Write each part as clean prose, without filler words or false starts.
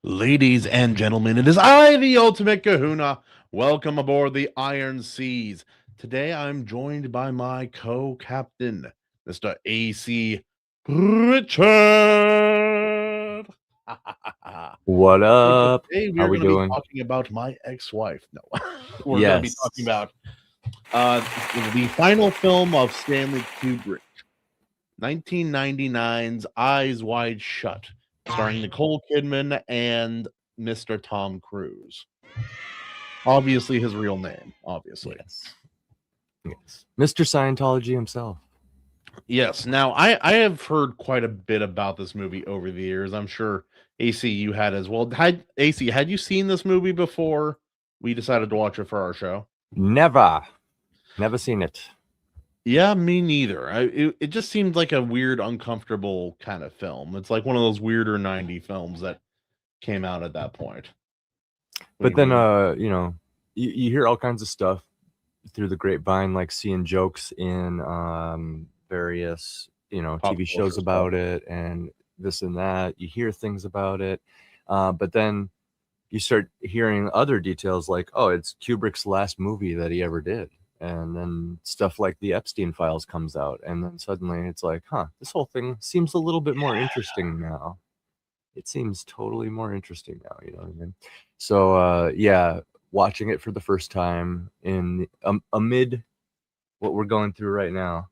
Ladies and gentlemen, it is I, the Ultimate Kahuna. Welcome aboard the Iron Seas. Today I'm joined by my co-captain, Mr. AC Richard. What up? Today we How are we going to be doing? talking about my ex-wife. No, we're going to be talking Yes. about the final film of Stanley Kubrick, 1999's Eyes Wide Shut, starring Nicole Kidman and Mr. Tom Cruise. Obviously, his real name. Obviously, Yes. Yes. Mr. Scientology himself. yes. Now, I have heard quite a bit about this movie over the years. I'm sure AC you had as well. Had you seen this movie before we decided to watch it for our show? Never. Never seen it. Yeah, me neither. It just seemed like a weird, uncomfortable kind of film. It's like one of those weirder 90 films that came out at that point. But then you hear all kinds of stuff through the grapevine, like seeing jokes in various, Pop TV culture shows stuff. about it and this and that. You hear things about it. But then you start hearing other details like, oh, it's Kubrick's last movie that he ever did. And then stuff like the Epstein files comes out. And then suddenly it's like, this whole thing seems a little bit more interesting now. It seems totally more interesting now, you know what I mean? So, watching it for the first time in amid what we're going through right now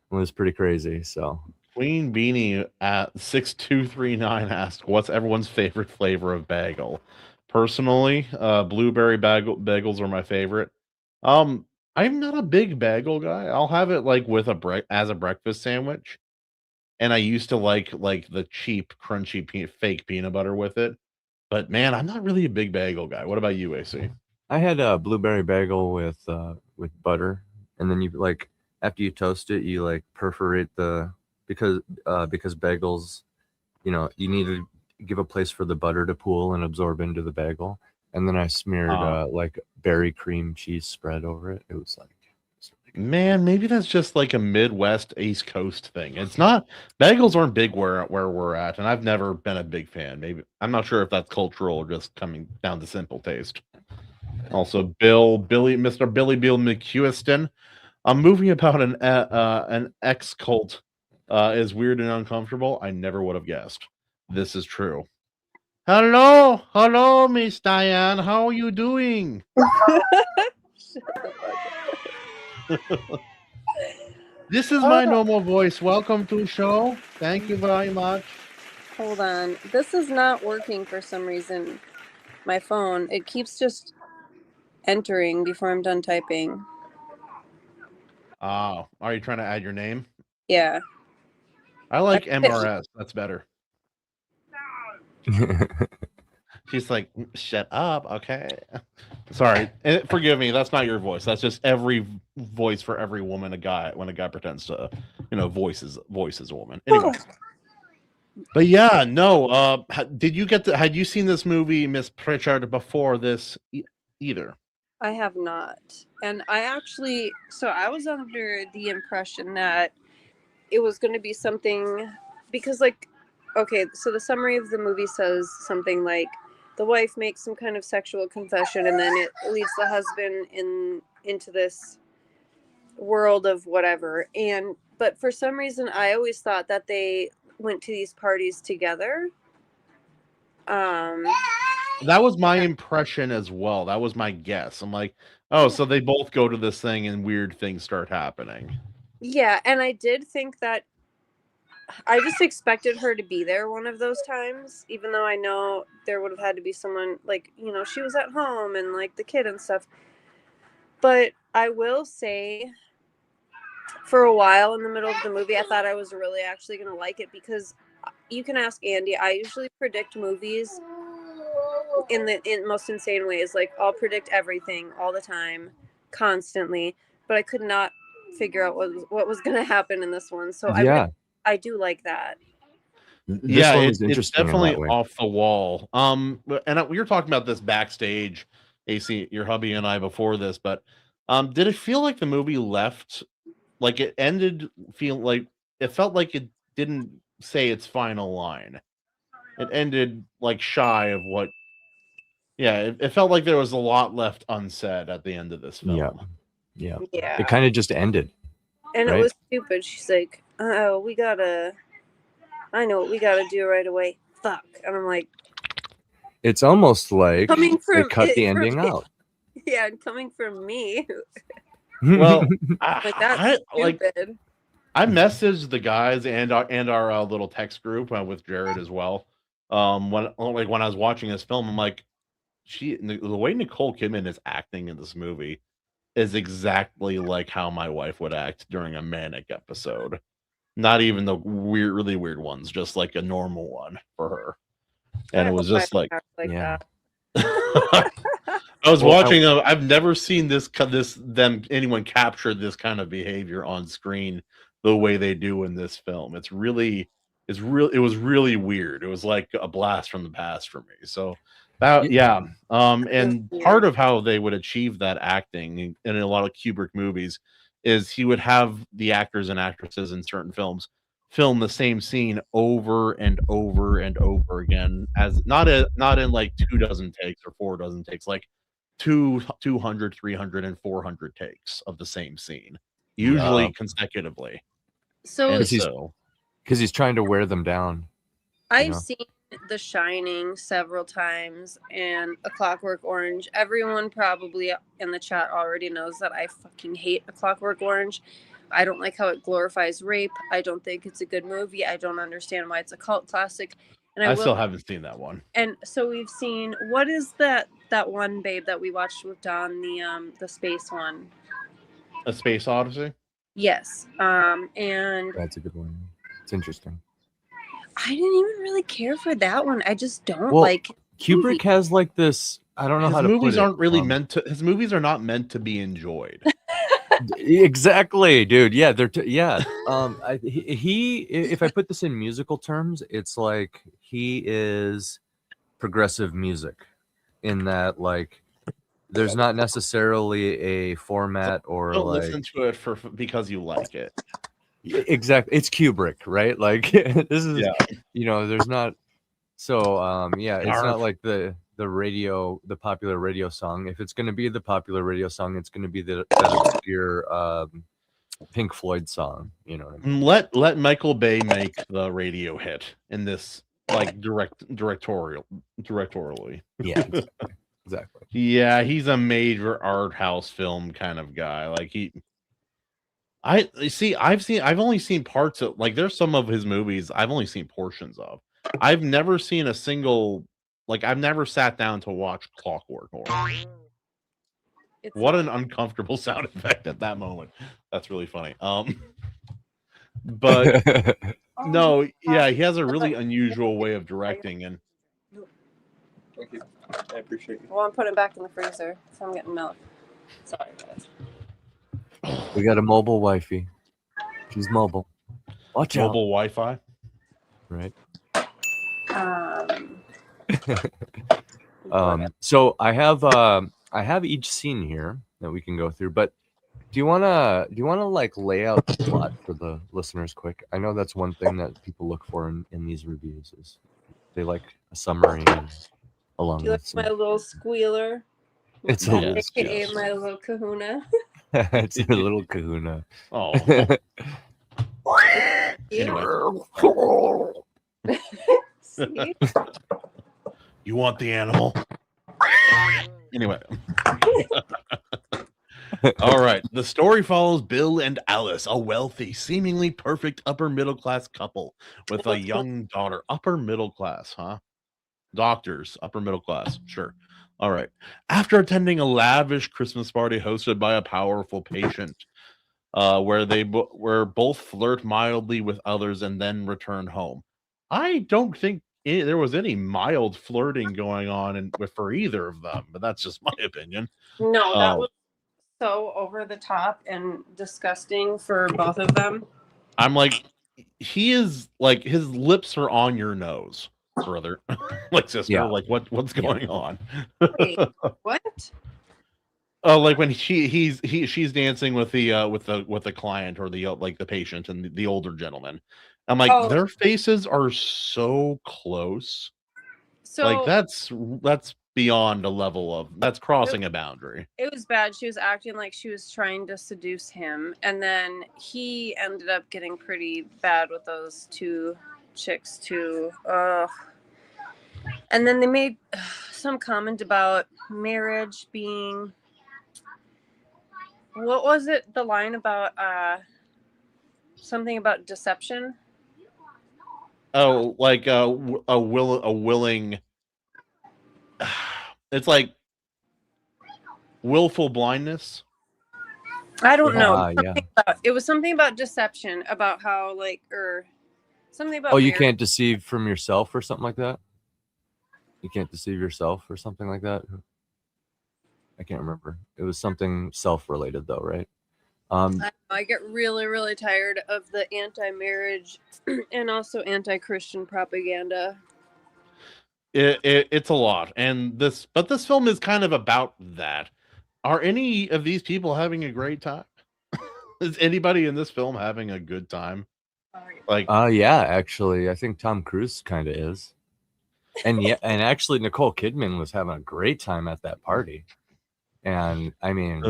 was pretty crazy. So, Queen Beanie at 6239 asked, "What's everyone's favorite flavor of bagel?" Personally, blueberry bagels are my favorite. Um, I'm not a big bagel guy. I'll have it like with as a breakfast sandwich, and I used to like the cheap, crunchy fake peanut butter with it. But man, I'm not really a big bagel guy. What about you, AC? I had a blueberry bagel with butter, and then you like after you toast it, you like perforate the because bagels, you need to give a place for the butter to pool and absorb into the bagel, and then I smeared Uh, like berry cream cheese spread over it. It was really good. Man, maybe that's just like a Midwest East Coast thing. It's not bagels aren't big where we're at, and I've never been a big fan. Maybe I'm not sure if that's cultural or just coming down to simple taste. Also, Mr. Billy Bill McHuston, a movie about an ex cult is weird and uncomfortable. I never would have guessed. This is true. Hello, Miss Diane. How are you doing? This is my normal voice. Welcome to the show. Thank you very much. Hold on. This is not working for some reason. My phone. It keeps just entering before I'm done typing. Oh, are you trying to add your name? Yeah. I like MRS. That's better. She's like, shut up, okay? Sorry, forgive me. That's not your voice. That's just every voice for every woman, a guy when a guy pretends to, voices a woman. Anyway, but yeah, no. Did you had you seen this movie, Miss Pritchard, before this either? I have not. And I was under the impression that it was going to be something because so the summary of the movie says something like the wife makes some kind of sexual confession and then it leads the husband into this world of whatever. But for some reason I always thought that they went to these parties together. That was my impression as well. That was my guess. I'm like, oh, so they both go to this thing and weird things start happening. Yeah, and I did think that I just expected her to be there one of those times, even though I know there would have had to be someone she was at home and like the kid and stuff. But I will say, for a while in the middle of the movie, I thought I was really actually going to like it because you can ask Andy. I usually predict movies in most insane ways. Like I'll predict everything all the time, constantly, but I could not figure out what was going to happen in this one. So I do like that. This one was it's interesting in definitely that way. off the wall. And we were talking about this backstage, AC, your hubby and I before this, but did it feel like the movie left like it ended? Feel like it felt like it didn't say its final line. it ended like shy of what. Yeah, it felt like there was a lot left unsaid at the end of this film. Yeah. Yeah. It kind of just ended. And right? it was stupid. She's like, "Oh, I know what we gotta do right away." Fuck. And I'm like, It's almost like coming they from cut the from- ending out. Yeah, and coming from me, Well, like that's stupid. I messaged the guys and our little text group with Jared as well. When I was watching this film, I'm like, the way Nicole Kidman is acting in this movie is exactly like how my wife would act during a manic episode. Not even the really weird ones, just like a normal one for her. And it was just like, yeah. that. I was watching. I've never seen anyone capture this kind of behavior on screen the way they do in this film. It was really weird. It was like a blast from the past for me. So and part of how they would achieve that acting in a lot of Kubrick movies is he would have the actors and actresses in certain films film the same scene over and over and over again, as not in like 24 takes or 4 dozen takes, like 200, 300, and 400 takes of the same scene, usually consecutively. So because he's trying to wear them down. I've seen The Shining several times and A Clockwork Orange. Everyone probably in the chat already knows that I fucking hate A Clockwork Orange. I don't like how it glorifies rape. I don't think it's a good movie. I don't understand why it's a cult classic. And I still haven't seen that one. And so we've seen, what is that one, babe, that we watched with Don, the space one? A Space Odyssey? Yes. And that's a good one. It's interesting. I didn't even really care for that one. I just don't like Kubrick has like this. I don't know how to movies put it. aren't really meant to. His movies are not meant to be enjoyed. Exactly, dude. Yeah, if I put this in musical terms, it's like he is progressive music in that, like, there's not necessarily a format or don't like listen to it because you like it. Exactly, it's Kubrick, right? Like this is there's not it's not like the popular radio song. If it's going to be the popular radio song, it's going to be that obscure Pink Floyd song, you know what I mean? Let Michael Bay make the radio hit in this, like, directorially. Yeah, exactly. Yeah, he's a major art house film kind of guy. Like I've only seen parts of, like, there's some of his movies I've only seen portions of. I've never seen a single, like, I've never sat down to watch Clockwork Orange. What an uncomfortable sound effect at that moment. That's really funny. But no, yeah, he has a really unusual way of directing, and thank you. I appreciate you. Well, I'm putting it back in the freezer, so I'm getting milk. Sorry, guys. We got a mobile wifey. She's mobile. Watch out. Mobile Wi-Fi. Right. So I have each scene here that we can go through, but do you wanna like lay out the plot for the listeners quick? I know that's one thing that people look for in these reviews is they like a summary along you with like my little squealer? It's a little AKA my little kahuna. It's a little kahuna. Oh. See? You want the animal? Anyway. All right. The story follows Bill and Alice, a wealthy, seemingly perfect upper middle class couple with a young daughter. Upper middle class, huh? Doctors, upper middle class. Sure. All right. After attending a lavish Christmas party hosted by a powerful patient, where both flirt mildly with others and then return home. I don't think there was any mild flirting going on for either of them, but that's just my opinion. No, that was so over the top and disgusting for both of them. I'm like, he is like, his lips are on your nose, brother. Like, sister, like what's going on? Wait, what? Oh, like when she's dancing with the client or the patient and the older gentleman. I'm like, their faces are so close So like that's beyond a level of that's crossing a boundary. it was bad. She was acting like she was trying to seduce him, and then he ended up getting pretty bad with those two chicks too. And then they made some comment about marriage being, what was it? The line about something about deception. Oh, like a willing. It's like willful blindness. I don't know. Yeah. It was something about deception, about how like, or something about. Oh, you marriage. can't deceive from yourself or something like that? You can't deceive yourself or something like that? I can't remember. It was something self-related though, right? I get really, really tired of the anti-marriage and also anti-Christian propaganda. It's a lot, and this film is kind of about that. Are any of these people having a great time? Is anybody in this film having a good time? Like, yeah, actually, I think Tom Cruise kind of is, and actually, Nicole Kidman was having a great time at that party, and I mean,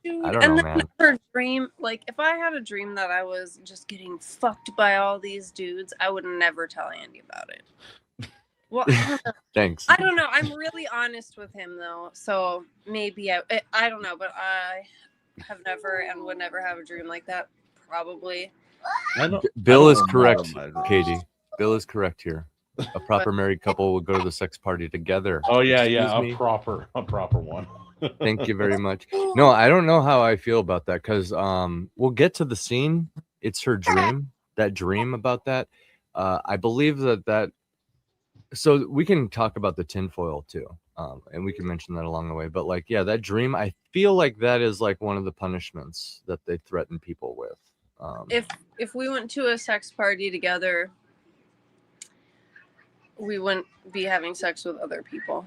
Dude, I don't know, man. Her dream, like, if I had a dream that I was just getting fucked by all these dudes, I would never tell Andy about it. Well, Thanks. I don't know. I'm really honest with him though, so maybe I don't know, but I have never and would never have a dream like that. Probably. Bill is correct, Katie. Bill is correct here. A proper married couple would go to the sex party together. Oh yeah, Excuse me? a proper one. Thank you very much. No, I don't know how I feel about that because we'll get to the scene. It's her dream. That dream about that. I believe that. So we can talk about the tinfoil too, and we can mention that along the way. But like, yeah, that dream. I feel like that is like one of the punishments that they threaten people with. If we went to a sex party together, we wouldn't be having sex with other people.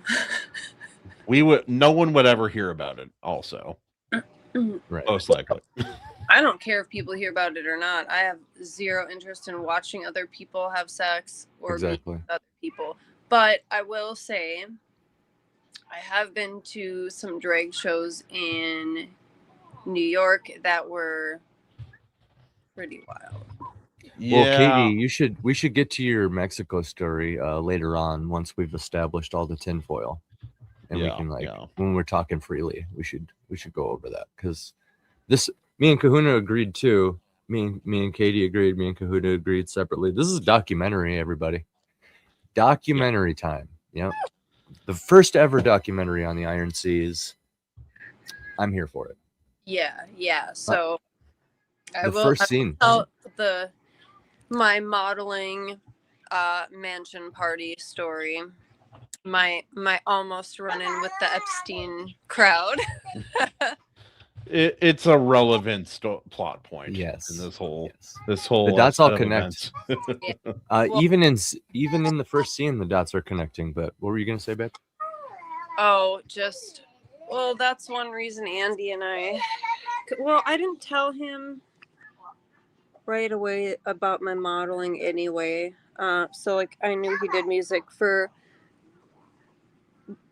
No one would ever hear about it. Also, right. Most likely. I don't care if people hear about it or not. I have zero interest in watching other people have sex or meet other people. But I will say, I have been to some drag shows in New York that were pretty wild. Yeah. Well, Katie, we should get to your Mexico story later on once we've established all the tinfoil, and we can when we're talking freely, we should go over that because me and Kahuna agreed too. Me and Katie agreed. Me and Kahuna agreed separately. This is a documentary, everybody. Documentary time. Yeah, the first ever documentary on the Iron Seas. I'm here for it. Yeah. So I will tell my modeling mansion party story. My almost run-in with the Epstein crowd. It's a relevant plot point. Yes. In this whole the dots all connect. Even in the first scene, the dots are connecting. But what were you gonna say, babe? Oh, that's one reason Andy and I. Well, I didn't tell him right away about my modeling anyway. So like I knew he did music for,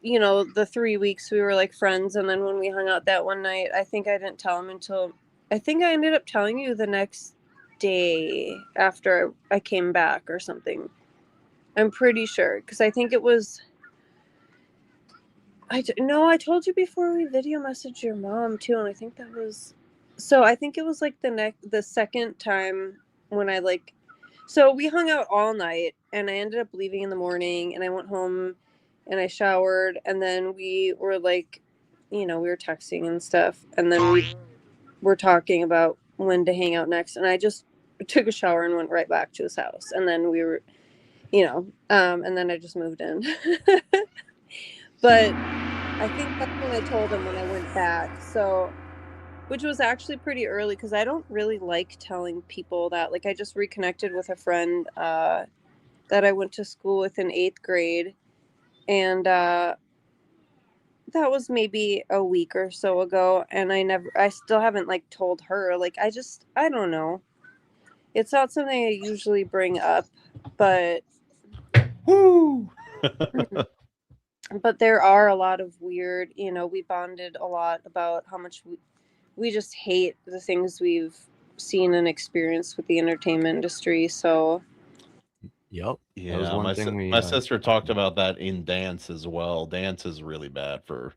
the 3 weeks we were like friends, and then when we hung out that one night, I think I didn't tell him until I think I ended up telling you the next day after I came back or something. I'm pretty sure because I think it was. I told you before we video messaged your mom too, and I think that was. So I think it was like the second time when I like. So we hung out all night, and I ended up leaving in the morning, and I went home. And I showered, and then we were like, we were texting and stuff, and then we were talking about when to hang out next. And I just took a shower and went right back to his house, and then we were, and then I just moved in. But I think that's when I told him when I went back. So, which was actually pretty early because I don't really like telling people that. Like, I just reconnected with a friend that I went to school with in 8th grade. And that was maybe a week or so ago, and I still haven't like told her. Like I don't know. It's not something I usually bring up, but woo. But there are a lot of weird, we bonded a lot about how much we just hate the things we've seen and experienced with the entertainment industry. So Yep. That was Yeah, one thing we my sister talked about that in dance as well. Dance is really bad for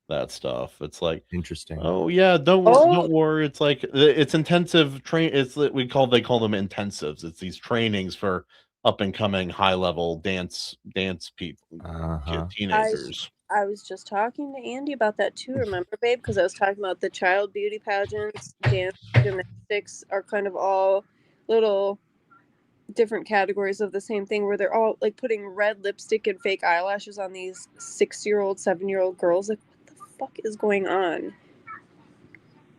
that stuff. It's like, interesting. oh yeah, Oh. don't worry. It's like it's intensive train. It's they call them intensives. It's these trainings for up and coming high level dance people, teenagers. I was just talking to Andy about that too, remember, babe? Because I was talking about the child beauty pageants, dance, gymnastics are kind of all little different categories of the same thing, where they're all like putting red lipstick and fake eyelashes on these 6-year-old, 7-year-old girls. Like, what the fuck is going on?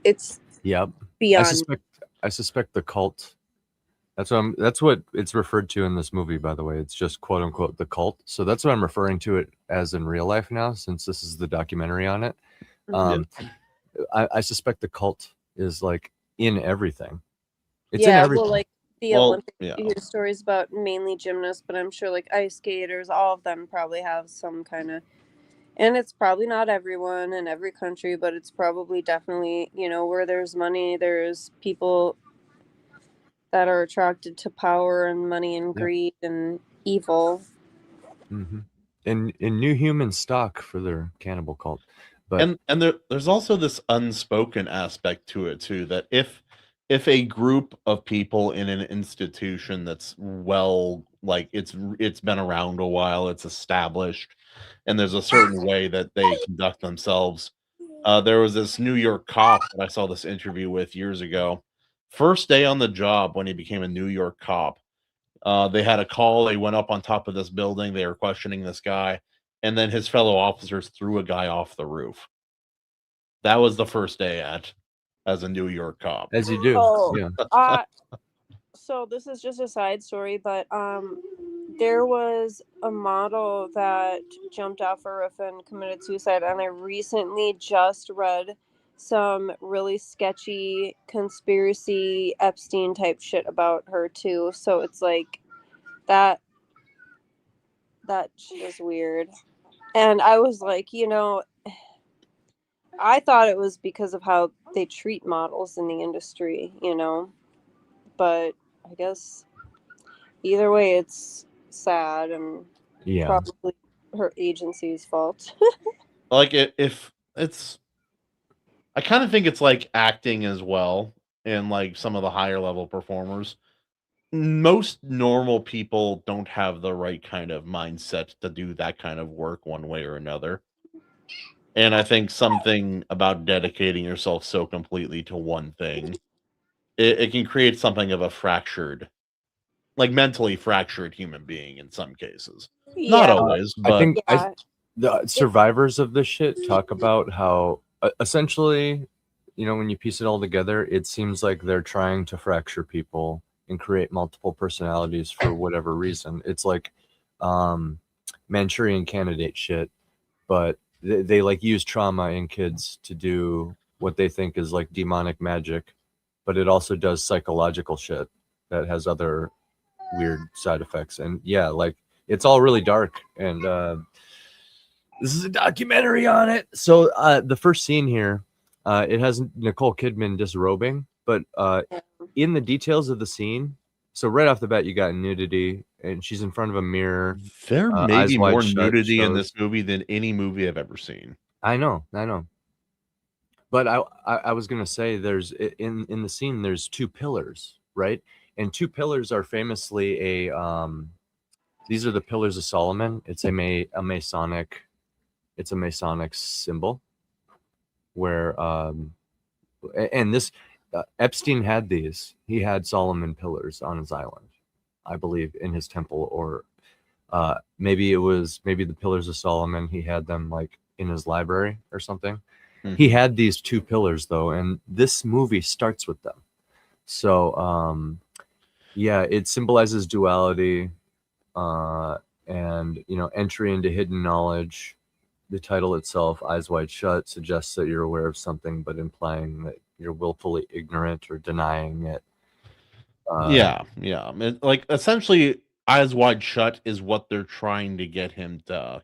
It's beyond. I suspect the cult. That's what it's referred to in this movie, by the way. It's just quote unquote the cult. So that's what I'm referring to it as in real life now, since this is the documentary on it. I suspect the cult is like in everything. It's in everything. Well, like the Olympic, you hear stories about mainly gymnasts, but I'm sure like ice skaters, all of them probably have some kind of, and it's probably not everyone in every country, but it's probably definitely, where there's money, there's people that are attracted to power and money and greed and evil. Mm-hmm. And new human stock for their cannibal cult. But there's also this unspoken aspect to it too, that if a group of people in an institution that's like it's been around a while, it's established, and there's a certain way that they conduct themselves. There was this New York cop that I saw this interview with years ago. First day on the job when he became a New York cop, they had a call. They went up on top of this building. They were questioning this guy, and then his fellow officers threw a guy off the roof. That was the first day as a New York cop. As you do. So this is just a side story, but there was a model that jumped off a roof and committed suicide, and I recently just read some really sketchy conspiracy Epstein type shit about her too. So it's like that shit is weird. And I was like, I thought it was because of how they treat models in the industry, but I guess either way it's sad and probably her agency's fault. Like if it's, I kind of think it's like acting as well, and like some of the higher level performers. Most normal people don't have the right kind of mindset to do that kind of work one way or another. And I think something about dedicating yourself so completely to one thing, it can create something of a fractured, like mentally fractured human being in some cases. Not always, but I think the survivors of this shit talk about how essentially, when you piece it all together, it seems like they're trying to fracture people and create multiple personalities for whatever reason. It's like Manchurian Candidate shit, but they like use trauma in kids to do what they think is like demonic magic, but it also does psychological shit that has other weird side effects. And like it's all really dark, and this is a documentary on it. So the first scene here, it has Nicole Kidman disrobing, but in the details of the scene, so right off the bat you got nudity, and she's in front of a mirror. There may be more nudity in this movie than any movie I've ever seen. I know. But I was gonna say, there's in the scene there's two pillars, right? And two pillars are famously these are the Pillars of Solomon. It's a Masonic symbol, where and this Epstein had these. He had Solomon pillars on his island, I believe, in his temple, or maybe the Pillars of Solomon. He had them like in his library or something. He had these two pillars though, and this movie starts with them. So it symbolizes duality, and entry into hidden knowledge. The title itself, Eyes Wide Shut, suggests that you're aware of something, but implying that you're willfully ignorant or denying it. Like essentially, Eyes Wide Shut is what they're trying to get him to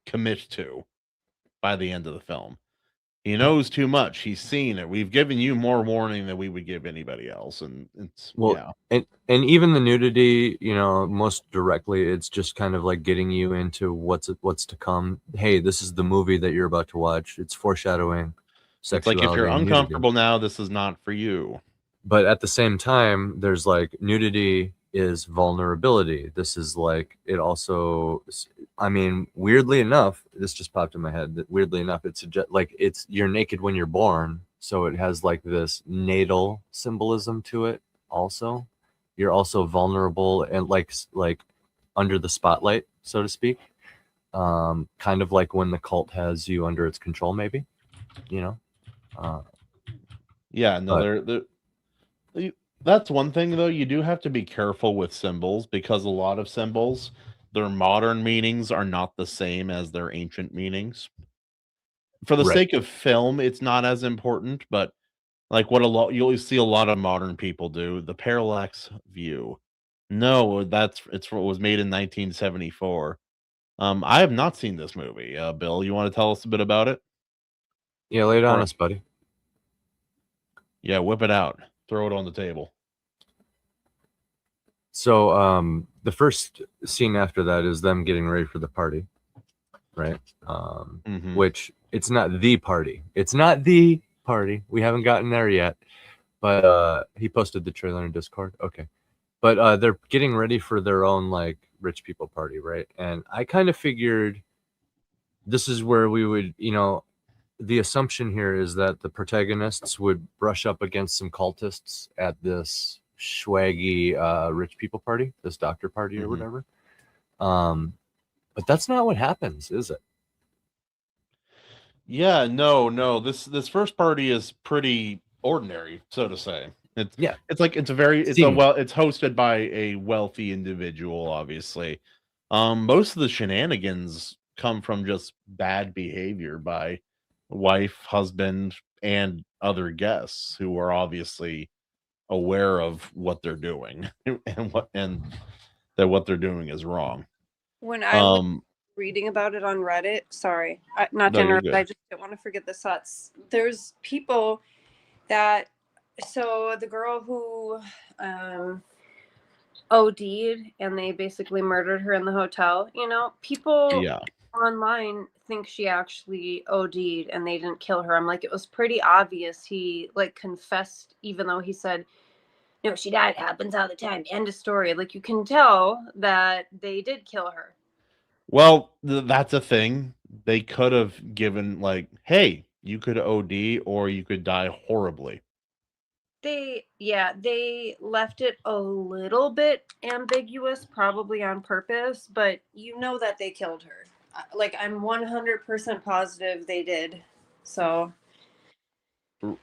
commit to by the end of the film. He knows too much. He's seen it. We've given you more warning than we would give anybody else, and it's and even the nudity, most directly, it's just kind of like getting you into what's to come. Hey, this is the movie that you're about to watch. It's foreshadowing sexuality. It's like if you're and uncomfortable nudity. now, this is not for you. But at the same time, there's like nudity is vulnerability. This is like it also. I mean, weirdly enough, this just popped in my head. That weirdly enough, it's like it's you're naked when you're born, so it has like this natal symbolism to it. Also, you're also vulnerable and like under the spotlight, so to speak. Kind of like when the cult has you under its control, maybe. Yeah, no, that's one thing though. You do have to be careful with symbols because a lot of symbols, their modern meanings are not the same as their ancient meanings. For the sake of film, it's not as important, but like what you'll see a lot of modern people do, the parallax view. No, it's what was made in 1974. I have not seen this movie. Bill, you want to tell us a bit about it? Yeah, lay it on us, buddy. Yeah, whip it out. Throw it on the table. So the first scene after that is them getting ready for the party, right? Which it's not the party. It's not the party. We haven't gotten there yet. But he posted the trailer in Discord. Okay. But they're getting ready for their own like rich people party, right? And I kind of figured this is where we would, the assumption here is that the protagonists would brush up against some cultists at this swaggy rich people party, this doctor party or whatever. But that's not what happens, is it? Yeah, no. This first party is pretty ordinary, so to say. It's hosted by a wealthy individual, obviously. Most of the shenanigans come from just bad behavior by wife, husband, and other guests who are obviously aware of what they're doing and that what they're doing is wrong. When I was reading about it on Reddit, sorry, not to interrupt, I just don't want to forget the thoughts. There's people that, so the girl who OD'd and they basically murdered her in the hotel, people online think she actually OD'd and they didn't kill her. I'm like, it was pretty obvious he like confessed, even though he said, no, she died. It happens all the time. End of story. Like, you can tell that they did kill her. Well, that's a thing. They could have given like, hey, you could OD or you could die horribly. They left it a little bit ambiguous, probably on purpose, but you know that they killed her. Like, I'm 100% positive they did. So,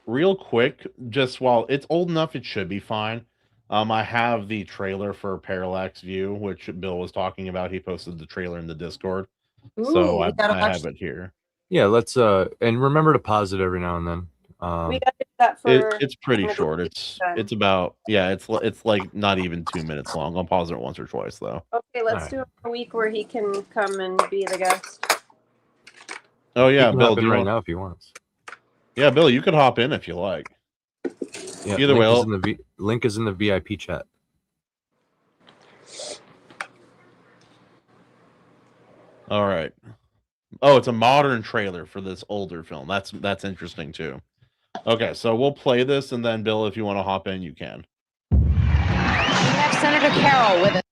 real quick, just while it's old enough, it should be fine. I have the trailer for Parallax View, which Bill was talking about. He posted the trailer in the Discord. So I have it here. Yeah, let's and remember to pause it every now and then. we got that for it's pretty short. It's about it's like not even 2 minutes long. I'll pause it once or twice though. Okay, let's do a week where he can come and be the guest. Oh yeah, Bill, do right now if he wants. Yeah, Bill, you could hop in if you like. Yeah, either way, link is in the VIP chat. All right. Oh, it's a modern trailer for this older film. That's interesting too. Okay, so we'll play this, and then Bill, if you want to hop in, you can. We have Senator Carroll with us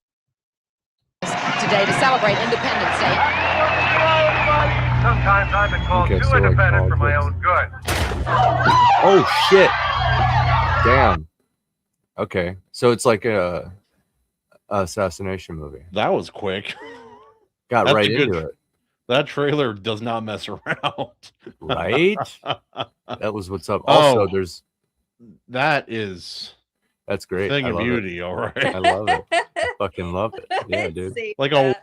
today to celebrate Independence Day. Sometimes I've been called too independent for my own good. Oh shit! Damn. Okay, so it's like a assassination movie. That was quick. Got right into it. That trailer does not mess around. Right? That was what's up. Also, that's great. Thing of beauty, all right. I love it. I fucking love it. Yeah, dude. Like a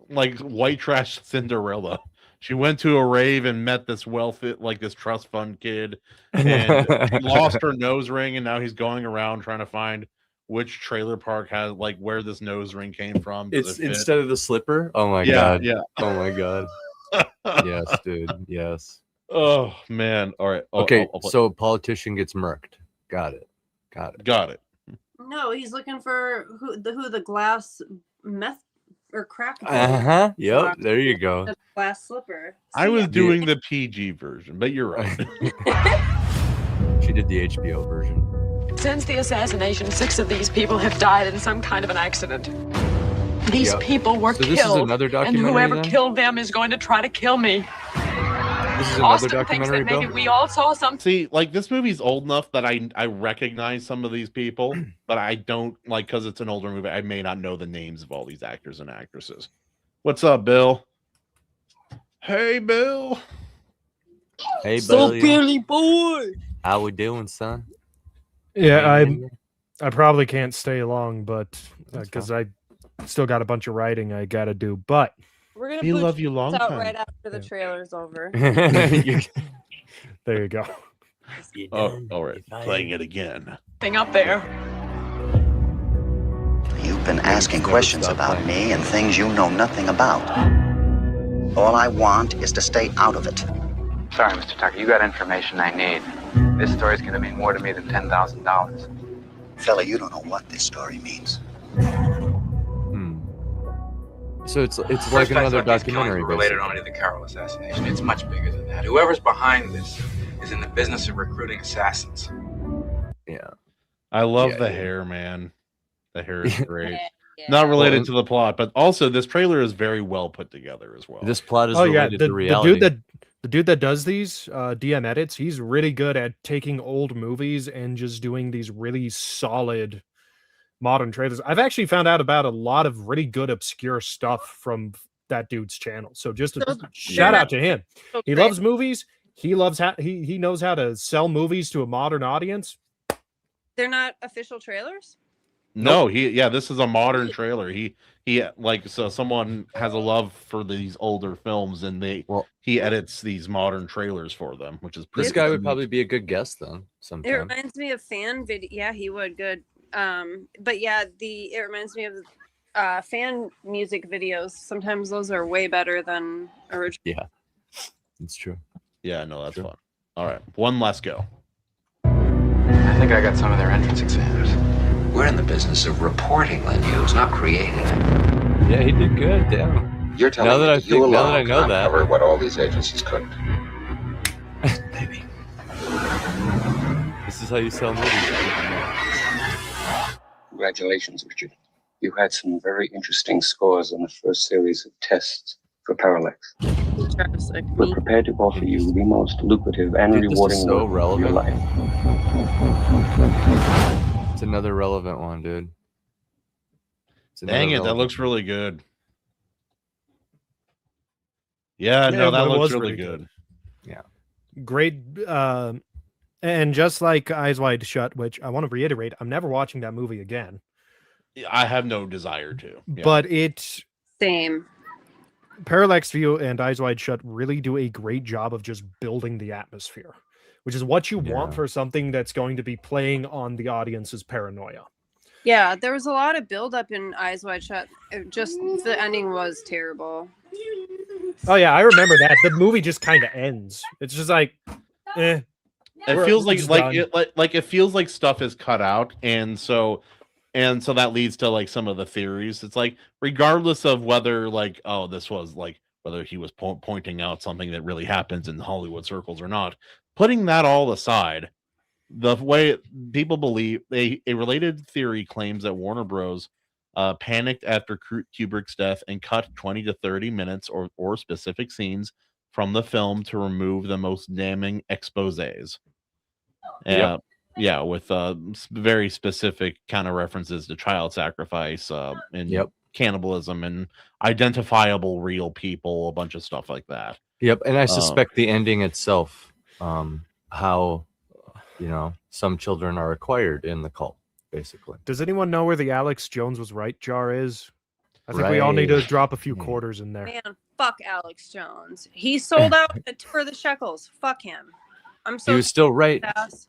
white trash Cinderella. She went to a rave and met this wealthy, like this trust fund kid, and lost her nose ring, and now he's going around trying to find which trailer park has like where this nose ring came from. Does It's it fit? instead of the slipper. Oh my Yeah, god. yeah. Oh my god. Yes, dude. Yes. Oh man. All right. Okay, so a politician gets murked. Got it. Got it. No, he's looking for who the glass meth or crack. Uh-huh. Yep. There you go. The glass slipper. I was doing the PG version, but you're right. She did the HBO version. Since the assassination, 6 of these people have died in some kind of an accident. These people were So killed, this is another and documentary, whoever then? killed them is going to try to kill me. This is another Austin thinks documentary, that maybe Bill? we all saw something. See, like this movie's old enough that I recognize some of these people, but I don't like because it's an older movie. I may not know the names of all these actors and actresses. What's up, Bill? Hey, Bill. Hey, So Billy. Billy boy. How we doing, son? Yeah, Hey, I probably can't stay long, but That's because I still got a bunch of writing I got to do. But We're gonna We put love you long out time. right after the trailer's over. there you go. Oh, all right. Playing it again. Thing up there. You've been asking questions about me and things you know nothing about. All I want is to stay out of it. Sorry, Mr. Tucker, you got information I need. This story's gonna mean more to me than $10,000. Fella, you don't know what this story means. So it's like Suspects another like these killings documentary. were related only to the Carroll assassination. It's much bigger than that. Whoever's behind this is in the business of recruiting assassins. Yeah. I love Yeah, the dude. hair, man. The hair is great. Yeah. Not related Well, to the plot, but also this trailer is very well put together as well. This plot is Oh yeah, related to reality. the dude that does these DM edits, he's really good at taking old movies and just doing these really solid modern trailers. I've actually found out about a lot of really good obscure stuff from that dude's channel. So just a shout out to him. He loves movies. He loves he knows how to sell movies to a modern audience. They're not official trailers? No, this is a modern trailer. He like so someone has a love for these older films and he edits these modern trailers for them, which is pretty This guy would neat. probably be a good guest then. It Sometime. reminds me of fan video. Yeah, he would. Good. But yeah, it reminds me of fan music videos. Sometimes those are way better than original. Yeah, it's true. Yeah, no, that's fun. All right, one last go. I think I got some of their entrance exams. We're in the business of reporting the news, not creating it. Yeah, he did good. Damn. You're telling Now that me I that think, you now that I alone know can that, uncover what all these agencies couldn't. maybe. This is how you sell movies. Congratulations, Richard. You had some very interesting scores on the first series of tests for parallax. We're prepared to offer you the most lucrative and Dude, this is rewarding so work of your relevant. life. It's another relevant one, dude. Dang it, that looks really good. Yeah, Yeah, no, that it looks was really really good. Yeah. Great. And just like Eyes Wide Shut, which I want to reiterate, I'm never watching that movie again. I have no desire to. Yeah. But it Same. Parallax View and Eyes Wide Shut really do a great job of just building the atmosphere, which is what you want for something that's going to be playing on the audience's paranoia. Yeah, there was a lot of buildup in Eyes Wide Shut. Just the ending was terrible. Oh yeah, I remember that. The movie just kind of ends. It's just like, It feels we're just like done. it feels like stuff is cut out, and so that leads to like some of the theories. It's like regardless of whether like this was like whether he was pointing out something that really happens in Hollywood circles or not, putting that all aside, the way people believe a related theory claims that Warner Bros. Panicked after Kubrick's death and cut 20 to 30 minutes or specific scenes from the film to remove the most damning exposés. Yep. Yeah, with very specific kind of references to child sacrifice and cannibalism and identifiable real people, a bunch of stuff like that. Yep, and I suspect the ending itself, how some children are acquired in the cult, basically. Does anyone know where the Alex Jones was right jar is? I think we all need to Right. drop a few quarters in there. Man, fuck Alex Jones. He sold out for the shekels. Fuck him. I'm so He was still right. ass.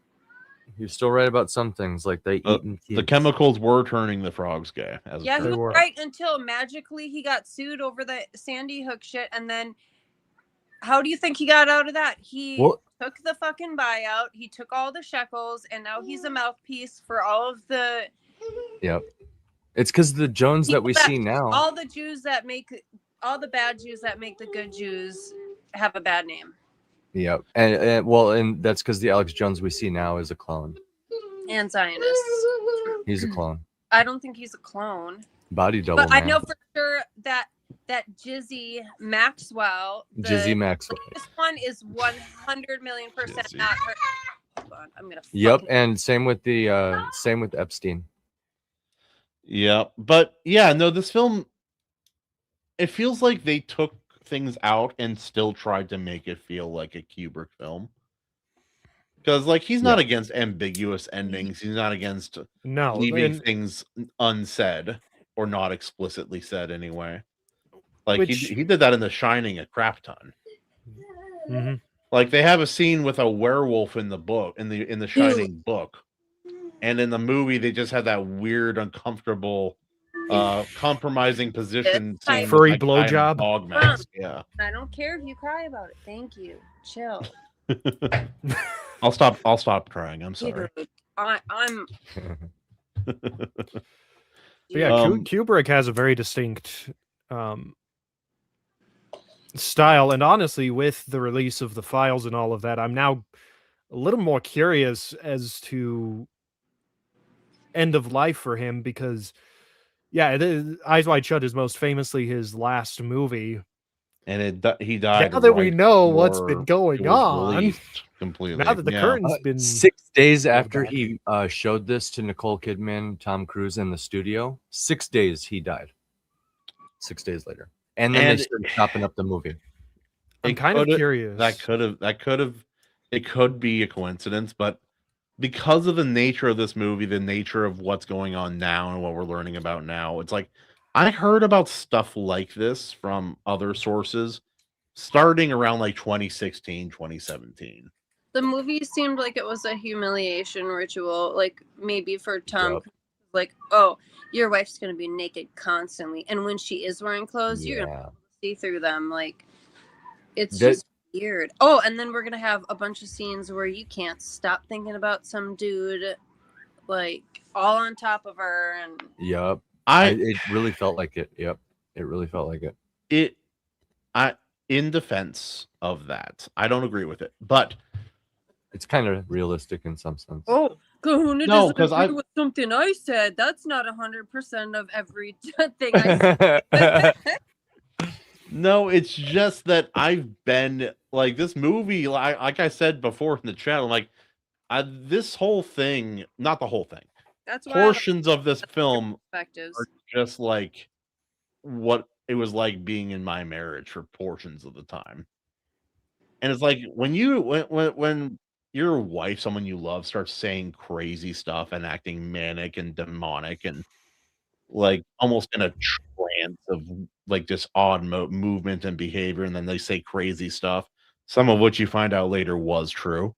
You're still right about some things, like they eating kids. The chemicals were turning the frogs gay. Yeah, he was right until magically he got sued over the Sandy Hook shit, and then how do you think he got out of that? He took the fucking buyout, he took all the shekels, and now he's a mouthpiece for all of the. Yep, it's because the Jones that we see now. All the Jews that make all the bad Jews that make the good Jews have a bad name. Yep, and that's because the Alex Jones we see now is a clone. And Zionist. He's a clone. I don't think he's a clone. Body double. But I know for sure that Jizzy Maxwell. Jizzy Maxwell. This one is 100,000,000% not her. Hold on, I'm gonna. Yep, and same with Epstein. Yeah, but yeah, no, this film. It feels like they took things out and still tried to make it feel like a Kubrick film. Because, like, he's not against ambiguous endings. He's not against leaving things unsaid or not explicitly said anyway. Like, he did that in The Shining a crap ton. Mm-hmm. Like, they have a scene with a werewolf in the book, in the Shining book. And in the movie, they just had that weird, uncomfortable, compromising position. Furry blowjob. Dog mask. Yeah. I don't care if you cry about it. Thank you. Chill. I'll stop crying. I'm sorry. I'm. Yeah, Kubrick has a very distinct style, and honestly, with the release of the files and all of that, I'm now a little more curious as to end of life for him, because Eyes Wide Shut is most famously his last movie. And he died. Now that we know what's been going on, completely. Now that the curtain's been 6 days after he showed this to Nicole Kidman, Tom Cruise in the studio, 6 days he died. 6 days later, and then they started chopping up the movie. I'm kind of curious. It could be a coincidence, but because of the nature of this movie, the nature of what's going on now and what we're learning about now, it's like, I heard about stuff like this from other sources starting around like 2016, 2017. The movie seemed like it was a humiliation ritual, like maybe for Tom, like, oh, your wife's going to be naked constantly. And when she is wearing clothes, you're going to see through them. Like, it's just weird. Oh, and then we're going to have a bunch of scenes where you can't stop thinking about some dude, like, all on top of her. And Yep. It really felt like it. Yep. It really felt like it. In defense of that, I don't agree with it, but it's kind of realistic in some sense. Oh, Kahuna doesn't agree with something I said. That's not 100% of every thing I said. No, it's just that I've been like, this movie, like I said before in the channel, like this whole thing, not the whole thing. That's why portions of this film are perspectives. just like what it was like being in my marriage for portions of the time. And it's like when your wife, someone you love, starts saying crazy stuff and acting manic and demonic and like almost in a trance of like just odd movement and behavior, and then they say crazy stuff, some of which you find out later was true.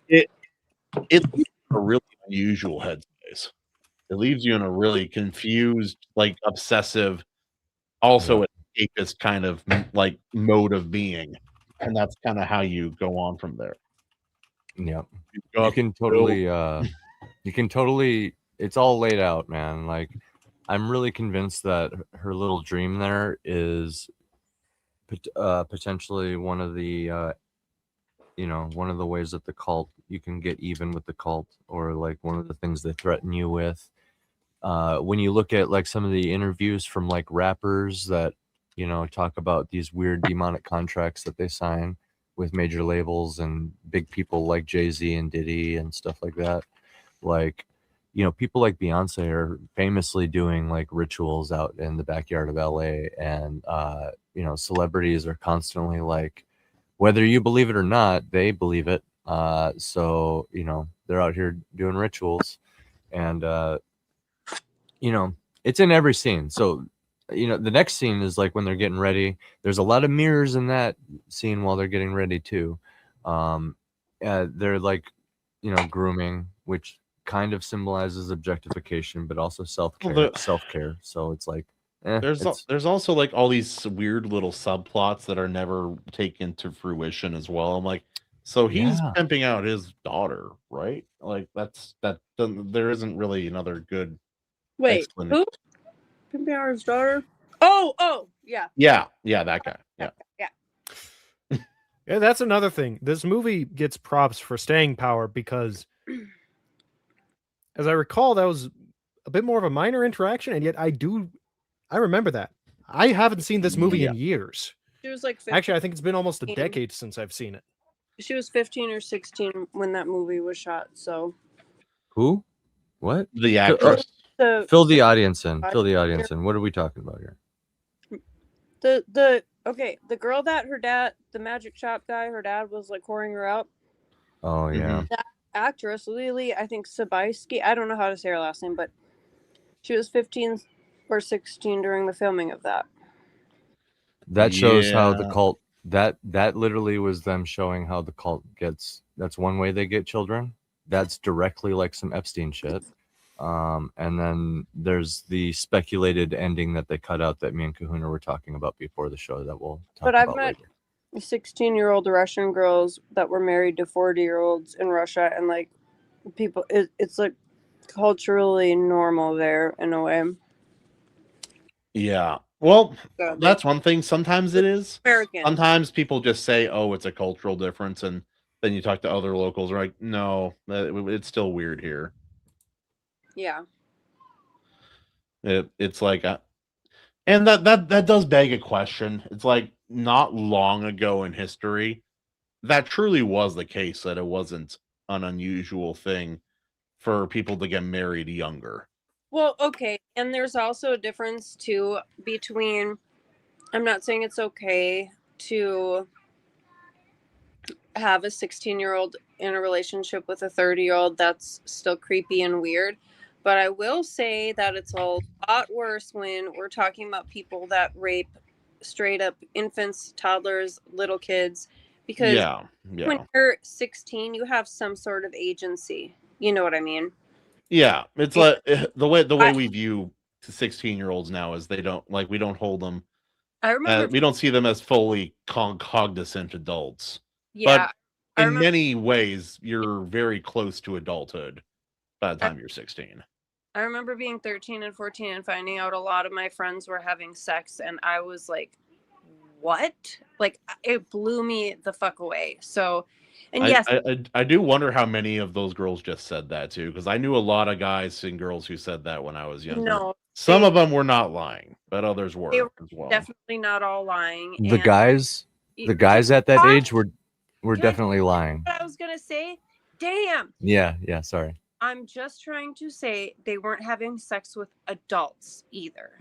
It's a really unusual headspace. It leaves you in a really confused, like obsessive, also escapist kind of like mode of being, and that's kind of how you go on from there. Yeah, you can totally, it's all laid out, man. Like, I'm really convinced that her little dream there is potentially one of the, one of the ways that the cult, you can get even with the cult, or like one of the things they threaten you with. When you look at like some of the interviews from like rappers that, talk about these weird demonic contracts that they sign with major labels and big people like Jay-Z and Diddy and stuff like that. Like, people like Beyonce are famously doing like rituals out in the backyard of LA, and, celebrities are constantly like, whether you believe it or not, they believe it. So, they're out here doing rituals, and, it's in every scene. So, the next scene is like when they're getting ready. There's a lot of mirrors in that scene while they're getting ready too. They're like, grooming, which kind of symbolizes objectification, but also self-care. Well, So it's like, there's also like all these weird little subplots that are never taken to fruition as well. I'm like, so he's pimping out his daughter, right? Like there isn't really another good explanation. Who? Pimping out his daughter? Oh, yeah. Yeah, that guy. Yeah. Yeah, that's another thing. This movie gets props for staying power because, as I recall, that was a bit more of a minor interaction, and yet I remember that. I haven't seen this movie in years. She was like 15. Actually, I think it's been almost a decade since I've seen it. She was 15 or 16 when that movie was shot, so. Who? What? The actress. Fill the audience in. Fill the audience in. What are we talking about here? The girl that her dad, the magic shop guy, her dad was like whoring her out. Oh yeah. That actress, Lily, I think Sobieski, I don't know how to say her last name, but she was 15 or 16 during the filming of that. That shows how the cult that literally was them showing how the cult gets. That's one way they get children. That's directly like some Epstein shit. And then there's the speculated ending that they cut out that me and Kahuna were talking about before the show that we'll talk about I've met later. 16-year-old Russian girls that were married to 40-year-olds in Russia, and like people, it's like culturally normal there in a way. Yeah. Well, that's one thing. Sometimes it is. American. Sometimes people just say, "Oh, it's a cultural difference," and then you talk to other locals, are like, "No, it's still weird here." Yeah. It's like, and that does beg a question. It's like not long ago in history, that truly was the case. That it wasn't an unusual thing for people to get married younger. Well, okay, and there's also a difference too between. I'm not saying it's okay to have a 16-year-old in a relationship with a 30-year-old. That's still creepy and weird. But I will say that it's a lot worse when we're talking about people that rape straight up infants, toddlers, little kids. Because when you're 16, you have some sort of agency. You know what I mean? Yeah, it's like the way we view 16-year-olds now is we don't hold them. I remember we don't see them as fully cognizant adults. Yeah, but in many ways, you're very close to adulthood by the time you're 16. I remember being 13 and 14 and finding out a lot of my friends were having sex, and I was like, what? Like, it blew me the fuck away. So, and yes. I do wonder how many of those girls just said that, too, because I knew a lot of guys and girls who said that when I was younger. No. Some of them were not lying, but others were as well. Definitely not all lying. The guys at that age were definitely lying. What I was going to say? Damn. Yeah, sorry. I'm just trying to say they weren't having sex with adults either.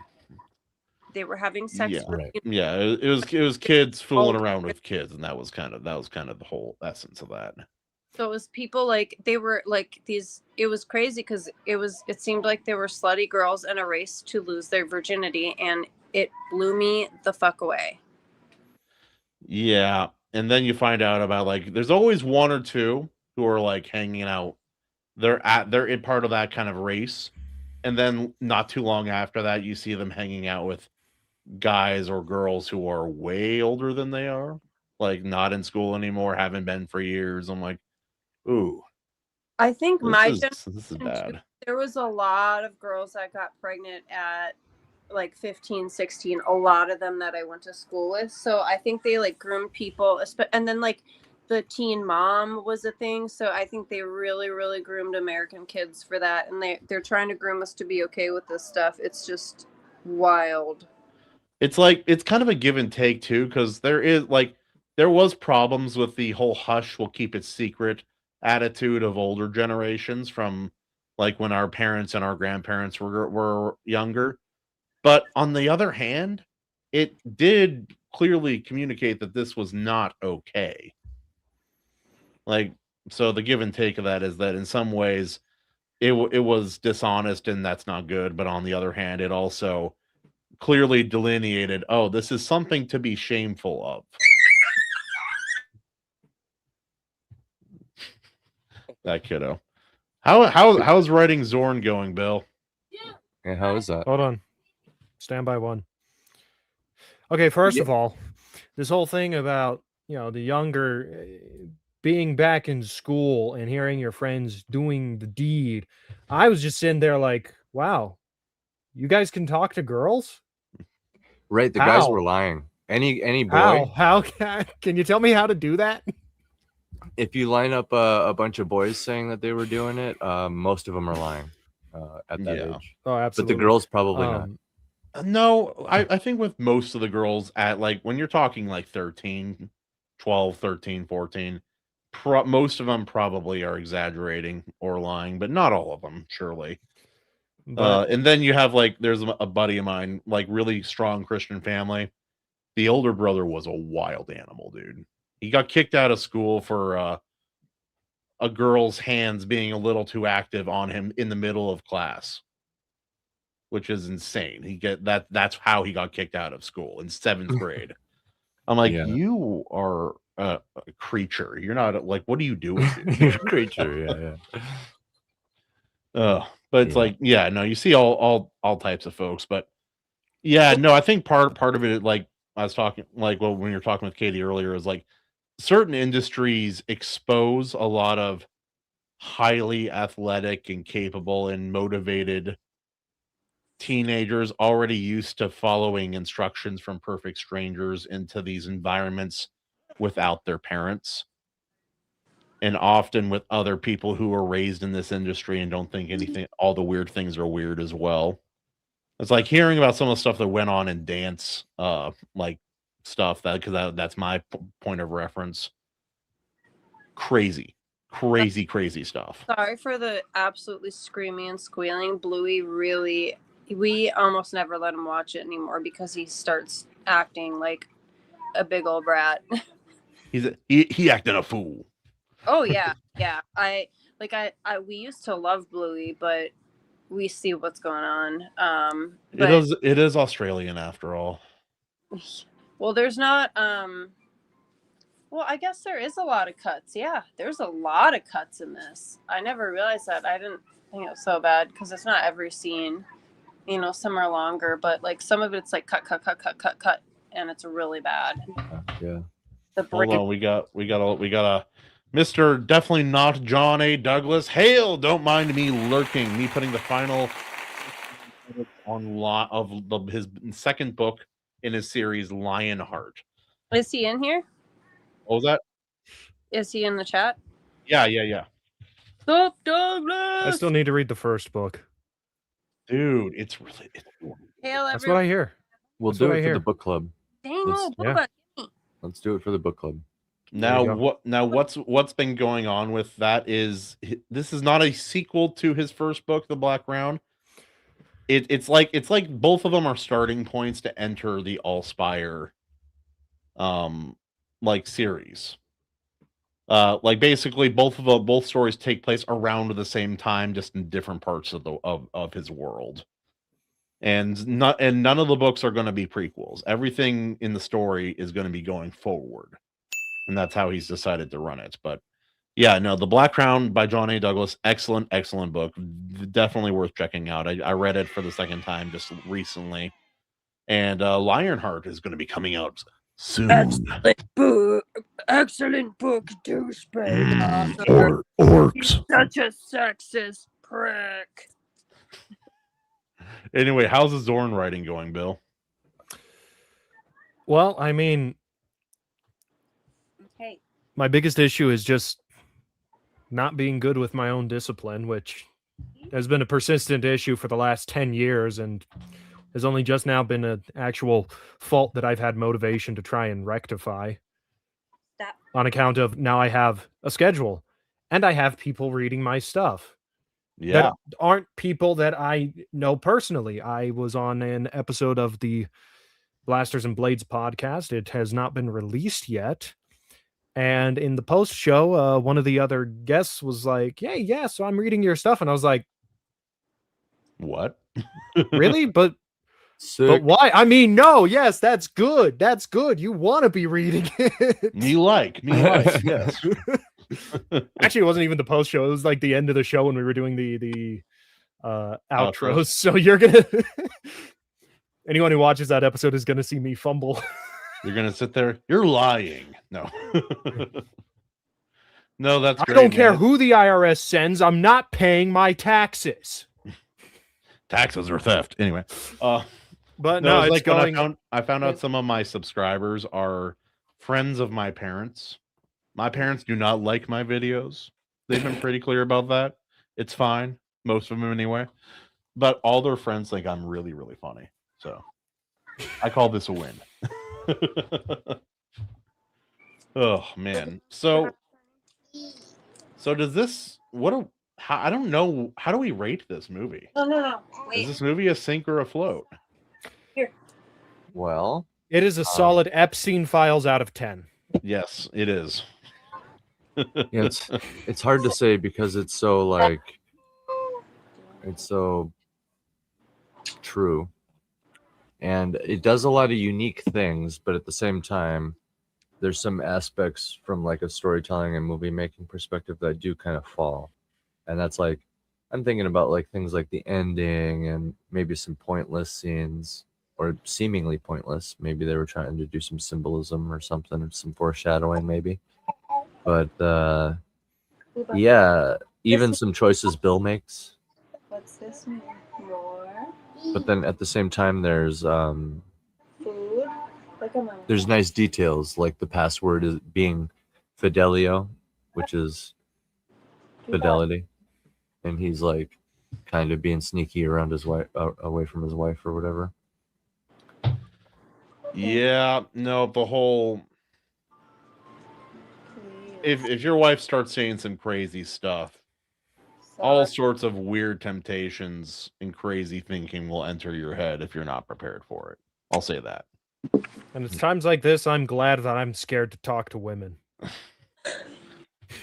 They were having sex with it was kids fooling around with kids, and that was kind of the whole essence of that. So it was people like they were like these. It was crazy because it seemed like they were slutty girls in a race to lose their virginity, and it blew me the fuck away. Yeah, and then you find out about like there's always one or two who are like hanging out. They're in part of that kind of race, and then not too long after that, you see them hanging out with guys or girls who are way older than they are, like not in school anymore, haven't been for years. I'm like, ooh. I think this is bad. There was a lot of girls that got pregnant at like 15, 16, a lot of them that I went to school with. So I think they like groomed people, and then like the teen mom was a thing. So I think they really, really groomed American kids for that. And they're trying to groom us to be okay with this stuff. It's just wild. It's like, it's kind of a give and take too, because there was problems with the whole hush, we'll keep it secret attitude of older generations from like when our parents and our grandparents were younger. But on the other hand, it did clearly communicate that this was not okay. Like, so the give and take of that is that in some ways it was dishonest and that's not good. But on the other hand, it also clearly delineated, oh, this is something to be shameful of. That kiddo. How's writing Zorn going, Bill? Yeah, how is that? Hold on. Stand by one. Okay, first of all, this whole thing about, the younger being back in school and hearing your friends doing the deed, I was just sitting there like, wow, you guys can talk to girls? Right, the guys were lying. Any boy. How can you tell me how to do that? If you line up a bunch of boys saying that they were doing it, most of them are lying at that age. Oh, absolutely. But the girls probably not. No, I think with most of the girls at like when you're talking like 13, 12, 13, 14, most of them probably are exaggerating or lying, but not all of them, surely. And then you have like there's a buddy of mine, like really strong Christian family. The older brother was a wild animal, dude. He got kicked out of school for a girl's hands being a little too active on him in the middle of class, which is insane. That's how he got kicked out of school in 7th grade. I'm like, you are a creature. You're not like, what are you doing? You're a creature, yeah. But it's like, no, you see all types of folks, but I think part of it, like I was talking, like when you're talking with Katie earlier, is like certain industries expose a lot of highly athletic and capable and motivated teenagers already used to following instructions from perfect strangers into these environments without their parents, and often with other people who are raised in this industry and don't think all the weird things are weird as well. It's like hearing about some of the stuff that went on in dance, like stuff because that's my point of reference. Crazy stuff. Sorry for the absolutely screaming and squealing. Bluey really, we almost never let him watch it anymore because he starts acting like a big old brat. He acting a fool. Oh yeah. We used to love Bluey, but we see what's going on. It is Australian after all. Well, there's not well, I guess there is a lot of cuts. Yeah, there's a lot of cuts in this. I never realized that. I didn't think it was so bad because it's not every scene. Some are longer, but like some of it's like cut, and it's really bad. Yeah. Hold on, we got a Mr. Definitely not John A. Douglas. Hail! Don't mind me lurking. Me putting the final on his second book in his series Lionheart. Is he in here? What was that? Is he in the chat? Yeah. Stop, Douglas! I still need to read the first book. Dude, it's Hail, That's what I hear. We'll do it for the book club. Let's do it for the book club. What's been going on with that is this is not a sequel to his first book, The Black Round. It's like both of them are starting points to enter the Allspire like series. Like basically both stories take place around the same time, just in different parts of his world. And none of the books are going to be prequels. Everything in the story is going to be going forward. And that's how he's decided to run it. But The Black Crown by John A. Douglas, excellent book. Definitely worth checking out. I read it for the second time just recently. And Lionheart is going to be coming out soon. Excellent book, douchebag. Orcs. He's such a sexist prick. Anyway, how's the Zorn writing going, Bill? Well, I mean, my biggest issue is just not being good with my own discipline, which has been a persistent issue for the last 10 years and has only just now been an actual fault that I've had motivation to try and rectify. On account of now I have a schedule and I have people reading my stuff. Yeah. That aren't people that I know personally. I was on an episode of the Blasters and Blades podcast. It has not been released yet. And in the post show, one of the other guests was like, yeah, so I'm reading your stuff. And I was like, what? Really? But why? I mean, no, yes, that's good. That's good. You want to be reading it. Me like, yes. Actually, it wasn't even the post show. It was like the end of the show when we were doing the outros. So you're gonna anyone who watches that episode is gonna see me fumble. You're gonna sit there. You're lying. No. No, that's great. I don't care who the IRS sends. I'm not paying my taxes. Taxes are theft. Anyway. But no, it's like going. I found out some of my subscribers are friends of my parents. My parents do not like my videos. They've been pretty clear about that. It's fine. Most of them anyway. But all their friends think I'm really, really funny. So I call this a win. Oh man. So does this I don't know, how do we rate this movie? No. Wait. Is this movie a sink or a float? Here. Well, it is a solid Epstein Files out of 10. Yes, it is. Yeah, it's hard to say because it's so true, and it does a lot of unique things, but at the same time there's some aspects from like a storytelling and movie making perspective that do kind of fall, and that's like I'm thinking about like things like the ending and maybe some pointless scenes or seemingly pointless. Maybe they were trying to do some symbolism or something, some foreshadowing maybe. But yeah, even some choices Bill makes. What's this mean? More. But then at the same time, there's Food. there's nice details, like the password is being Fidelio, which is fidelity, and he's like kind of being sneaky around his wife, away from his wife or whatever. Yeah, no, the whole if your wife starts saying some crazy stuff, all sorts of weird temptations and crazy thinking will enter your head if you're not prepared for it. I'll say that. And it's times like this I'm glad that I'm scared to talk to women.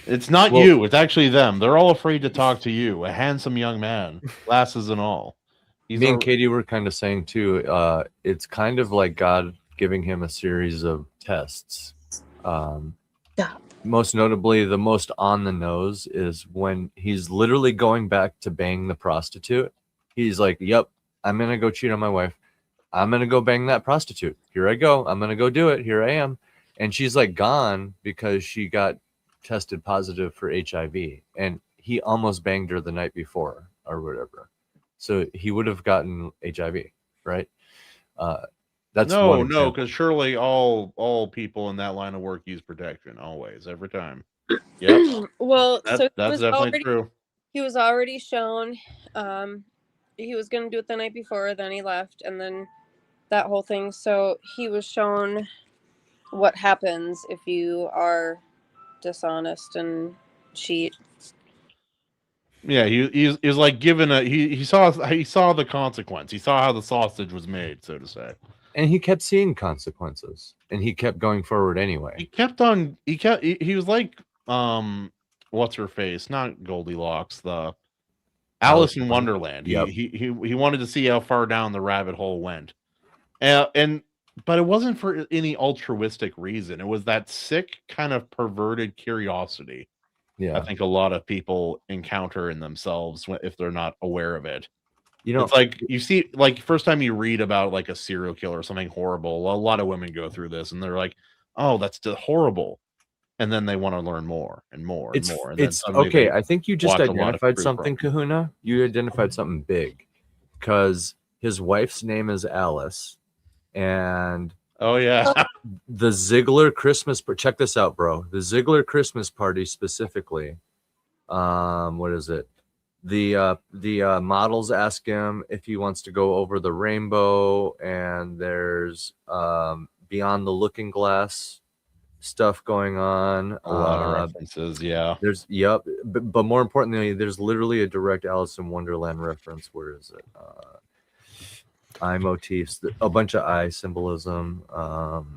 It's not you, it's actually them. They're all afraid to talk to you, a handsome young man, glasses and all. Me and Katie were kind of saying too, it's kind of like God giving him a series of tests. Most notably, the most on the nose is when he's literally going back to bang the prostitute. He's like, yep, I'm going to go cheat on my wife. I'm going to go bang that prostitute. Here I go. I'm going to go do it. Here I am. And she's like gone because she got tested positive for HIV. And he almost banged her the night before or whatever. So he would have gotten HIV, right? That's no, because surely all people in that line of work use protection always, every time. Yep. Well, that's definitely true. He was already shown. He was going to do it the night before, then he left, and then that whole thing. So he was shown what happens if you are dishonest and cheat. Yeah, he's like given he saw the consequence. He saw how the sausage was made, so to say. And he kept seeing consequences, and he kept going forward anyway. He was like what's her face? Not Goldilocks, the Alice in Wonderland. Yep. He wanted to see how far down the rabbit hole went. But it wasn't for any altruistic reason. It was that sick kind of perverted curiosity. Yeah, I think a lot of people encounter in themselves if they're not aware of it. You know, it's like you see, like first time you read about like a serial killer or something horrible, a lot of women go through this and they're like, "Oh, that's horrible," and then they want to learn more and more and more. And it's okay. I think you just identified something, Kahuna. You identified something big, because his wife's name is Alice, and oh yeah, the Ziegler Christmas. Check this out, bro. The Ziegler Christmas party specifically. What is it? The models ask him if he wants to go over the rainbow, and there's beyond the looking glass stuff going on. A lot of references, yeah. There's but more importantly, there's literally a direct Alice in Wonderland reference. Where is it? Eye motifs, a bunch of eye symbolism.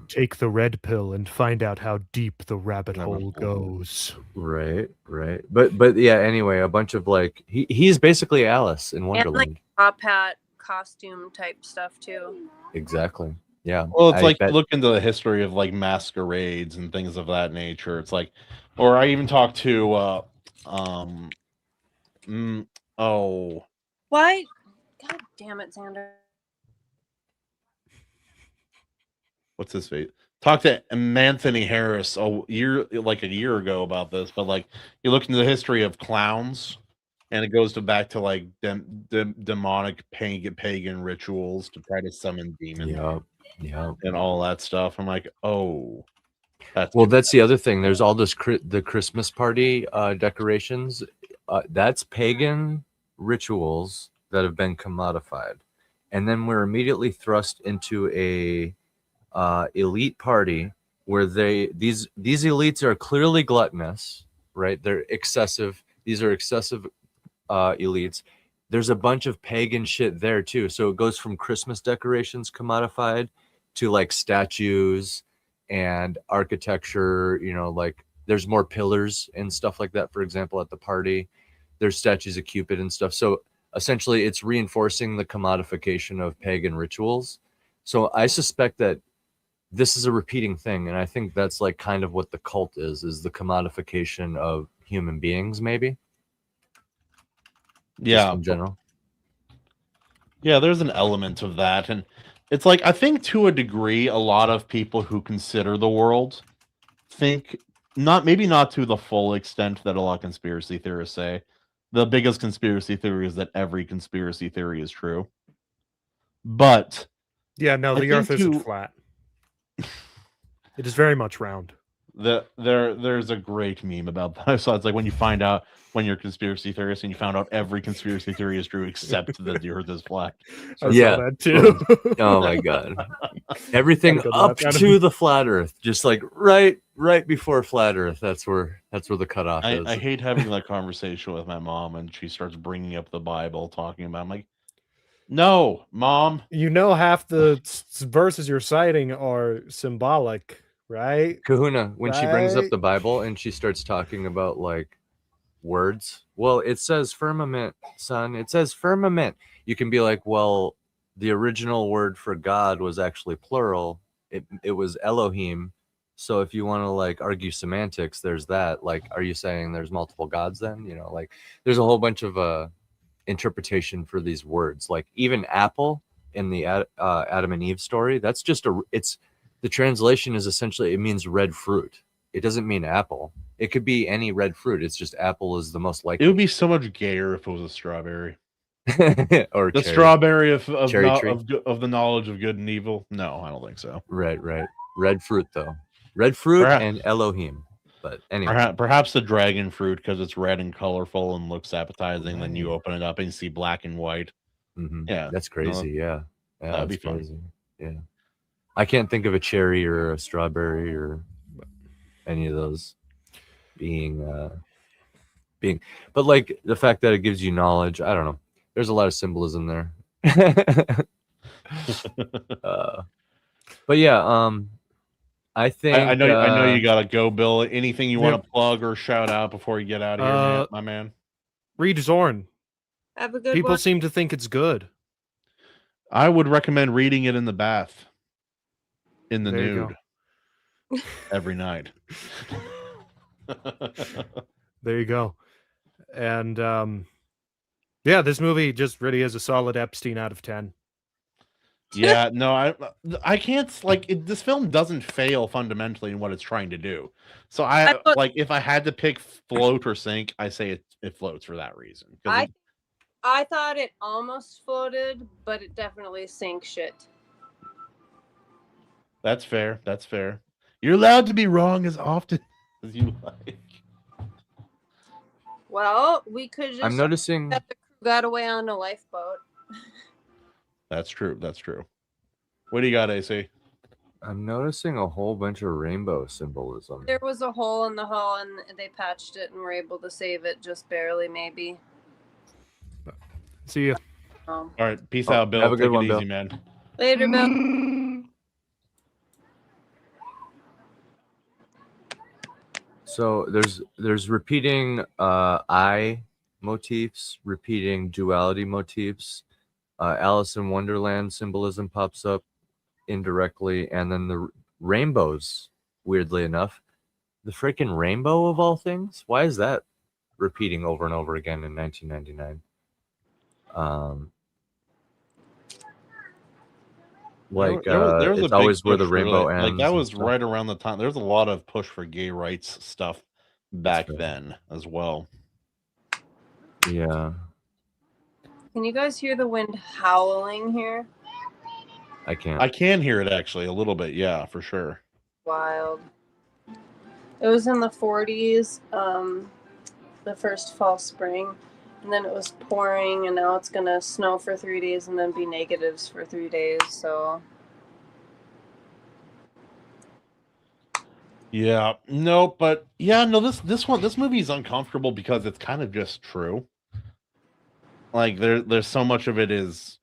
Take the red pill and find out how deep the rabbit hole goes. Right. But yeah, anyway, a bunch of like he's basically Alice in Wonderland. And like top hat costume type stuff too. Exactly. Yeah. Well, it's I like bet. look into the history of like masquerades and things of that nature. It's like, or I even talked to, oh, Why? God damn it, Xander. what's his face? Talked to Anthony Harris a year ago about this, but like you look into the history of clowns, and it goes back to like demonic pagan rituals to try to summon demons. Yeah. And all that stuff. I'm like, oh, that's the other thing. There's all this the Christmas party decorations. That's pagan rituals that have been commodified, and then we're immediately thrust into a elite party where these elites are clearly gluttonous, right? They're excessive. These are excessive elites. There's a bunch of pagan shit there too. So it goes from Christmas decorations commodified to like statues and architecture, like there's more pillars and stuff like that. For example, at the party, there's statues of Cupid and stuff. So essentially it's reinforcing the commodification of pagan rituals. So I suspect that this is a repeating thing. And I think that's like kind of what the cult is the commodification of human beings, maybe. Yeah, in general. Yeah, there's an element of that, and it's like I think to a degree, a lot of people who consider the world think maybe not to the full extent that a lot of conspiracy theorists say. The biggest conspiracy theory is that every conspiracy theory is true, but yeah, no, the Earth isn't flat. It is very much round. There's a great meme about that. So it's like when you find out when you're a conspiracy theorist and you found out every conspiracy theory is true except that the Earth is flat. I saw that too. Oh my god! Everything up to the flat Earth, just like right before flat Earth. That's where the cutoff is. I hate having that conversation with my mom, and she starts bringing up the Bible, talking about. I'm like, no, Mom. You know, half the verses you're citing are symbolic. Right, Kahuna, when she brings up the Bible and she starts talking about like words, well, it says firmament, son. It says firmament. You can be like, well, the original word for God was actually plural. It was Elohim. So if you want to like argue semantics, there's that. Like, are you saying there's multiple gods then? Like there's a whole bunch of interpretation for these words. Like even apple in the Adam and Eve story, that's just the translation is essentially, it means red fruit. It doesn't mean apple. It could be any red fruit. It's just apple is the most likely. It would be so much gayer if it was a strawberry. Or the strawberry of the knowledge of good and evil. No, I don't think so. Right. Red fruit though. Red fruit and Elohim. But anyway. Perhaps the dragon fruit because it's red and colorful and looks appetizing. Then you open it up and you see black and white. Mm-hmm. Yeah, that's crazy. Yeah, that'd be crazy. Fun. Yeah. I can't think of a cherry or a strawberry or any of those being, but like the fact that it gives you knowledge, I don't know. There's a lot of symbolism there. But yeah, I think I know you gotta go, Bill. Anything you want to plug or shout out before you get out of here, my man? Read Zorn. Have a good People one. seem to think it's good. I would recommend reading it in the bath. In the There you nude every night. There you go. And yeah, this movie just really is a solid Epstein out of 10. Yeah, no, I can't this film doesn't fail fundamentally in what it's trying to do. So if I had to pick float or sink, I say it floats for that reason. I thought it almost floated, but it definitely sank shit. That's fair. That's fair. You're allowed to be wrong as often as you like. Well, we could just. I'm noticing that the crew got away on a lifeboat. That's true. That's true. What do you got, AC? I'm noticing a whole bunch of rainbow symbolism. There was a hole in the hull, and they patched it and were able to save it just barely, maybe. See you. All right, peace out, Bill. Have a good one, easy, Bill. man. Later, Bill. So there's repeating I motifs, repeating duality motifs. Alice in Wonderland symbolism pops up. indirectly, and then the rainbows, weirdly enough, the freaking rainbow of all things. Why is that repeating over and over again in 1999? There was a it's big always where the push for, rainbow like ends. that and was stuff. right around the time. There's a lot of push for gay rights stuff back right. then as well. Yeah, Can you guys hear the wind howling here? I can't. I can hear it actually a little bit. Yeah, for sure. Wild. It was in the 40s, the first fall spring, and then it was pouring, and now it's gonna snow for 3 days and then be negatives for 3 days. So Yeah, no, but yeah, no. This movie is uncomfortable because it's kind of just true. Like there's so much of it is,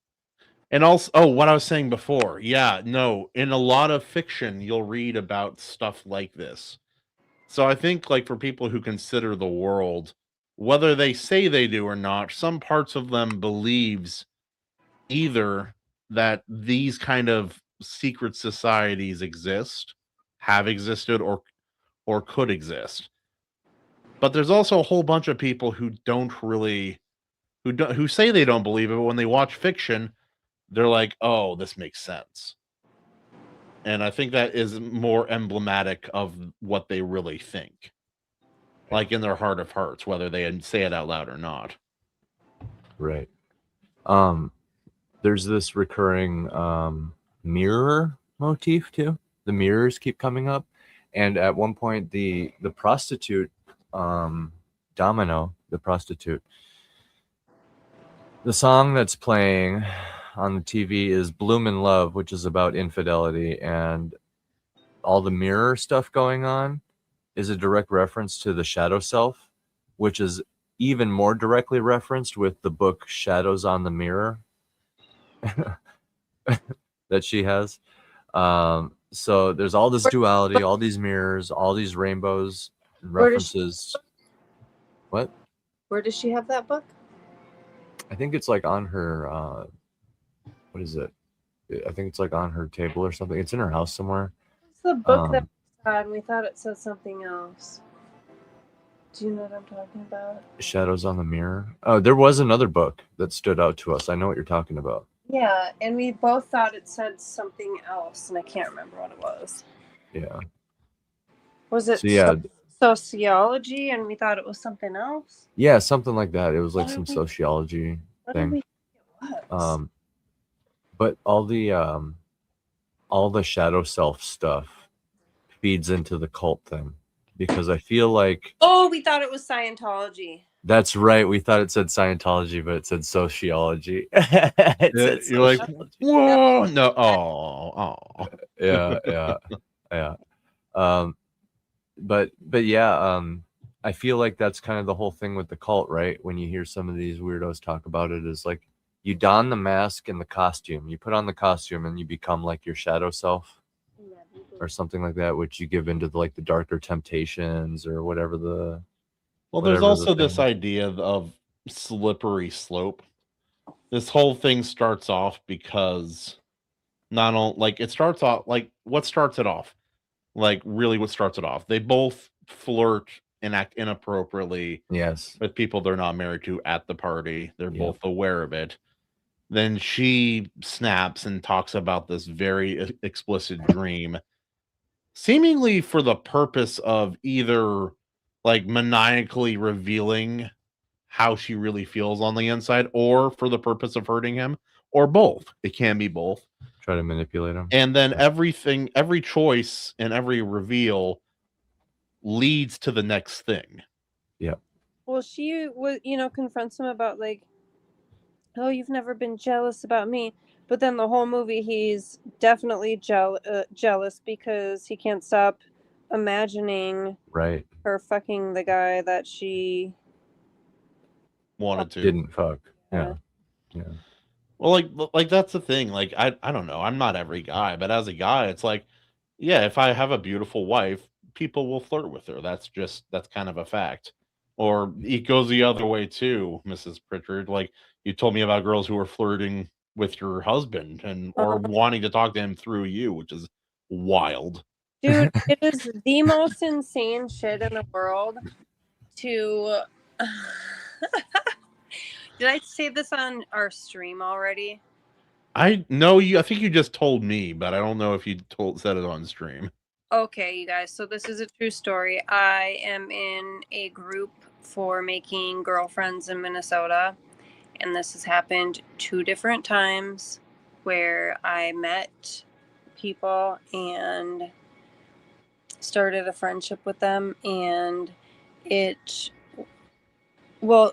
and also, oh, what I was saying before. Yeah, no, in a lot of fiction, you'll read about stuff like this. So I think, like, for people who consider the world, whether they say they do or not, some parts of them believes either that these kind of secret societies exist, have existed, or could exist. But there's also a whole bunch of people who don't really who say they don't believe it, but when they watch fiction, they're like, "Oh, this makes sense." And I think that is more emblematic of what they really think. Like in their heart of hearts, whether they say it out loud or not. Right. There's this recurring mirror motif too. The mirrors keep coming up, and at one point the prostitute, Domino, the prostitute, the song that's playing on the TV is Bloomin' Love, which is about infidelity, and all the mirror stuff going on is a direct reference to the shadow self, which is even more directly referenced with the book Shadows on the Mirror that she has. So there's all this duality, all these mirrors, all these rainbows and references. What? Where does she have that book? I think it's like on her what is it? I think it's like on her table or something. It's in her house somewhere. It's the book that we had, and we thought it said something else. Do you know what I'm talking about? Shadows on the Mirror. Oh, there was another book that stood out to us. I know what you're talking about. Yeah, and we both thought it said something else, and I can't remember what it was. Yeah. Was it sociology, and we thought it was something else? Yeah, something like that. It was like some sociology thing. But all the shadow self stuff feeds into the cult thing, because I feel like We thought it was Scientology. That's right. We thought it said Scientology, but it said sociology. You're like, whoa, no, oh, yeah. But yeah, I feel like that's kind of the whole thing with the cult, right? When you hear some of these weirdos talk about it, is like you don the mask and the costume, you put on the costume, and you become like your shadow self, or something like that, which you give into the darker temptations or whatever the. Well, there's also this idea of slippery slope. This whole thing starts off because not only it starts off what starts it off? Really what starts it off? They both flirt and act inappropriately with people they're not married to at the party. They're both aware of it. Then she snaps and talks about this very explicit dream, seemingly for the purpose of either maniacally revealing how she really feels on the inside, or for the purpose of hurting him, or both. It can be both. Try to manipulate him. And then every choice and every reveal leads to the next thing. Yeah. Well, she was, confronts him about oh, you've never been jealous about me. But then the whole movie, he's definitely jealous because he can't stop imagining her fucking the guy that she wanted to. Didn't fuck. Yeah. Well, that's the thing. I don't know. I'm not every guy, but as a guy, it's yeah, if I have a beautiful wife, people will flirt with her. That's kind of a fact. Or it goes the other way too, Mrs. Pritchard. You told me about girls who were flirting with your husband or wanting to talk to him through you, which is wild. Dude, it is the most insane shit in the world to Did I say this on our stream already? I know you. I think you just told me, but I don't know if you said it on stream. Okay, you guys. So this is a true story. I am in a group for making girlfriends in Minnesota, and this has happened 2 different times where I met people and started a friendship with them, and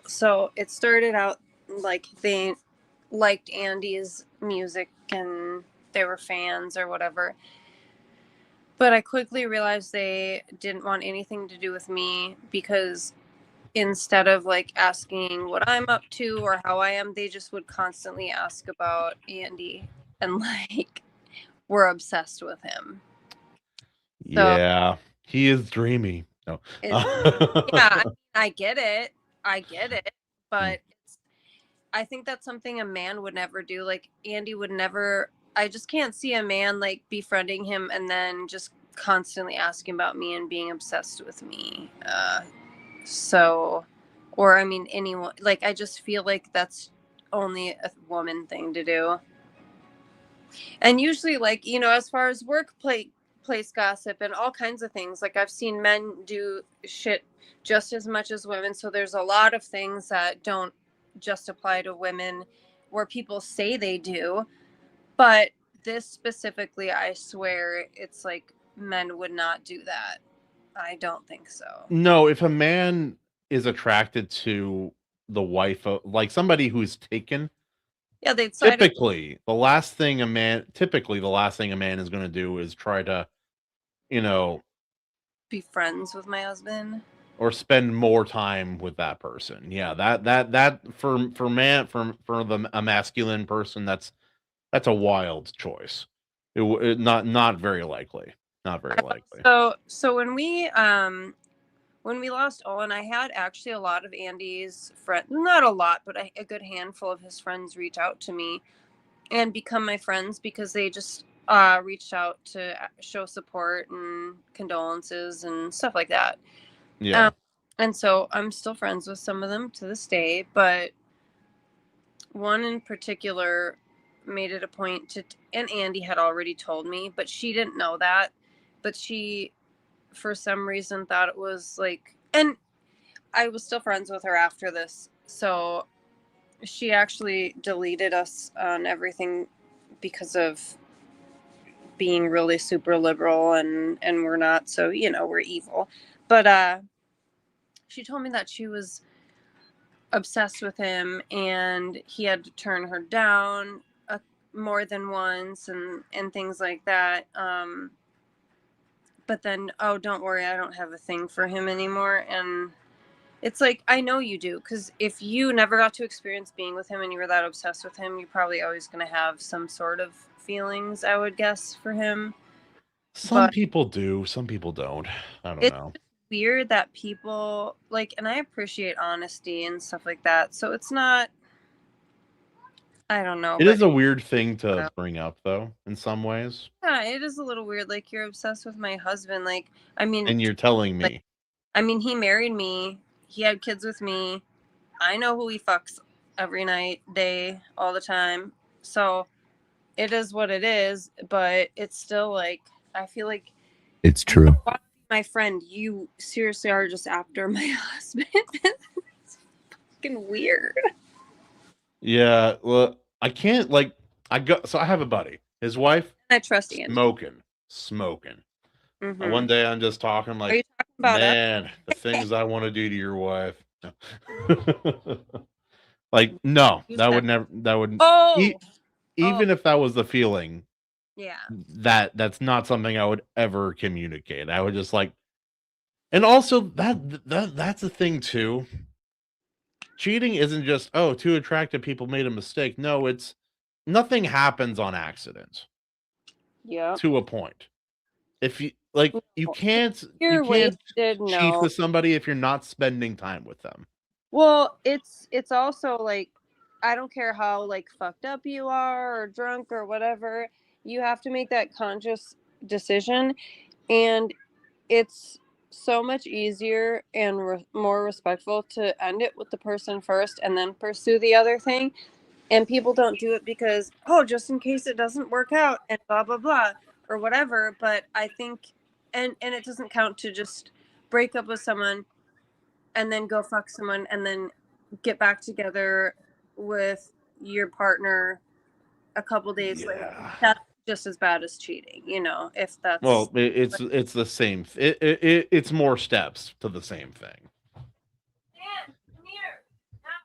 so it started out like they liked Andy's music and they were fans or whatever. But I quickly realized they didn't want anything to do with me, because instead of like asking what I'm up to or how I am, they just would constantly ask about Andy and like we're obsessed with him. Yeah, he is dreamy. No. Yeah, I get it. But I think that's something a man would never do. Like Andy would never. I just can't see a man like befriending him and then just constantly asking about me and being obsessed with me. Or I mean, anyone. Like I just feel like that's only a woman thing to do. And usually, like, you know, as far as workplace gossip and all kinds of things, like I've seen men do shit just as much as women. So there's a lot of things that don't just apply to women where people say they do. But this specifically, I swear it's like men would not do that. I don't think so. No, if a man is attracted to the wife of like somebody who's taken, yeah, they'd typically the last thing a man is going to do is try to, you know, be friends with my husband or spend more time with that person. Yeah, that for a masculine person, that's a wild choice. It not very likely. Not very likely. So when we lost Owen, I had actually a lot of Andy's friends, not a lot, but a good handful of his friends reach out to me and become my friends because they just reached out to show support and condolences and stuff like that. Yeah. And so I'm still friends with some of them to this day, but one in particular made it a point to, and Andy had already told me, but she didn't know that, but she for some reason thought it was like, and I was still friends with her after this, so she actually deleted us on everything because of being really super liberal, and we're not, so you know, we're evil. But she told me that she was obsessed with him and he had to turn her down more than once and things like that. But then, oh, don't worry, I don't have a thing for him anymore. And it's like, I know you do, because if you never got to experience being with him and you were that obsessed with him, you're probably always going to have some sort of feelings, I would guess, for him. Some people do, some people don't. I don't know. It's weird that people like, and I appreciate honesty and stuff like that. So it's not, I don't know. It is a weird thing to bring up, though, in some ways. Yeah, it is a little weird. Like, you're obsessed with my husband. Like, I mean, and you're telling me. Like, I mean, he married me. He had kids with me. I know who he fucks every night, day, all the time. So it is what it is. But it's still like, I feel like it's true. My friend, you seriously are just after my husband. It's fucking weird. Yeah, well, I can't so I have a buddy. His wife, I trust Andy. Smoking. Mm-hmm. One day I'm just talking like, are you talking about man, the things I want to do to your wife. Like, no, that would never. That would. Even if that was the feeling. Yeah. That's not something I would ever communicate. I would just like, and also that's the thing too. Cheating isn't just, oh, 2 attractive people made a mistake. No, it's nothing happens on accident. Yeah. To a point. If you like, you can't cheat with somebody if you're not spending time with them. Well, it's also like, I don't care how like fucked up you are or drunk or whatever, you have to make that conscious decision, and it's so much easier and more respectful to end it with the person first and then pursue the other thing. And people don't do it because, oh, just in case it doesn't work out and blah blah blah or whatever. But I think, and it doesn't count to just break up with someone and then go fuck someone and then get back together with your partner a couple days later. That's just as bad as cheating, if that's... Well, it's the same. It's more steps to the same thing.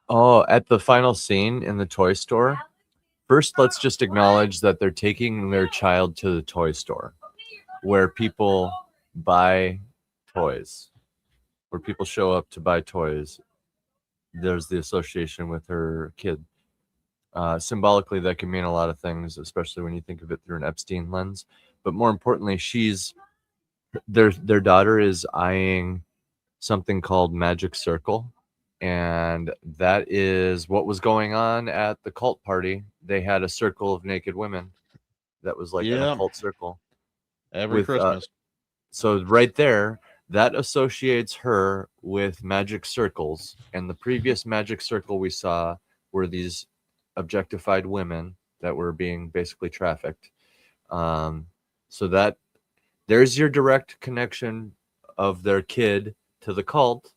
Oh, at the final scene in the toy store, first let's just acknowledge that they're taking their child to the toy store where people buy toys, where people show up to buy toys. There's the association with her kid. Symbolically, that can mean a lot of things, especially when you think of it through an Epstein lens. But more importantly, their daughter is eyeing something called Magic Circle. And that is what was going on at the cult party. They had a circle of naked women that was like an occult circle. Every Christmas. So right there, that associates her with magic circles. And the previous magic circle we saw were these objectified women that were being basically trafficked. So that there's your direct connection of their kid to the cult.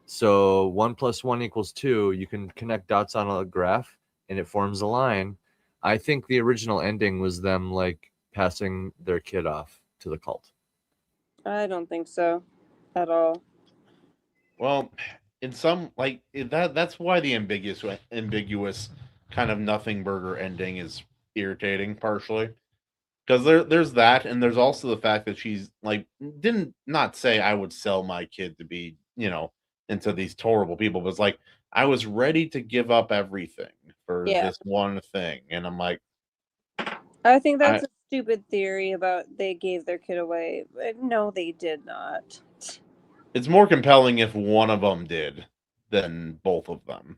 So 1 + 1 = 2. You can connect dots on a graph and it forms a line. I think the original ending was them like passing their kid off to the cult. I don't think so at all. Well, in some that's why the ambiguous kind of nothing burger ending is irritating partially. Because there's that, and there's also the fact that she's like didn't not say I would sell my kid to be, into these horrible people, but it's like I was ready to give up everything for this one thing. And I'm like, I think that's a stupid theory about they gave their kid away. No, they did not. It's more compelling if one of them did than both of them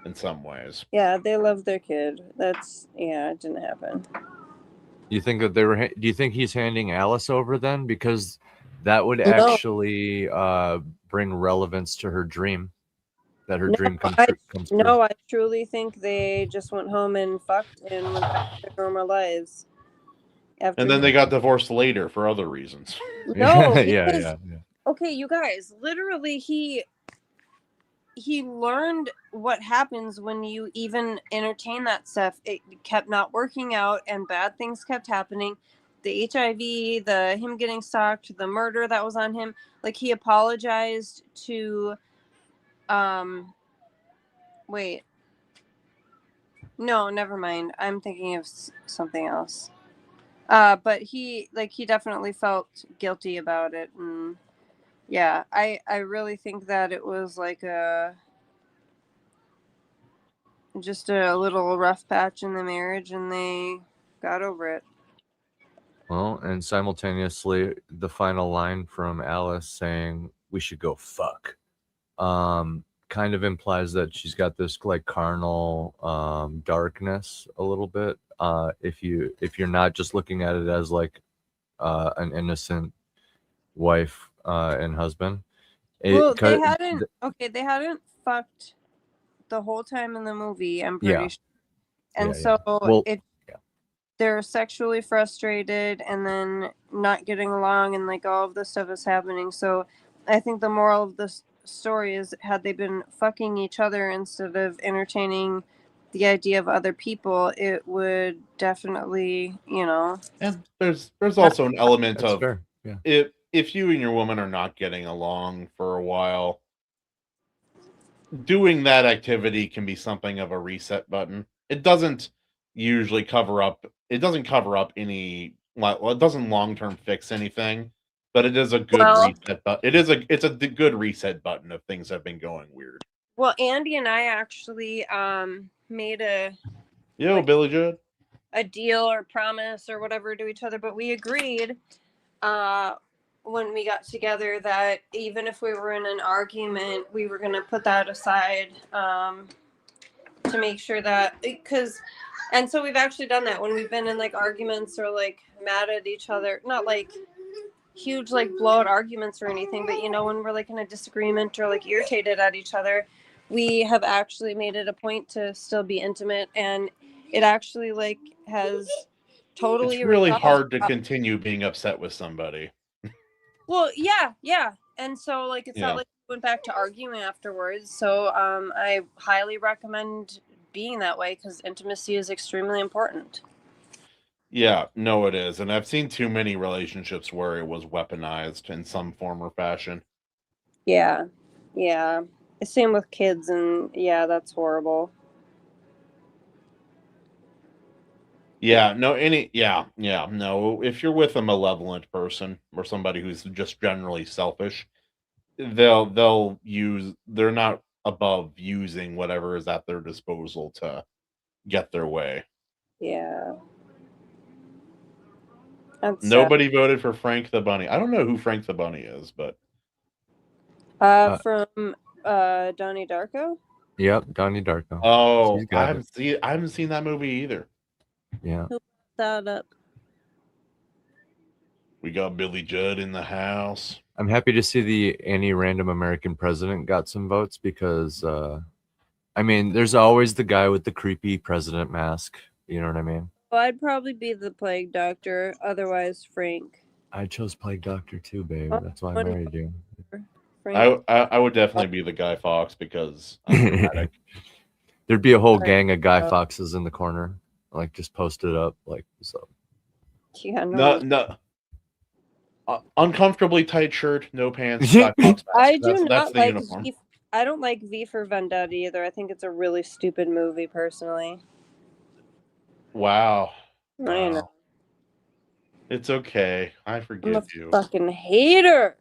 in some ways. Yeah, they love their kid. It didn't happen. You think that they were? Do you think he's handing Alice over then? Because that would actually bring relevance to her dream. That her dream comes true. No, I truly think they just went home and fucked and went back to their normal lives. And then they got divorced later for other reasons. No, yeah. Okay, you guys, literally he learned what happens when you even entertain that stuff. It kept not working out and bad things kept happening. The HIV, him getting stalked, the murder that was on him. Like, he apologized to wait. No, never mind. I'm thinking of something else. But he definitely felt guilty about it, and yeah, I really think that it was like just a little rough patch in the marriage, and they got over it. Well, and simultaneously, the final line from Alice saying we should go fuck kind of implies that she's got this like carnal darkness a little bit. If you're not just looking at it as like an innocent wife and husband. Well, they hadn't fucked the whole time in the movie, I'm pretty sure. And they're sexually frustrated and then not getting along, and like all of this stuff is happening. So I think the moral of the story is, had they been fucking each other instead of entertaining the idea of other people, it would definitely, And there's also an element of fair. Yeah. If you and your woman are not getting along for a while, doing that activity can be something of a reset button. It doesn't usually cover up any, well, it doesn't long-term fix anything, but it is a good reset button. It's a good reset button if things have been going weird. Well, Andy and I actually made Billy Judd, a deal or promise or whatever to each other, but we agreed when we got together that even if we were in an argument, we were going to put that aside to make sure that and so we've actually done that when we've been in like arguments or like mad at each other, not like huge like blowout arguments or anything, but when we're like in a disagreement or like irritated at each other, we have actually made it a point to still be intimate, and it actually like has totally It's really resolved. hard to continue being upset with somebody. Well, yeah, and so like it's not like we went back to arguing afterwards. So I highly recommend being that way because intimacy is extremely important. Yeah, no, it is. And I've seen too many relationships where it was weaponized in some form or fashion. Yeah. Same with kids, and yeah, that's horrible. Yeah, no, no. If you're with a malevolent person or somebody who's just generally selfish, they're not above using whatever is at their disposal to get their way. Yeah. Nobody voted for Frank the Bunny. I don't know who Frank the Bunny is, but from Donnie Darko. Yep, Donnie Darko. Oh, I haven't seen that movie either. Yeah. Who put that up? We got Billy Judd in the house. I'm happy to see the Any Random American President got some votes because, there's always the guy with the creepy president mask. You know what I mean? Well, I'd probably be the Plague Doctor, otherwise Frank. I chose Plague Doctor too, babe. That's why I married you. I would definitely be the Guy Fawkes because I'm dramatic. There'd be a whole gang of Guy Fawkes in the corner, like just posted up, like so. Yeah, no. Uncomfortably tight shirt, no pants. Guy Fawkes I mask. do That's not the like. uniform. I don't like V for Vendetta either. I think it's a really stupid movie, personally. Wow. I know. It's okay. I forgive you. Fucking hater.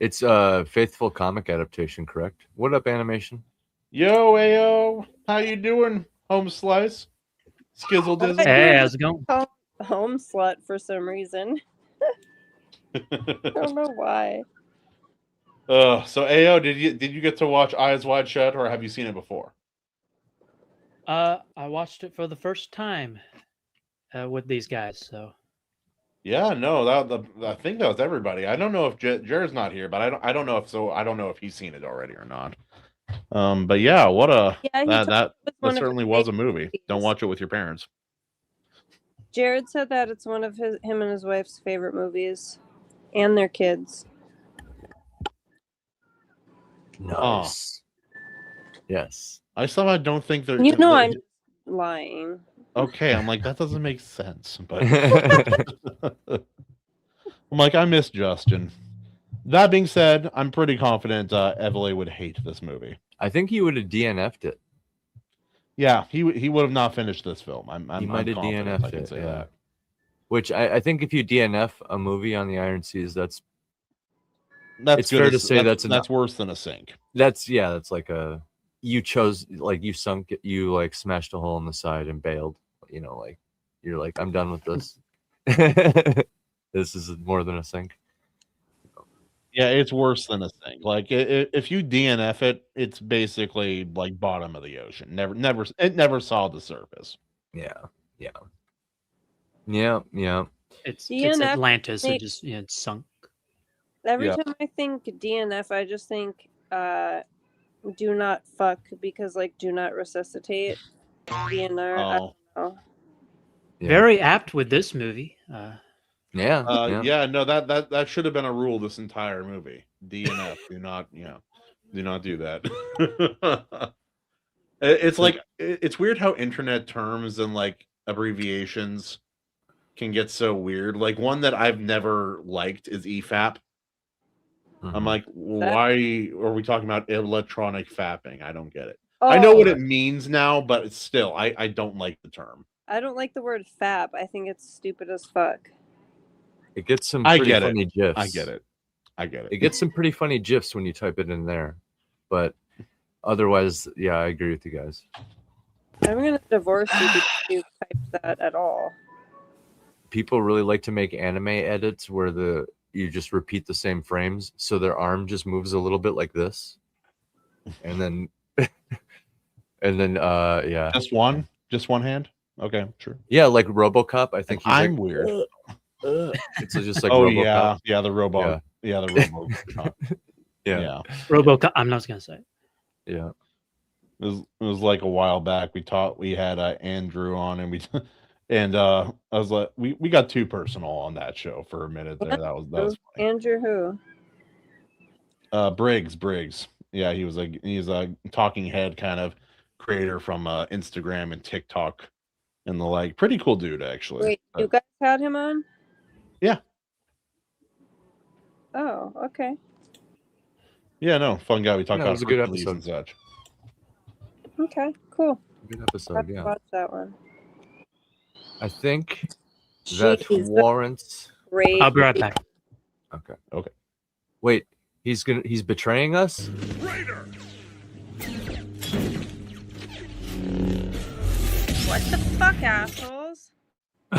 It's a faithful comic adaptation, correct? What up, animation? Yo, ayo, how you doing, home slice? Skizzle dizzle. Hey, how's it going? Home slut for some reason. I don't know why. So Ayo, did you get to watch Eyes Wide Shut, or have you seen it before? I watched it for the first time with these guys. So Yeah, no, I think that was everybody. I don't know if Jared's not here, but I don't know if he's seen it already or not. But yeah, that certainly was a movie. Don't watch it with your parents. Jared said that it's one of him and his wife's favorite movies, and their kids. Nice. Yes. I somehow don't think they're. I'm lying. Okay, I'm like, that doesn't make sense. But I'm like, I miss Justin. That being said, I'm pretty confident Evely would hate this movie. I think he would have DNF'd it. Yeah, he would have not finished this film. He might have DNF'd I can it. say Yeah. that. Which I think if you DNF a movie on the Iron Seas, it's good fair to say that's worse than a sink. That's like you chose, like you sunk it, you like smashed a hole in the side and bailed. You know, like you're like, I'm done with this. This is more than a sink. Yeah, it's worse than a sink. Like if you DNF it, it's basically like bottom of the ocean. It never saw the surface. Yeah. it's Atlantis. It just it's sunk. Every time I think DNF, I just think do not fuck, because like do not resuscitate. DNR. I don't know. Very apt with this movie. Yeah. No, that should have been a rule this entire movie. DNF. do not do that. It's like it's weird how internet terms and like abbreviations can get so weird. Like one that I've never liked is EFAP. I'm like, why are we talking about electronic fapping? I don't get it. I know what it means now, but it's still, I don't like the term. I don't like the word fap. I think it's stupid as fuck. It gets some pretty funny GIFs. I get it. It gets some pretty funny GIFs when you type it in there. But otherwise, yeah, I agree with you guys. I'm going to divorce you because you typed that at all. People really like to make anime edits where you just repeat the same frames, so their arm just moves a little bit like this. And then And then yeah. Just one hand. Okay, sure. Yeah, like RoboCop. I think he's I'm like, weird. It's just like Oh RoboCop. yeah, the robot. Yeah, the RoboCop. Yeah. RoboCop. I'm not gonna say. Yeah. It was like a while back. We had Andrew on, and I was like, we got too personal on that show for a minute there. That was funny. Andrew who? Briggs. Yeah, he's a talking head kind of creator from Instagram and TikTok and the like. Pretty cool dude, actually. Wait, you guys had him on? Yeah. Oh, okay. Yeah, no, fun guy. We talked Yeah, it about was a good Hercules episode. and such. Okay, cool. Good episode, yeah. Watch that one. I think that Jeez, that's warrants. great. I'll be right back. Okay. Wait, he's betraying us? What the fuck, assholes?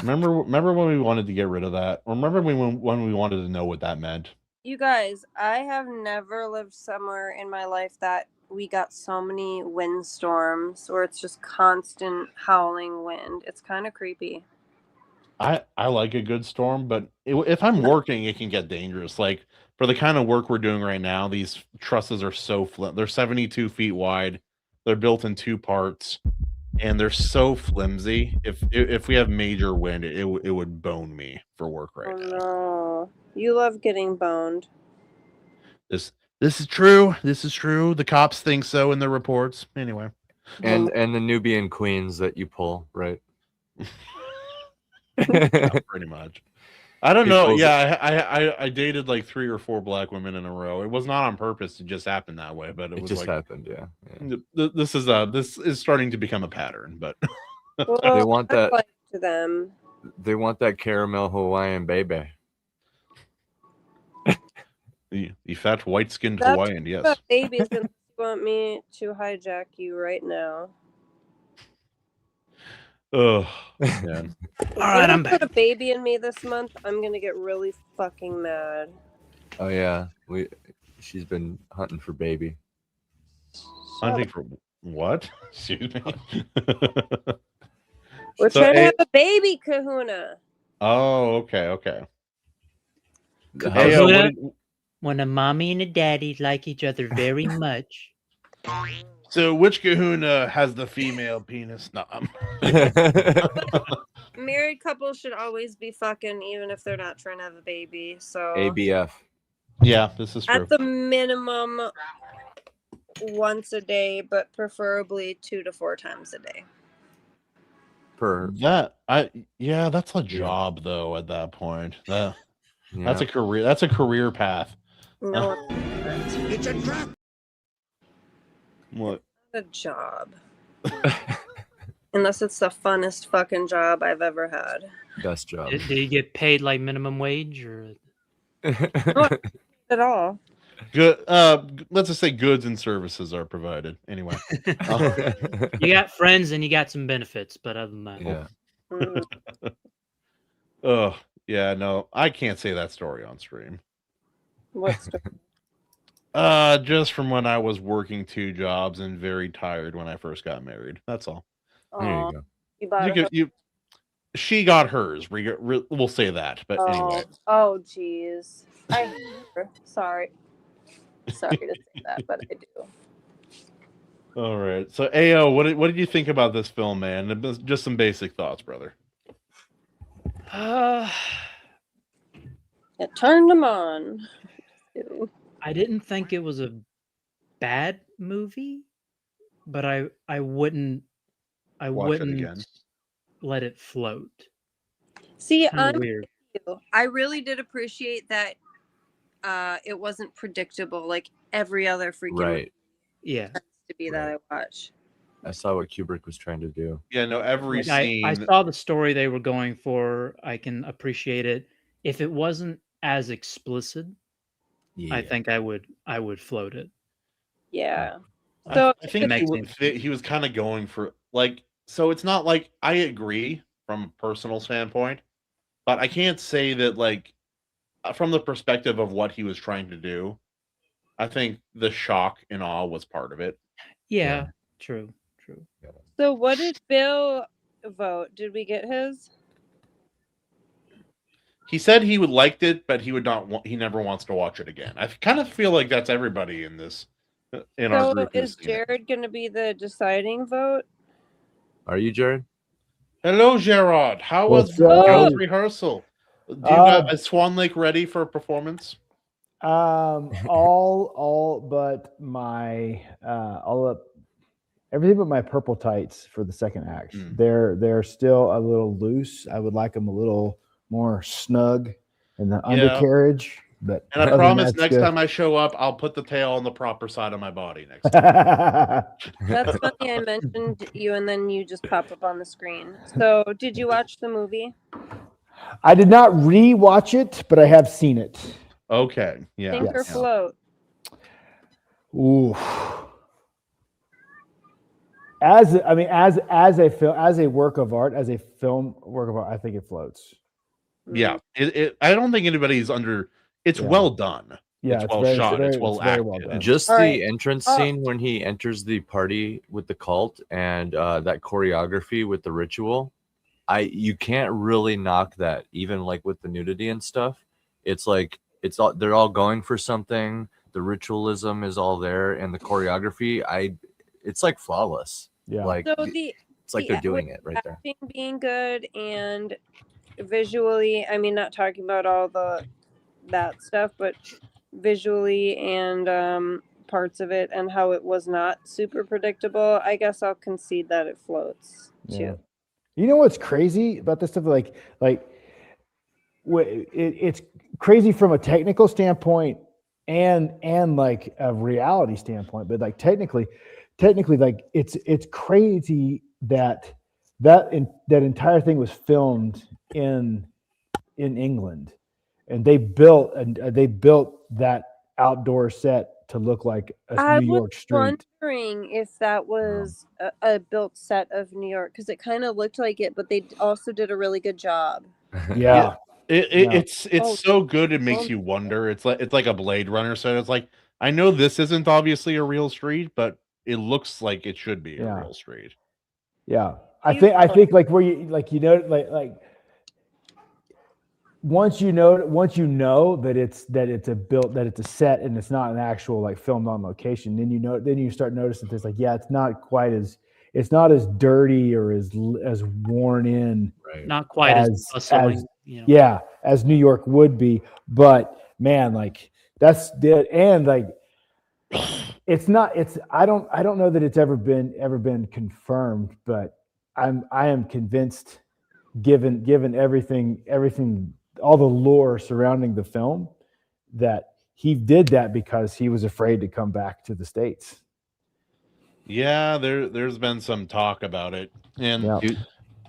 Remember when we wanted to get rid of that? Remember when we wanted to know what that meant? You guys, I have never lived somewhere in my life that we got so many windstorms where it's just constant howling wind. It's kind of creepy. I like a good storm, but if I'm working, it can get dangerous. Like for the kind of work we're doing right now, these trusses are so they're 72 feet wide. They're built in 2 parts, and they're so flimsy. If we have major wind, it would bone me for work right now. No, you love getting boned. This is true. This is true. The cops think so in their reports. Anyway, And the Nubian queens that you pull, right? yeah, pretty much. I don't know. People's- Yeah, I dated like 3 or 4 black women in a row. It was not on purpose. It just happened that way. But it was just like, happened. Yeah. This is starting to become a pattern. But Well, They want I that. like to them. They want that caramel Hawaiian baby. the fat white skinned That's Hawaiian, yes. about babies, and you want me to hijack you right now. Oh man. If All right, you I'm don't put back. a baby in me this month, I'm gonna get really fucking mad. Oh yeah, she's been hunting for baby. Hunting for what? Excuse me. We're So, trying to have a baby, Kahuna. Oh, okay. The Hey, house- what Kahuna, did- when a mommy and a daddy like each other very much. so which kahuna has the female penis? No. Married couples should always be fucking, even if they're not trying to have a baby. So ABF. Yeah, this is true. at the minimum, once a day, but preferably 2 to 4 times a day. That's a job though. At that point, that's a career. That's a career path. No, It's a trap. What? a job. Unless it's the funnest fucking job I've ever had. Best job. Do you get paid like minimum wage or? Not at all. Good. Let's just say goods and services are provided. Anyway. You got friends and you got some benefits, but other than that, Yeah. Oh yeah, no, I can't say that story on stream. What's Just from when I was working 2 jobs and very tired when I first got married. That's all. There you go. You bought She got hers. We'll say that. But anyway. Oh, jeez. I hate her. Sorry to say that, but I do. All right. So, Ao, what did you think about this film, man? Just some basic thoughts, brother. It turned them on. I didn't think it was a bad movie, but I wouldn't Watch it again. let it float. See, Kinda I'm weird. with you. I really did appreciate that it wasn't predictable like every other freaking Right. Yeah. movie to be that I watch. I saw what Kubrick was trying to do. Yeah, no, every Like, scene. I saw the story they were going for. I can appreciate it. If it wasn't as explicit, I think I would float it. Yeah. So I think he was kind of going for like. So it's not like I agree from a personal standpoint, but I can't say that like from the perspective of what he was trying to do. I think the shock and awe was part of it. Yeah, true. True. So what did Bill vote? Did we get his? He said he would liked it, but he would not. He never wants to watch it again. I kind of feel like that's everybody in this, in our So group. is Jared going to be the deciding vote? Are you, Jared? Hello, Gerard. How was What's girls' up? rehearsal? Do you got a Swan Lake ready for a performance? All but my everything but my purple tights for the second act. They're still a little loose. I would like them a little more snug in the undercarriage. But and I promise next time I show up, I'll put the tail on the proper side of my body next time. That's funny. I mentioned you, and then you just pop up on the screen. So, did you watch the movie? I did not re-watch it, but I have seen it. Okay. Yeah. Sink or float? Ooh. As a work of art, as a film work of art, I think it floats. Yeah. I don't think anybody's under. It's well done. Yeah, it's well shot. It's well acted. Well done. Just the entrance scene when he enters the party with the cult and that choreography with the ritual, you can't really knock that. Even like with the nudity and stuff, it's like they're all going for something. The ritualism is all there, and the choreography, it's like flawless. Yeah, like So it's like they're doing it right there. Acting being good and visually, I mean, not talking about all that stuff, but visually and parts of it and how it was not super predictable. I guess I'll concede that it floats too. You know what's crazy about this stuff? It's crazy from a technical standpoint and like a reality standpoint, but like technically, like it's crazy that entire thing was filmed in England, and they built that outdoor set to look like a New York street. I was wondering if that was a built set of New York, because it kind of looked like it, but they also did a really good job. Yeah. It's so good it makes you wonder. It's like a Blade Runner set. It's like, I know this isn't obviously a real street, but it looks like it should be a real street. Yeah. I think like where you like like once you know that it's a set and it's not an actual like filmed on location, then you start noticing things like it's not as dirty or as worn in, not quite as bustling, as New York would be. But man, like that's it, and like I don't know that it's ever been confirmed, but I am convinced, given everything, all the lore surrounding the film, that he did that because he was afraid to come back to the States. Yeah, there's been some talk about it, and the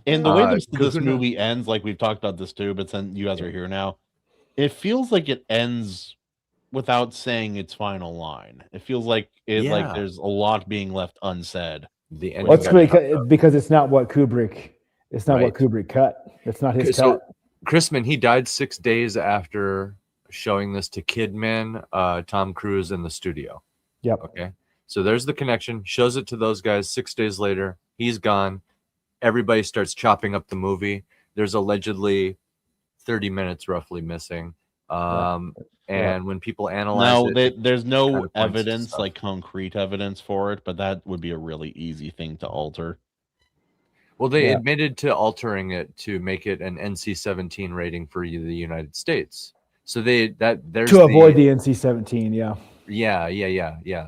way this movie ends, like we've talked about this too, but since you guys are here now, it feels like it ends without saying its final line. It feels like like there's a lot being left unsaid. The end. Because it's not what Kubrick. It's not what Kubrick cut. It's not his cut. Chrisman, he died 6 days after showing this to Kidman, Tom Cruise in the studio. Yep. Okay. So there's the connection. Shows it to those guys. 6 days later, he's gone. Everybody starts chopping up the movie. There's allegedly 30 minutes roughly missing. And when people analyze there's no evidence, like concrete evidence for it, but that would be a really easy thing to alter. Well, they admitted to altering it to make it an NC-17 rating for the United States. So there's to avoid the NC-17. Yeah.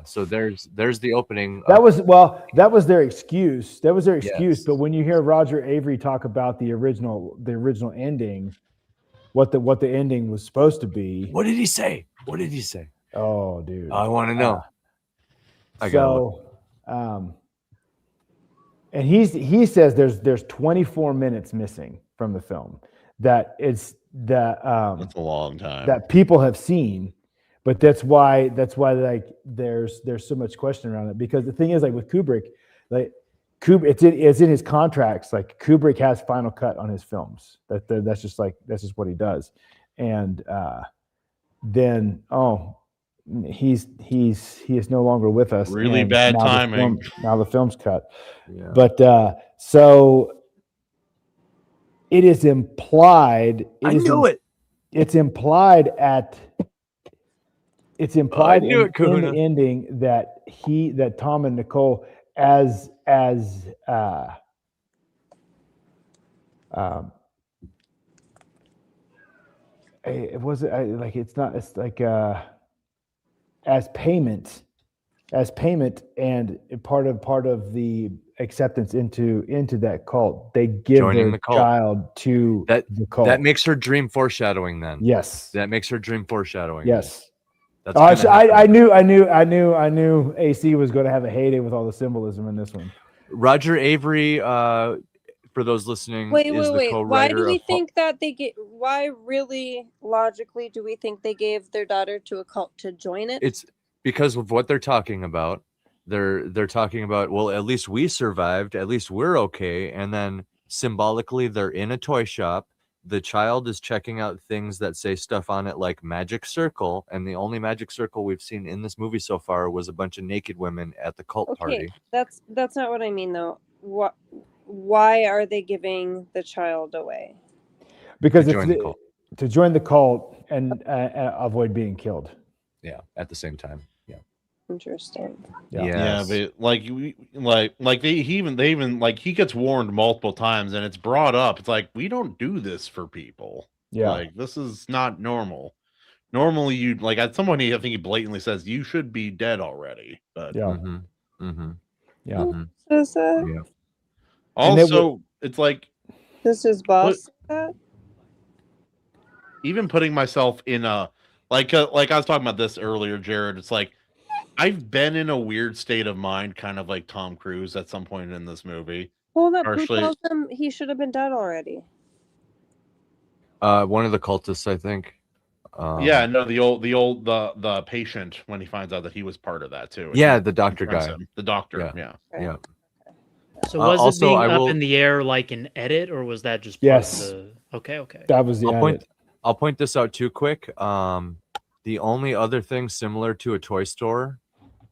So there's the opening. That was their excuse. But when you hear Roger Avery talk about the original ending, what the ending was supposed to be. What did he say? Oh, dude, I want to know. And he says there's 24 minutes missing from the film. That's a long time that people have seen, but that's why like there's so much question around it, because the thing is, like with Kubrick, like it's in his contracts. Like Kubrick has final cut on his films. That's just what he does. And then he is no longer with us. Really and bad now timing. Now the film's cut. Yeah. But so it is implied. I knew it. It's implied at. It's implied knew it, in Kahuna. the ending that Tom and Nicole as it wasn't like it's not it's like as payment and part of the acceptance into that cult, they give Joining their the cult. child to the cult. That makes her dream foreshadowing then. Yes. That makes her dream foreshadowing. Yes. That's I knew AC was going to have a heyday with all the symbolism in this one. Roger Avery, for those listening, Wait. is the co-writer Why do we of think that they get? Why really logically do we think they gave their daughter to a cult to join it? It's because of what they're talking about. They're talking about, well, at least we survived, at least we're okay. And then symbolically, they're in a toy shop. The child is checking out things that say stuff on it like magic circle, and the only magic circle we've seen in this movie so far was a bunch of naked women at the cult party. That's not what I mean though. Why are they giving the child away? Because To join the cult. To join the cult and avoid being killed. Yeah, at the same time. Yeah. Interesting. Yeah, but he gets warned multiple times, and it's brought up. It's like, we don't do this for people. Yeah. Like, this is not normal. Normally, you'd like at someone. I think he blatantly says you should be dead already. But yeah, yeah. Says that? Yeah. Also, it's like This is boss. That? even putting myself in a like I was talking about this earlier, Jared. It's like I've been in a weird state of mind, kind of like Tom Cruise at some point in this movie. Hold up. Who Partially- tells him he should have been dead already? One of the cultists, I think. Yeah, no, the patient, when he finds out that he was part of that too. Yeah, the doctor guy. The doctor, yeah. Yeah. So was also, it being I up will- in the air like an edit, or was that just part Yes. of the... Okay. That was the edit. I'll point this out too quick. The only other thing similar to a toy store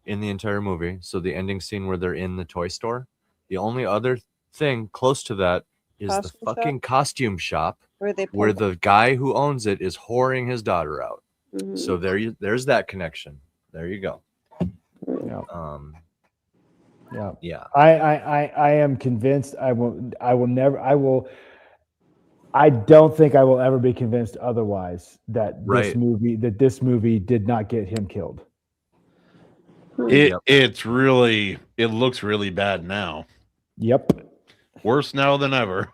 in the entire movie, so the ending scene where they're in the toy store, the only other thing close to that is the Costume fucking costume shop Where they where pump- the guy who owns it is whoring his daughter out. Mhm. So there's that connection. There you go. Yeah. Yeah. I am convinced I don't think I will ever be convinced otherwise that this movie did not get him killed. It looks really bad now. Yep. Worse now than ever.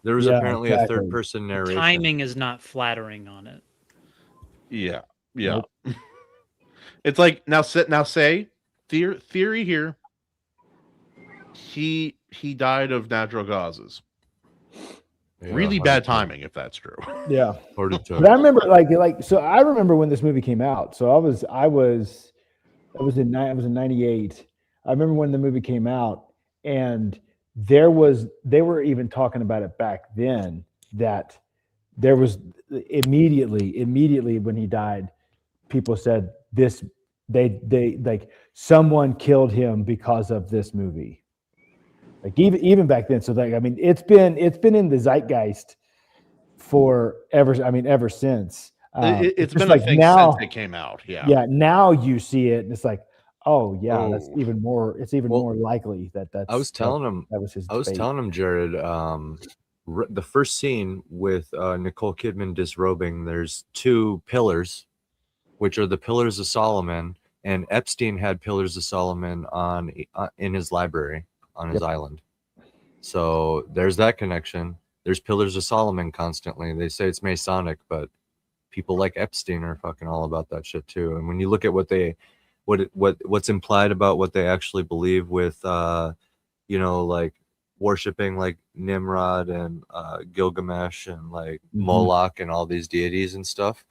There was apparently a third person narration. Timing is not flattering on it. Yeah. It's like now say theory here. He died of natural causes. Yeah, Really bad timing, if that's true. Yeah. But I remember so I remember when this movie came out. So I was in 98. I remember when the movie came out, and they were even talking about it back then, that there was immediately when he died, people said they like someone killed him because of this movie. Like even back then. So like, I mean, it's been in the zeitgeist ever since. It's been like a thing now, since it came out. Yeah. Yeah. Now you see it, and it's like, oh yeah, that's even more. It's even more likely that I was telling him that was his. I was fate. telling him, Jared, the first scene with Nicole Kidman disrobing, there's two pillars, which are the Pillars of Solomon, and Epstein had Pillars of Solomon in his library on his island. So there's that connection. There's Pillars of Solomon constantly. They say it's Masonic, but people like Epstein are fucking all about that shit too. And when you look at what's implied about what they actually believe with like worshiping like Nimrod and Gilgamesh and like Moloch and all these deities and stuff,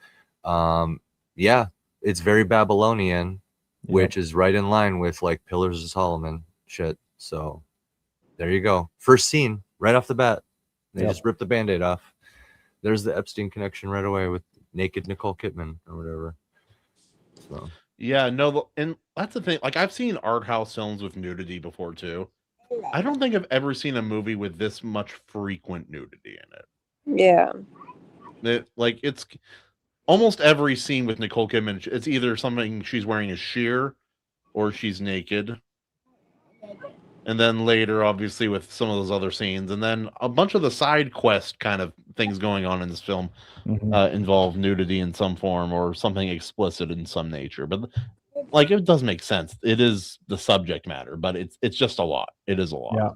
it's very Babylonian, which is right in line with like Pillars of Solomon shit. So there you go. First scene right off the bat, they just ripped the Band-Aid off. There's the Epstein connection right away with naked Nicole Kidman or whatever. So Yeah, no, and that's the thing. Like, I've seen art house films with nudity before too. I don't think I've ever seen a movie with this much frequent nudity in it. Yeah. Like, it's almost every scene with Nicole Kidman. It's either something she's wearing a sheer, or she's naked. And then later, obviously, with some of those other scenes, and then a bunch of the side quest kind of things going on in this film involve nudity in some form or something explicit in some nature. But like, it does make sense. It is the subject matter, but it's just a lot. It is a lot. Yeah.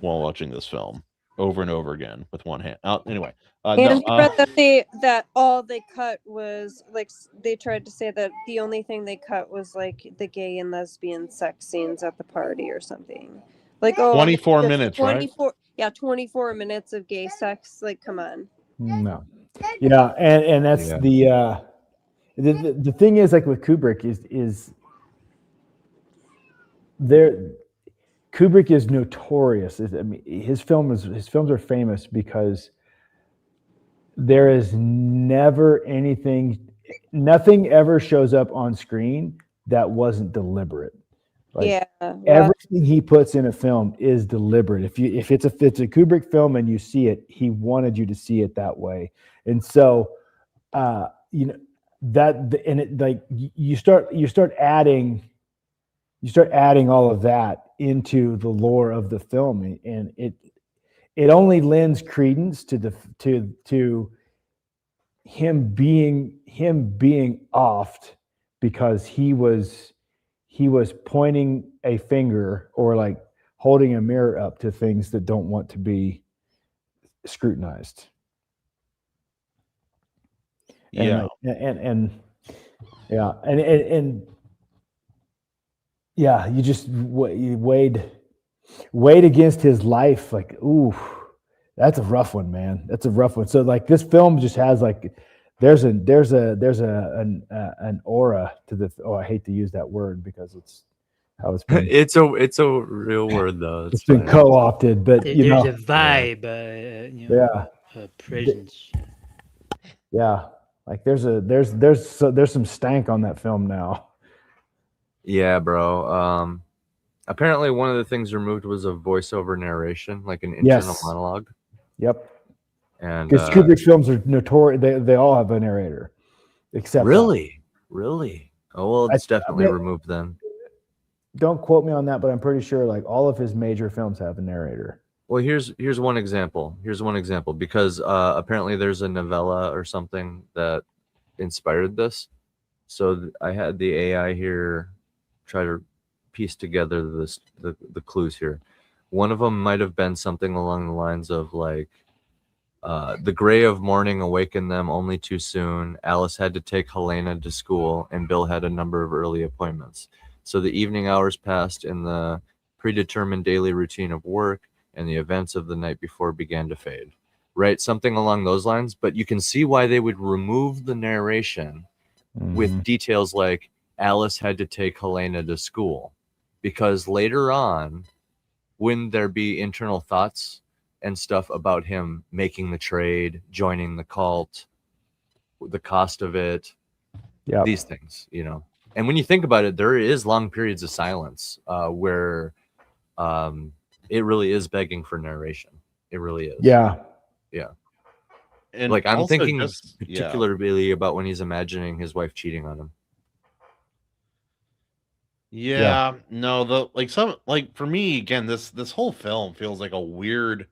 While watching this film over and over again with one hand. Anyway, And you read that that all they cut was like they tried to say that the only thing they cut was like the gay and lesbian sex scenes at the party or something. Like 24 minutes, 24, right? Yeah, 24 minutes of gay sex. Like, come on. No. Yeah, and that's the thing is, like, with Kubrick is there. Kubrick is notorious. I mean, his films are famous because there is never nothing ever shows up on screen that wasn't deliberate. Like, everything he puts in a film is deliberate. If it's a Kubrick film and you see it, he wanted you to see it that way. And so, you know, you start adding all of that into the lore of the film, and it only lends credence to him being offed, because he was pointing a finger or like holding a mirror up to things that don't want to be scrutinized. Yeah. And yeah, you just weighed against his life. Like, ooh, that's a rough one, man. That's a rough one. So like, this film just has like, there's an aura to the. Oh, I hate to use that word because it's how it's been. It's a real word though. It's been co-opted, but There's a vibe. A presence. Yeah, like there's some stank on that film now. Yeah, bro. Apparently one of the things removed was a voiceover narration, like an internal monologue. Yep. And because Kubrick's films are notorious, they all have a narrator, except really. Oh well, it's definitely removed then. Don't quote me on that, but I'm pretty sure like all of his major films have a narrator. Well, here's one example. Because apparently there's a novella or something that inspired this. So I had the AI here try to piece together the clues here. One of them might have been something along the lines of like, the gray of morning awakened them only too soon. Alice had to take Helena to school, and Bill had a number of early appointments. So the evening hours passed in the predetermined daily routine of work, and the events of the night before began to fade. Right? Something along those lines. But you can see why they would remove the narration with details like Alice had to take Helena to school, because later on, wouldn't there be internal thoughts and stuff about him making the trade, joining the cult, the cost of it, these things, you know? And when you think about it, there is long periods of silence where it really is begging for narration. It really is. Yeah. And like, I'm also thinking particularly about when he's imagining his wife cheating on him. No, for me, again, this whole film feels like a weird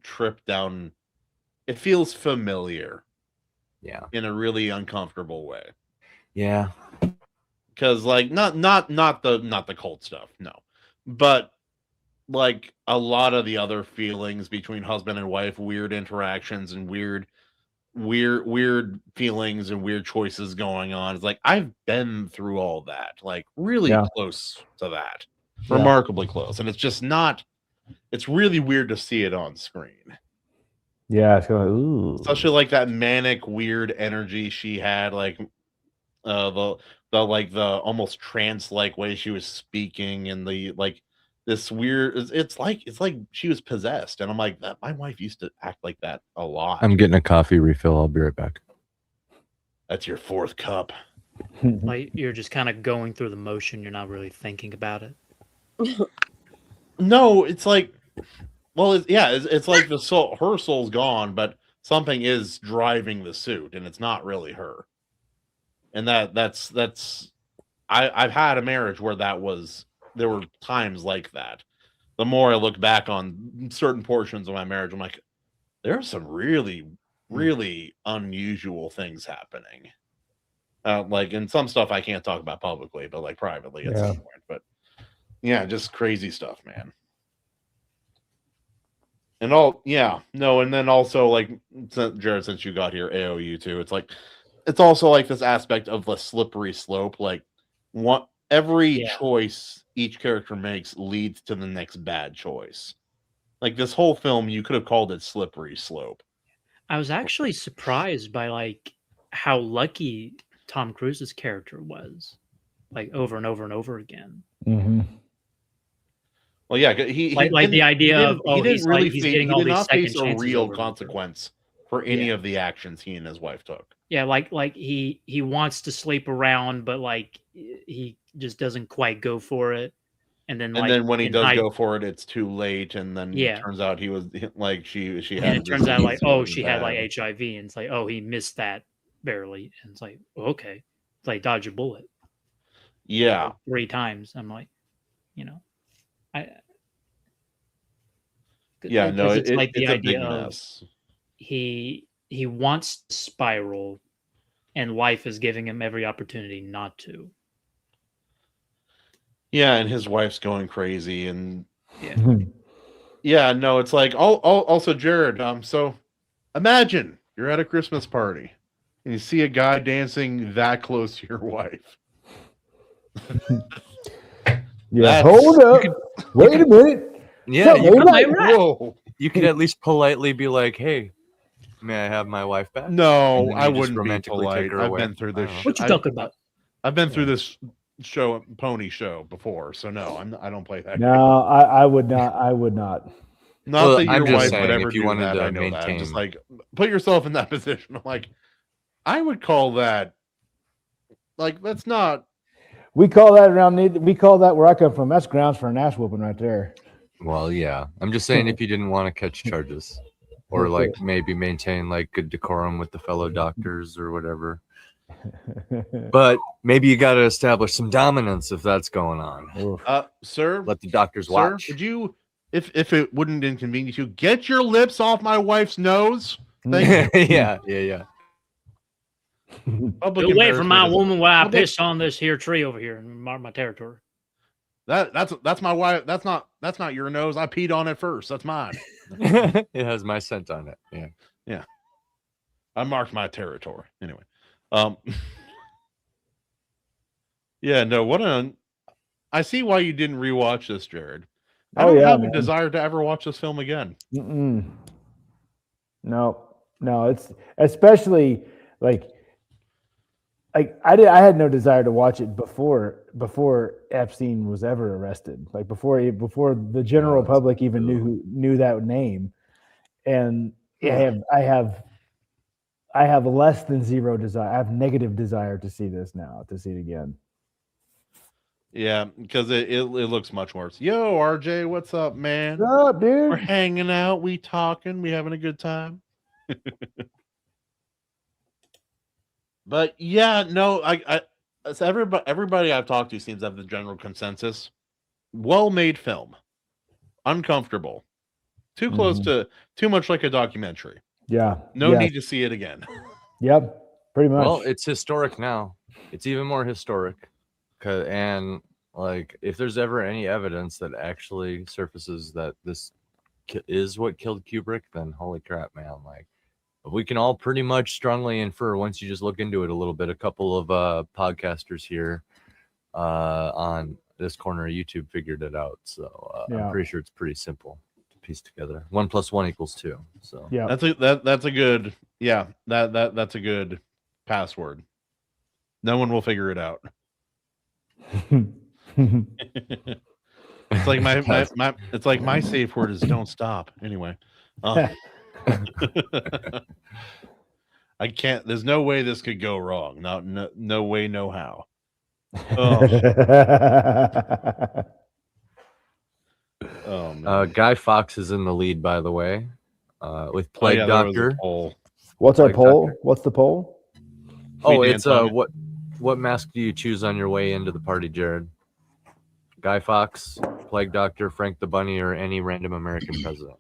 trip down. It feels familiar. In a really uncomfortable way. Yeah. Because like not the cult stuff, no. But like a lot of the other feelings between husband and wife, weird interactions and weird feelings and weird choices going on. It's like, I've been through all that, like really close to that, remarkably close. And it's just not, it's really weird to see it on screen. Yeah. It's going, ooh. Especially like that manic, weird energy she had, like the almost trance-like way she was speaking, and the like this weird, it's like she was possessed. And I'm like, that my wife used to act like that a lot. I'm getting a coffee refill. I'll be right back. That's your fourth cup. Like you're just kind of going through the motion. You're not really thinking about it. No, it's like, well, it's like the soul, her soul's gone, but something is driving the suit, and it's not really her. And that's I've had a marriage where there were times like that. The more I look back on certain portions of my marriage, I'm like, there are some really, really unusual things happening. Like, and some stuff I can't talk about publicly, but like privately at some point. But yeah, just crazy stuff, man. And and then also like, Jared, since you got here, AOU too, it's also like this aspect of the slippery slope. Like, every choice each character makes leads to the next bad choice. Like this whole film, you could have called it slippery slope. I was actually surprised by like how lucky Tom Cruise's character was, like over and over and over again. Mm-hmm. Well, yeah, he like the idea of he didn't really he's getting all he did these not second face a chances real over and over. consequence for any of the actions he and his wife took. Yeah, like he wants to sleep around, but like he just doesn't quite go for it. And then when he does go for it, it's too late. And then it turns out he was like she had. And it turns out like, oh, she had like HIV, and it's like, oh, he missed that barely. And it's like, okay, it's like dodge a bullet. Yeah, like 3 times. I'm like, it's like the idea of he wants to spiral, and life is giving him every opportunity not to. Yeah, and his wife's going crazy, and it's like also Jared. So imagine you're at a Christmas party and you see a guy dancing that close to your wife. Hold up. Wait a minute. Yeah, you could at least politely be like, "Hey, may I have my wife back?" No, I wouldn't be polite. I've been through this. What you talking about? I've been through this pony show before, so no, I don't play that. No, I would not. I would not. Not that your wife would ever do that. I know that. Just like put yourself in that position. I'm like, I would call that like that's not. We call that where I come from. That's grounds for an ass whooping right there. Well, yeah. I'm just saying if you didn't want to catch charges, or like maybe maintain like good decorum with the fellow doctors or whatever. But maybe you got to establish some dominance if that's going on. Sir, let the doctors watch. Would you, if it wouldn't inconvenience you, get your lips off my wife's nose? Thank you. yeah. Get away from my woman while I piss on this here tree over here and mark my territory. That's my wife. That's not your nose. I peed on it first. That's mine. It has my scent on it. Yeah. I marked my territory anyway. I see why you didn't rewatch this, Jared. I don't have a desire to ever watch this film again. No, it's especially like I had no desire to watch it before Epstein was ever arrested. Like before the general public even knew that name. And I have less than zero desire. I have negative desire to see this now, to see it again. Yeah, because it looks much worse. Yo, RJ, what's up, man? What's up, dude? We're hanging out, we talking, we having a good time. But yeah, no, so everybody I've talked to seems to have the general consensus. Well-made film. Uncomfortable. Too close to too much like a documentary. Yeah. No need to see it again. Yep. Pretty much. Well, it's historic now. It's even more historic. And like, if there's ever any evidence that actually surfaces that this is what killed Kubrick, then holy crap, man! Like, we can all pretty much strongly infer once you just look into it a little bit. A couple of podcasters here on this corner of YouTube figured it out, so I'm pretty sure it's pretty simple to piece together. 1 + 1 = 2. So yeah, that's a good that's a good password. No one will figure it out. It's like my safe word is don't stop. Anyway. I can't. There's no way this could go wrong. No way, no how. Oh, oh man. Guy Fawkes is in the lead, by the way, with Plague There was a Doctor. poll. What's our Plague poll? Doctor. What's the poll? Oh, Tweet it's Antonio. what mask do you choose on your way into the party, Jared? Guy Fawkes, Plague Doctor, Frank the Bunny, or any random American president?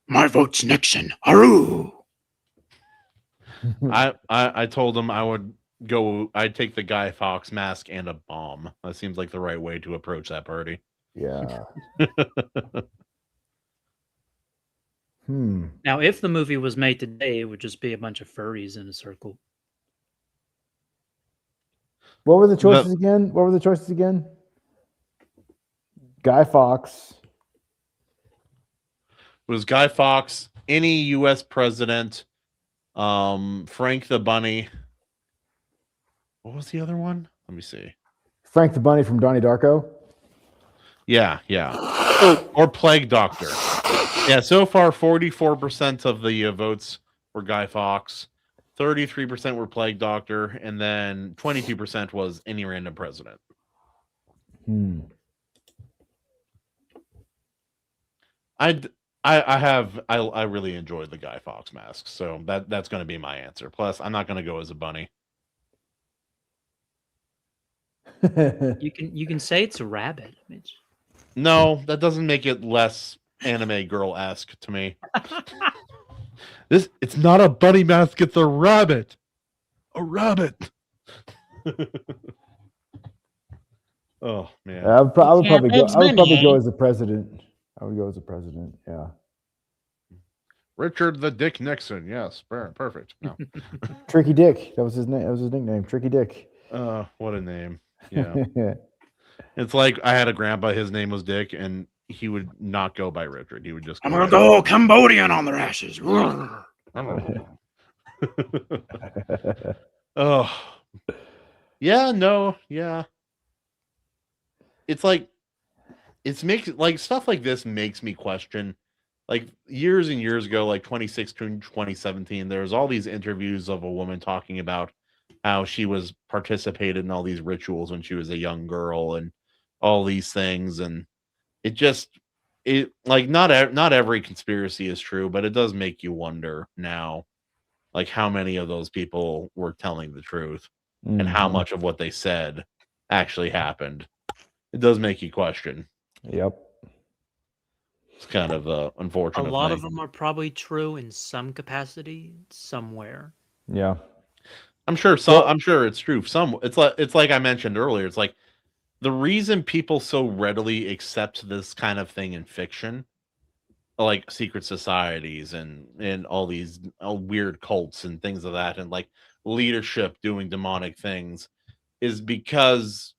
My vote's Nixon. Aroo! I told him I would go. I'd take the Guy Fawkes mask and a bomb. That seems like the right way to approach that party. Yeah. Now, if the movie was made today, it would just be a bunch of furries in a circle. What were the choices again? What were the choices again? Guy Fawkes. It was Guy Fawkes, any U.S. president, Frank the Bunny. What was the other one? Let me see. Frank the Bunny from Donnie Darko. Yeah. Or Plague Doctor. Yeah, so far 44% of the votes were Guy Fawkes, 33% were Plague Doctor, and then 22% was any random president. I really enjoyed the Guy Fawkes mask, so that's going to be my answer. Plus, I'm not going to go as a bunny. You can say it's a rabbit. No, that doesn't make it less anime girl-esque to me. It's not a bunny mask, it's a rabbit. A rabbit. Oh man. I would probably go as the president. I would go as the president. Yeah. Richard the Dick Nixon. Yes, perfect. No. Tricky Dick. That was his name. That was his nickname. Tricky Dick. What a name. Yeah. It's like I had a grandpa, his name was Dick, and he would not go by Richard. He would just I'm gonna go Cambodian on their asses. Oh. Yeah, no, yeah. It's like stuff like this makes me question. Like years and years ago, like 2016, 2017, there was all these interviews of a woman talking about how she was participated in all these rituals when she was a young girl and all these things. And it like not every conspiracy is true, but it does make you wonder now, like how many of those people were telling the truth and how much of what they said actually happened. It does make you question. Yep. It's kind of unfortunate. A lot of them are probably true in some capacity somewhere. Yeah. I'm sure it's true. It's like I mentioned earlier. It's like the reason people so readily accept this kind of thing in fiction, like secret societies and all these weird cults and things of that, and like leadership doing demonic things, is because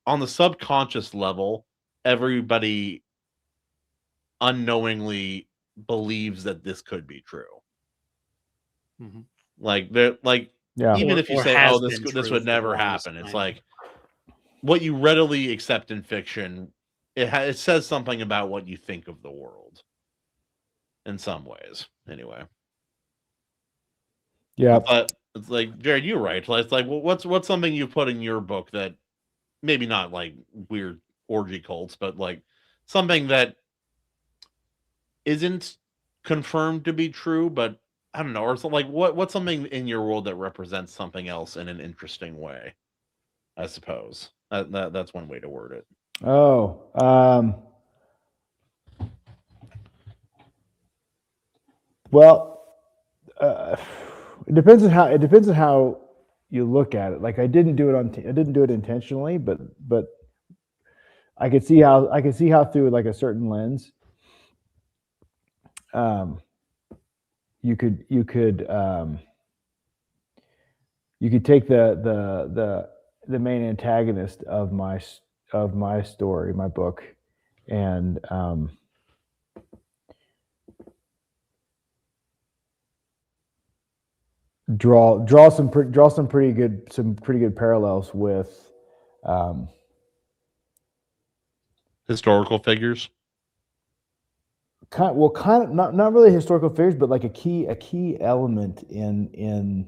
on the subconscious level, everybody unknowingly believes that this could be true. Mm-hmm. Like they're like, yeah. Even if you say, "Oh, this would never happen," it's like what you readily accept in fiction. It says something about what you think of the world. In some ways, anyway. Yeah, but it's like, Jared, you're right. It's like, well, what's something you put in your book that maybe not like weird orgy cults, but like something that isn't confirmed to be true, but I don't know, or so like what's something in your world that represents something else in an interesting way? I suppose that's one way to word it. Oh, well, it depends on how you look at it. Like I didn't do it intentionally, but I could see how through like a certain lens, you could take the main antagonist of my story, my book, and draw some pretty good parallels with historical figures. kind of not really historical figures, but like a key element in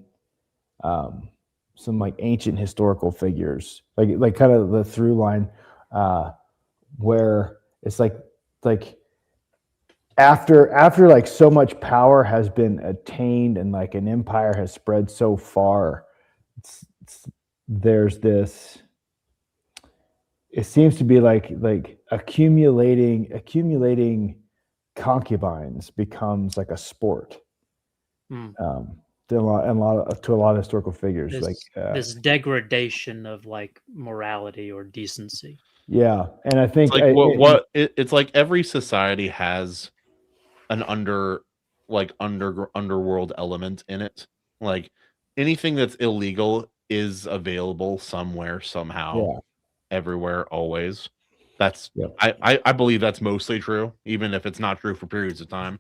some like ancient historical figures, like kind of the through line, where it's like after like so much power has been attained and like an empire has spread so far, there's this. It seems to be like accumulating concubines becomes like a sport. To a lot of historical figures, this degradation of like morality or decency. Yeah, and I think it's like every society has an underworld element in it. Like anything that's illegal is available somewhere, somehow, everywhere, always. That's I believe that's mostly true, even if it's not true for periods of time.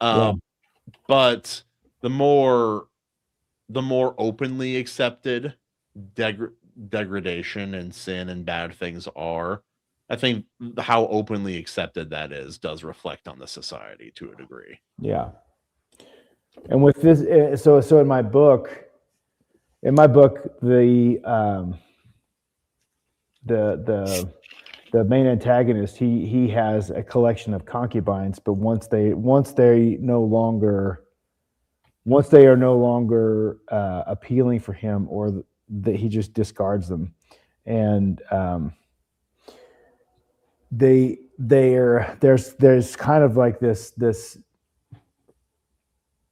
But the more openly accepted degradation and sin and bad things are, I think how openly accepted that is does reflect on the society to a degree. Yeah. And with this, so in my book, the main antagonist, he has a collection of concubines, but once they are no longer appealing for him, or that he just discards them, and there's kind of like this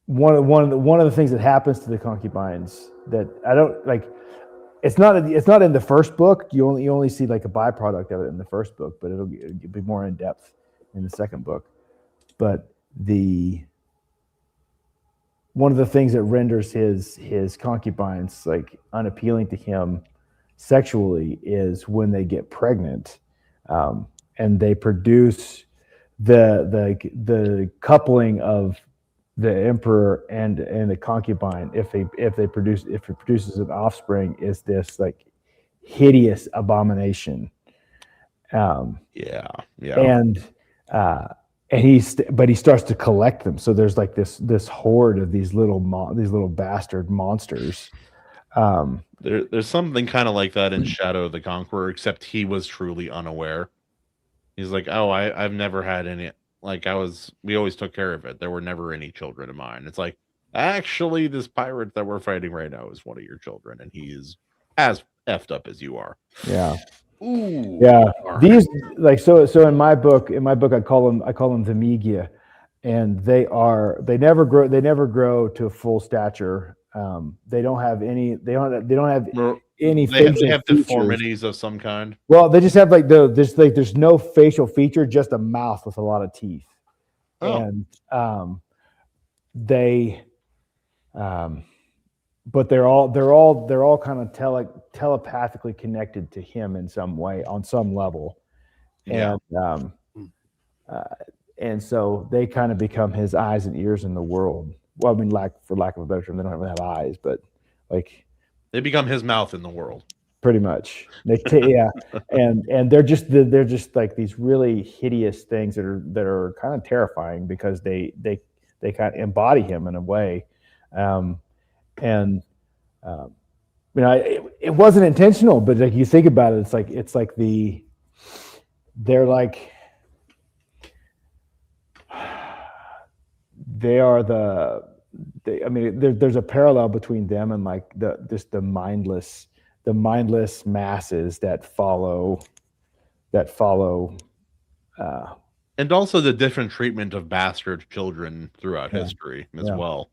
one of the things that happens to the concubines that I don't like. It's not in the first book. You only see like a byproduct of it in the first book, but it'll be more in depth in the second book. But one of the things that renders his concubines like unappealing to him sexually is when they get pregnant, and they produce the coupling of the emperor and the concubine. If it produces an offspring, is this like hideous abomination. And he starts to collect them. So there's like this horde of these little bastard monsters. There's something kind of like that in Shadow of the Conqueror, except he was truly unaware. He's like, oh, I've never had any. Like we always took care of it. There were never any children of mine. It's like, actually, this pirate that we're fighting right now is one of your children, and he is as effed up as you are. Yeah. Ooh. Yeah. These like so in my book I call them the Migia, and they never grow to full stature. They don't have any They have deformities of some kind. Well, they just have there's no facial feature, just a mouth with a lot of teeth. And but they're all kind of telepathically connected to him in some way, on some level. And so they kind of become his eyes and ears in the world. Well, I mean, for lack of a better term, they don't really have eyes, but like they become his mouth in the world. Pretty much. And they're just like these really hideous things that are kind of terrifying, because they kind of embody him in a way. It wasn't intentional, but like you think about it, it's like there's a parallel between them and like the mindless masses that follow and also the different treatment of bastard children throughout history as well.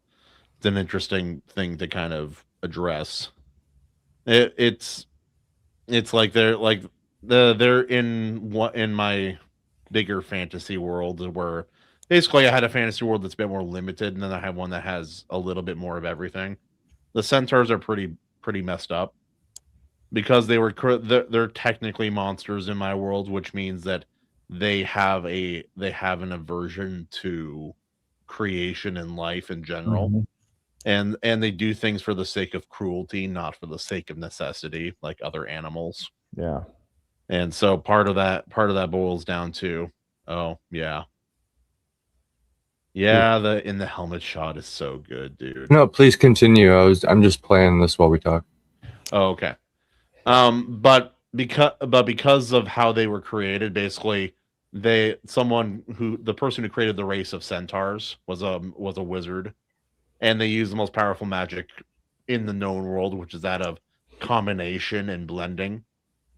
It's an interesting thing to kind of address. It's like they're in my bigger fantasy world, where basically I had a fantasy world that's a bit more limited, and then I have one that has a little bit more of everything. The centaurs are pretty messed up, because they're technically monsters in my world, which means that they have an aversion to creation and life in general. And they do things for the sake of cruelty, not for the sake of necessity, like other animals. Yeah. And so part of that boils down to, oh yeah, Yeah, the in the helmet shot is so good, dude. No, please continue. I'm just playing this while we talk. Oh, okay. But because of how they were created, basically, the person who created the race of centaurs was a wizard, and they used the most powerful magic in the known world, which is that of combination and blending.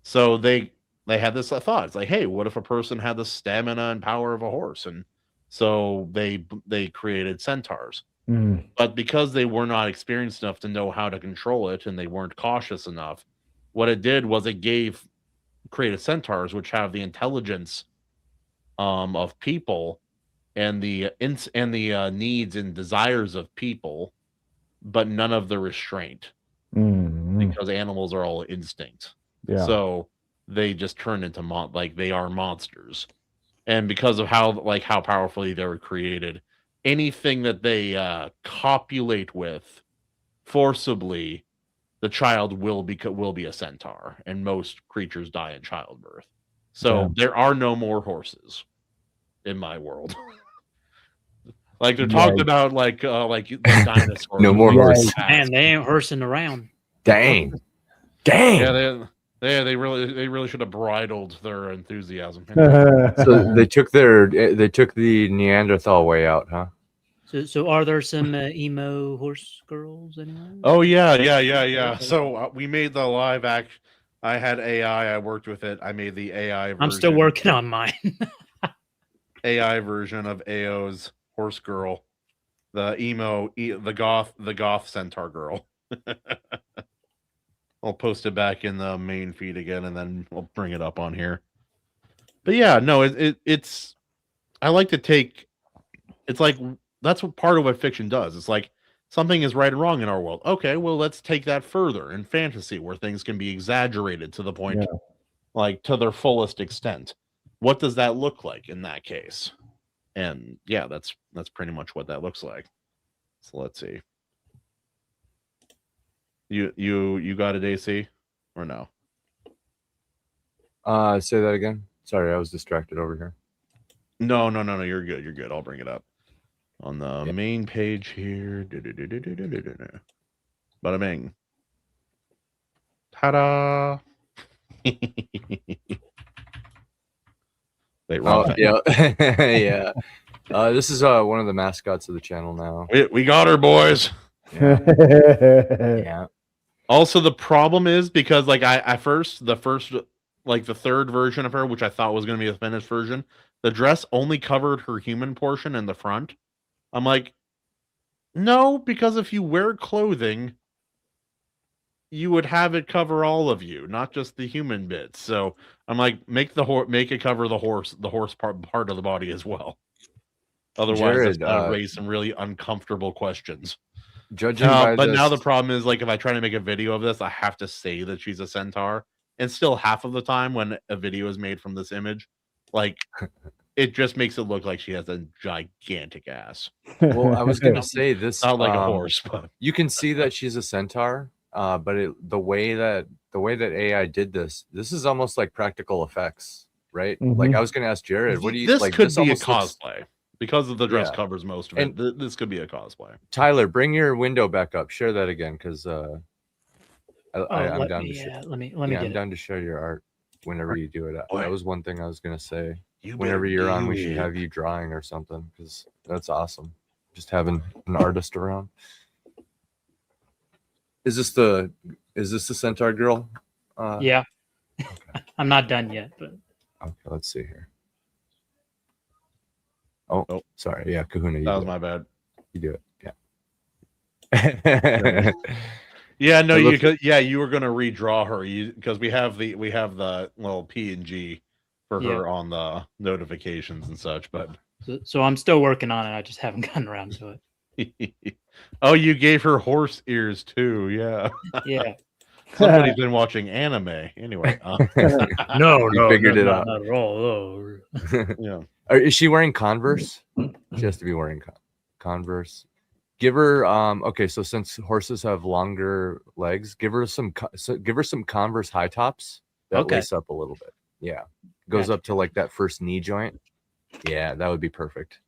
So they had this thought. It's like, hey, what if a person had the stamina and power of a horse? And so they created centaurs. Mm. But because they were not experienced enough to know how to control it, and they weren't cautious enough, what it did was it created centaurs, which have the intelligence of people and the needs and desires of people, but none of the restraint, because animals are all instinct. Yeah. So they just turn into they are monsters. And because of how powerfully they were created, anything that they copulate with forcibly, the child will be a centaur, and most creatures die in childbirth. So there are no more horses in my world. Like they're talked about like dinosaurs. No more horses. Man, they ain't horsing around. Dang. Yeah, they really should have bridled their enthusiasm. So they took the Neanderthal way out, huh? So are there some emo horse girls anyway? Oh yeah. So we made the live act. I had AI. I worked with it. I made the AI version. I'm still working on mine. AI version of AO's horse girl, the emo, the goth centaur girl. I'll post it back in the main feed again, and then we'll bring it up on here. But yeah, no, it's. I like to take. It's like that's what part of what fiction does. It's like something is right and wrong in our world. Okay, well, let's take that further in fantasy, where things can be exaggerated to the point, like to their fullest extent. What does that look like in that case? And yeah, that's pretty much what that looks like. So let's see. You got it, AC, or no? Say that again. Sorry, I was distracted over here. No. You're good. You're good. I'll bring it up on the main page here. Bada bing. Ta-da! Wait, wrong thing. Yeah. This is one of the mascots of the channel now. We got her, boys. Yeah. Also, the problem is because like the third version of her, which I thought was going to be the finished version, the dress only covered her human portion in the front. I'm like, no, because if you wear clothing, you would have it cover all of you, not just the human bits. So I'm like, make it cover the horse part of the body as well. Otherwise, Jared, it's going to raise some really uncomfortable questions. Judging by but this... now the problem is, like, if I try to make a video of this, I have to say that she's a centaur, and still half of the time when a video is made from this image, like, it just makes it look like she has a gigantic ass. Well, I was gonna say this, not like a horse, but you can see that she's a centaur. But the way that AI did this is almost like practical effects, right? Like I was gonna ask Jared, what do you this like? could This be a almost cosplay. Because of the dress Yeah. covers most of it. This could be a cosplay. Tyler, bring your window back up. Share that again, because I'm let down me, to share. let me I'm get it. down to share your art whenever you do it. Boy. That was one thing I was gonna say. You Whenever better you're on, we do should it. have you drawing or something, because that's awesome. Just having an artist around. Is this the centaur girl? Yeah. I'm not done yet, but Okay, let's see here. Oh, sorry. Yeah, Kahuna. That was my bad. You do it. Yeah. Yeah, no, It looks- you were gonna redraw her because we have the little PNG for Yeah. her on the notifications and such, but so I'm still working on it. I just haven't gotten around to it. oh, you gave her horse ears too, yeah. Yeah. Somebody's been watching anime anyway. No, You figured it out. not at all. Yeah. Is she wearing Converse? She has to be wearing Converse. Give her okay, so since horses have longer legs, give her some Converse high tops that Okay. lace up a little bit. Yeah. Goes up to like that first knee joint. Yeah, that would be perfect.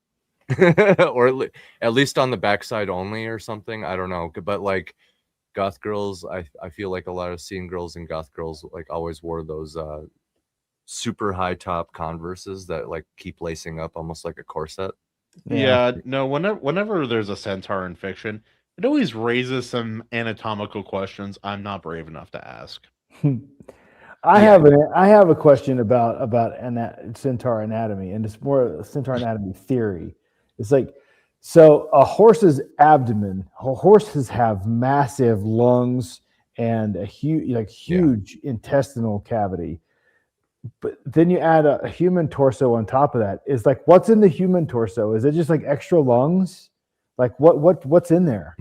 or at least on the backside only or something. I don't know, but like goth girls, I feel like a lot of scene girls and goth girls like always wore those super high top Converses that like keep lacing up almost like a corset. Yeah, no, whenever there's a centaur in fiction, it always raises some anatomical questions I'm not brave enough to ask. I have a question about centaur anatomy, and it's more centaur anatomy theory. It's like, so a horse's abdomen, horses have massive lungs and a huge intestinal cavity. But then you add a human torso on top of that. Is like, what's in the human torso? Is it just like extra lungs? Like what's in there?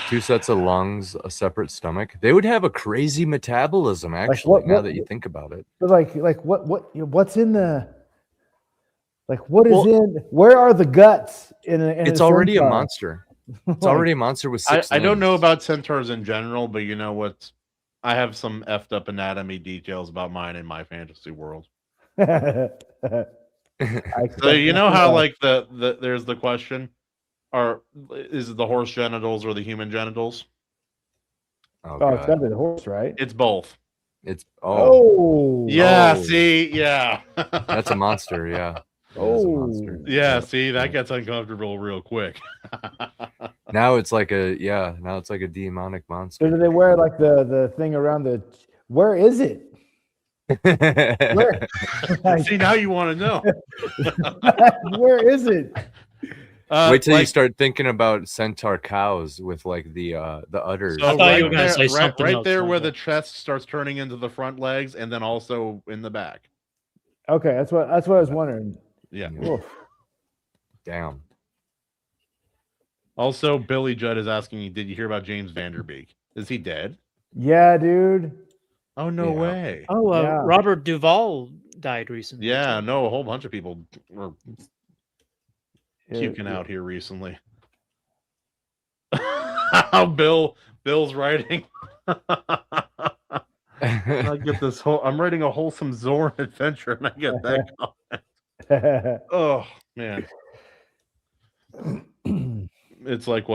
2 sets of lungs, a separate stomach. They would have a crazy metabolism, actually. Now that you think about it, but what's in the? Like, what is in? Where are the guts in it's already a monster. It's already a monster with 6 I don't know about centaurs in general, but you know what? I have some effed up anatomy details about mine in my fantasy world. So you know how like the there's the question, is it the horse genitals or the human genitals? Oh, it's gotta be the horse, right? It's both. It's yeah. See, yeah, that's a monster. Yeah. Yeah. See, that gets uncomfortable real quick. Now it's like a demonic monster. So do they wear like the thing around the? Where is it? Where? See, now you want to know. Where is it? Wait till you start thinking about centaur cows with like the udders. So I thought you were going to say something right there where the chest starts turning into the front legs, and then also in the back. Okay, that's what I was wondering. Yeah. Oof. Damn. Also, Billy Judd is asking you, did you hear about James Vanderbeek? Is he dead? Yeah, dude. Oh, no way. Oh, Robert Duvall died recently. Yeah, no, a whole bunch of people were puking out here recently. How Bill's writing. I get this I'm writing a wholesome Zorn adventure, and I get that comment. Oh man. It's like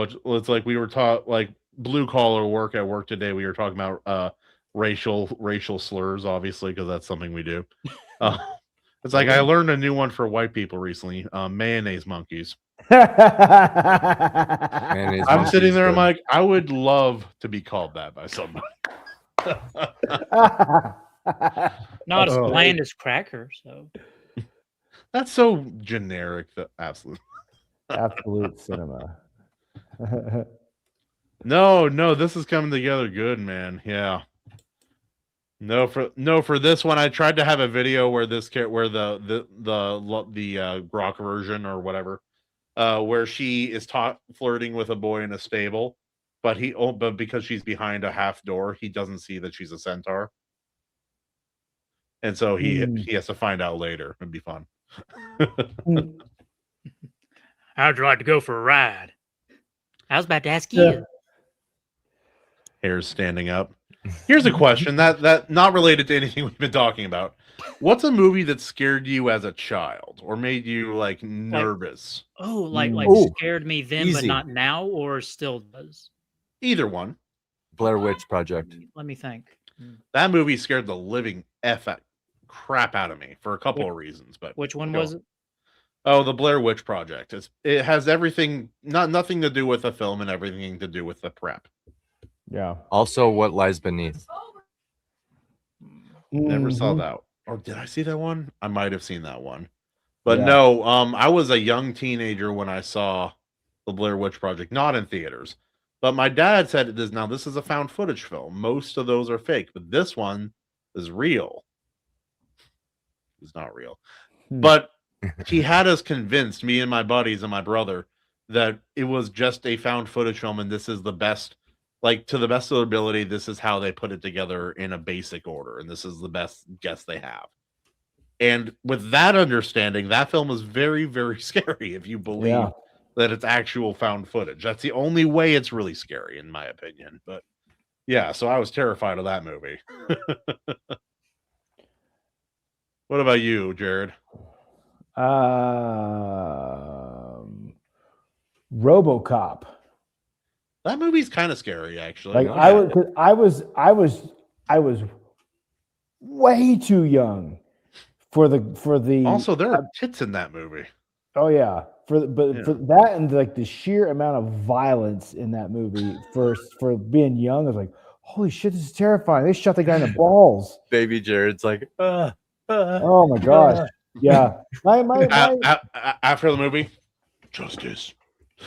we were taught, like blue collar work at work today. We were talking about racial slurs, obviously, because that's something we do. It's like I learned a new one for white people recently. Mayonnaise monkeys. I'm sitting there. I'm like, I would love to be called that by somebody. Not as bland as cracker. So that's so generic. Absolute cinema. No, this is coming together good, man. Yeah. No, for this one, I tried to have a video where the Grok version or whatever, where she is flirting with a boy in a stable, but because she's behind a half door, he doesn't see that she's a centaur, and so he has to find out later. It'd be fun. How'd you like to go for a ride? I was about to ask you. Hair's standing up. Here's a question that not related to anything we've been talking about. What's a movie that scared you as a child or made you like nervous? Like scared me then, but not now, or still does? Either one. Blair Witch Project. Let me think. That movie scared the living crap out of me for a couple of reasons. But which one was it? Oh, the Blair Witch Project. It has everything, nothing to do with the film and everything to do with the prep. Yeah. Also, What Lies Beneath. Never saw that. Or did I see that one? I might have seen that one. But no, I was a young teenager when I saw the Blair Witch Project, not in theaters. But my dad said this is a found footage film. Most of those are fake, but this one is real. It's not real. But he had us convinced, me and my buddies and my brother, that it was just a found footage film, and this is the best. Like, to the best of their ability, this is how they put it together in a basic order, and this is the best guess they have. And with that understanding, that film is very, very scary if you believe that it's actual found footage. That's the only way it's really scary, in my opinion. But yeah, so I was terrified of that movie. What about you, Jared? RoboCop. That movie's kind of scary, actually. Like I was way too young for the. Also, there are tits in that movie. Oh yeah, for that and like the sheer amount of violence in that movie for being young, I was like, holy shit, this is terrifying. They shot the guy in the balls. Baby Jared's like, oh my gosh, yeah. After the movie, justice.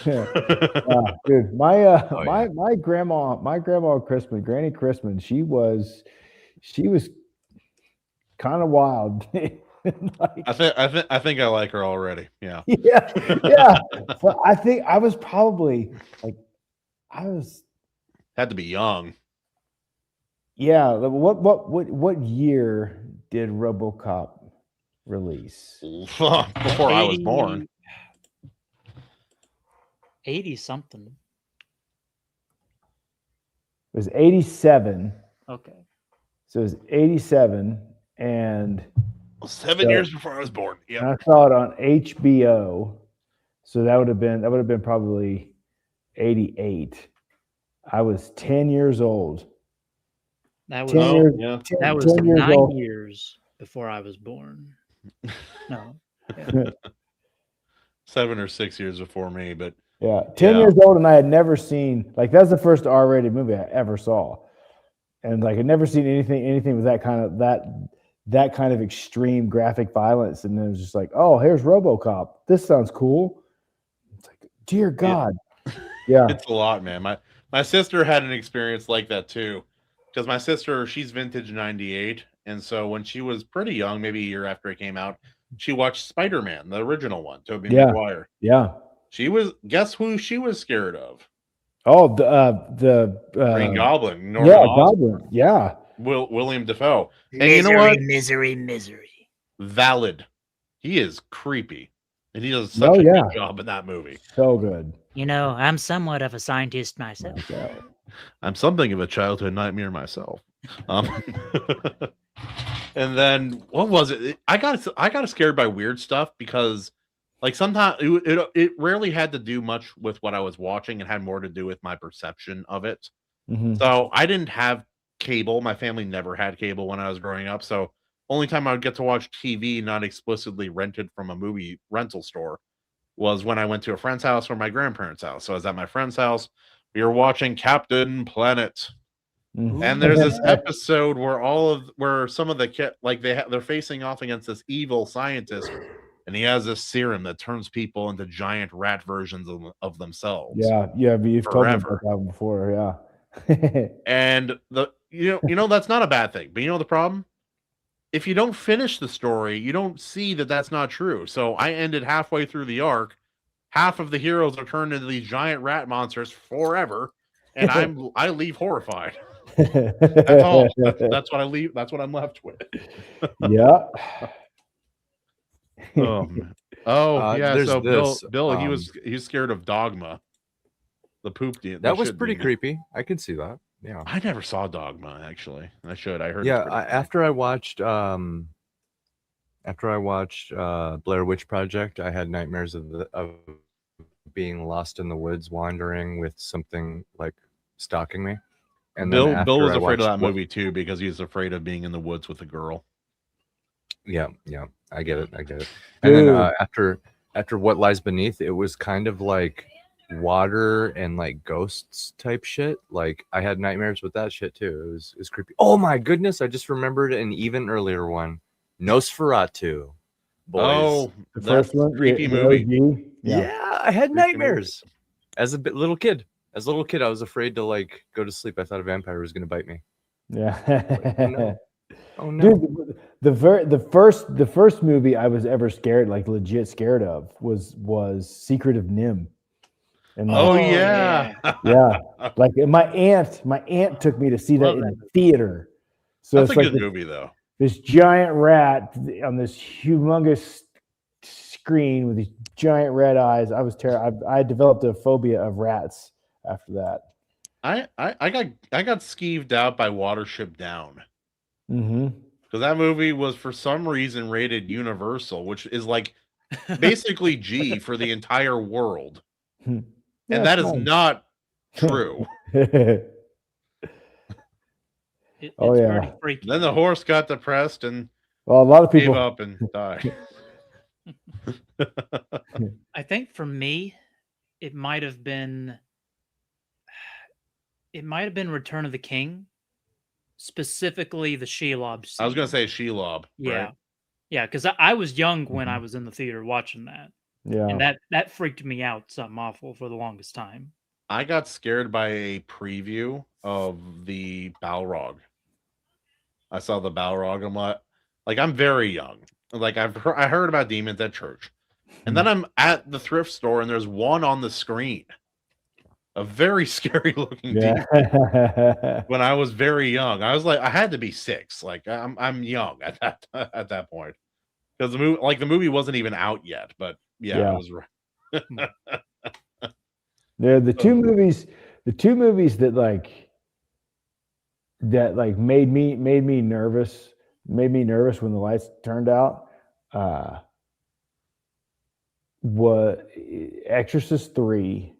Dude, my grandma Christmas, Granny Christmas, she was kind of wild. I think I like her already. Yeah. yeah. But I think I was probably like, had to be young. Yeah. What year did RoboCop release? Before I was born. 80 something. It was 87. Okay. So it was 87 and 7 years before I was born. Yeah. I saw it on HBO. So that would have been probably 88. I was 10 years old. That was 10 years 9 old. years before I was born. No. 7 or 6 years before me, but yeah, 10 years old, and I had never seen, like, that's the first R-rated movie I ever saw, and like I'd never seen anything with that kind of extreme graphic violence, and it was just like, oh, here's RoboCop. This sounds cool. It's like, dear God, yeah. It's a lot, man. My sister had an experience like that too, because my sister, she's vintage 98, and so when she was pretty young, maybe a year after it came out, she watched Spider-Man, the original one, Tobey Maguire. Yeah. Guess who she was scared of? Oh, the Green Goblin. Goblin. Yeah. William Dafoe. And misery, you know what? Misery. Valid. He is creepy. And he does such a good job in that movie. So good. You know, I'm somewhat of a scientist myself. I'm something of a childhood nightmare myself. And then what was it? I got scared by weird stuff because, like, sometimes it rarely had to do much with what I was watching. It had more to do with my perception of it. Mm-hmm. So I didn't have cable. My family never had cable when I was growing up. So only time I would get to watch TV not explicitly rented from a movie rental store was when I went to a friend's house or my grandparents' house. So I was at my friend's house. We were watching Captain Planet. Mm-hmm. And there's this episode where some of the kids, like, they're facing off against this evil scientist, and he has this serum that turns people into giant rat versions of themselves. Yeah, you've told me about that before, yeah. And you know that's not a bad thing, but you know the problem? If you don't finish the story, you don't see that that's not true. So I ended halfway through the arc. Half of the heroes are turned into these giant rat monsters forever, and I leave horrified. That's all. That's what I leave. That's what I'm left with. Yeah. Yeah. So this, Bill, he was scared of Dogma, the poop demon. That was pretty creepy. I can see that. Yeah. I never saw Dogma, actually. I should. I heard. Yeah. After I watched Blair Witch Project, I had nightmares of being lost in the woods, wandering with something like stalking me. And Bill was afraid of that movie too because he's afraid of being in the woods with a girl. Yeah, I get it. And then after What Lies Beneath, it was kind of like water and like ghosts type shit. Like I had nightmares with that shit too. It was creepy. Oh my goodness! I just remembered an even earlier one, Nosferatu. Boys. Oh, the first one, creepy movie. Yeah, I had nightmares as a little kid. As a little kid, I was afraid to like go to sleep. I thought a vampire was going to bite me. Yeah. Oh no. Dude, the first movie I was ever scared, like legit scared of, was Secret of Nim. And yeah. Like my aunt took me to see that in the theater. So that's it's a like good movie though. This giant rat on this humongous screen with these giant red eyes. I was terrified. I developed a phobia of rats after that. I got skeeved out by Watership Down. Mm-hmm. Because that movie was for some reason rated Universal, which is like basically G for the entire world. And that is not true. It's Oh, yeah. very freaky. Then the horse got depressed and Well, a lot of gave people up and died. I think for me, it might have been Return of the King, specifically the Shelob scene. I was gonna say Shelob. Yeah, Right? yeah, because I was young when I was in the theater watching that, Yeah. and that freaked me out something awful for the longest time. I got scared by a preview of the Balrog. I saw the Balrog. I'm like I'm very young. Like I heard about demons at church, and then I'm at the thrift store and there's one on the screen, a very scary looking demon. When I was very young, I was like, I had to be 6. Like I'm young at that point because the movie wasn't even out yet. But yeah. It was right. They're the two movies that made me nervous when the lights turned out. What Exorcist 3.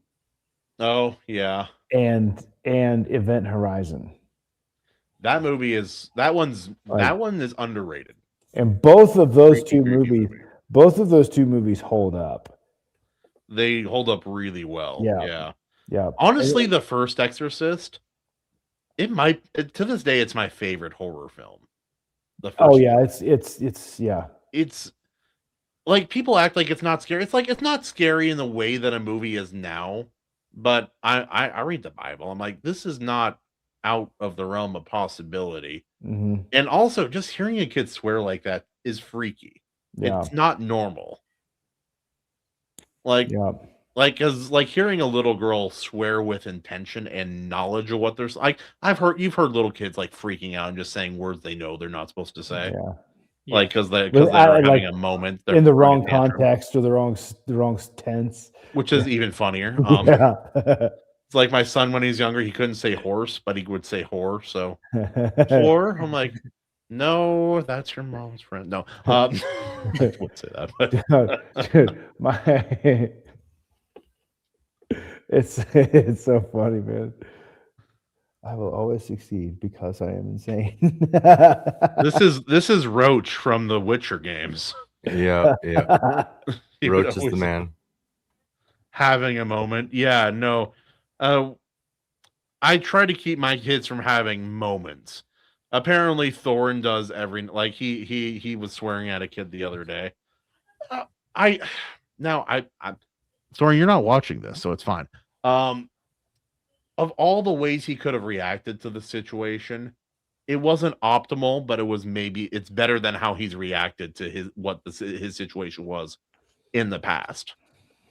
Oh yeah. And Event Horizon. That one is underrated. And both of those two movies hold up. They hold up really well. Yeah. Honestly, the first Exorcist, to this day, it's my favorite horror film. It's It's like people act like it's not scary. It's like it's not scary in the way that a movie is now. But I read the Bible. I'm like, this is not out of the realm of possibility. Mm-hmm. And also, just hearing a kid swear like that is freaky. Yeah. It's not normal. Because hearing a little girl swear with intention and knowledge of what there's like, you've heard little kids like freaking out and just saying words they know they're not supposed to say. Yeah. Like because they're having a moment in the wrong context or the wrong tense, which is even funnier. It's like my son when he's younger, he couldn't say horse, but he would say whore. So whore, I'm like, no, that's your mom's friend. No, I wouldn't say that. But dude, it's so funny, man. I will always succeed because I am insane. This is Roach from the Witcher games. Yeah. Roach is the man. Having a moment. Yeah, no. I try to keep my kids from having moments. Apparently Thorin does he was swearing at a kid the other day. Thorin, you're not watching this, so it's fine. Of all the ways he could have reacted to the situation, it wasn't optimal, but it's better than how he's reacted to his situation was in the past.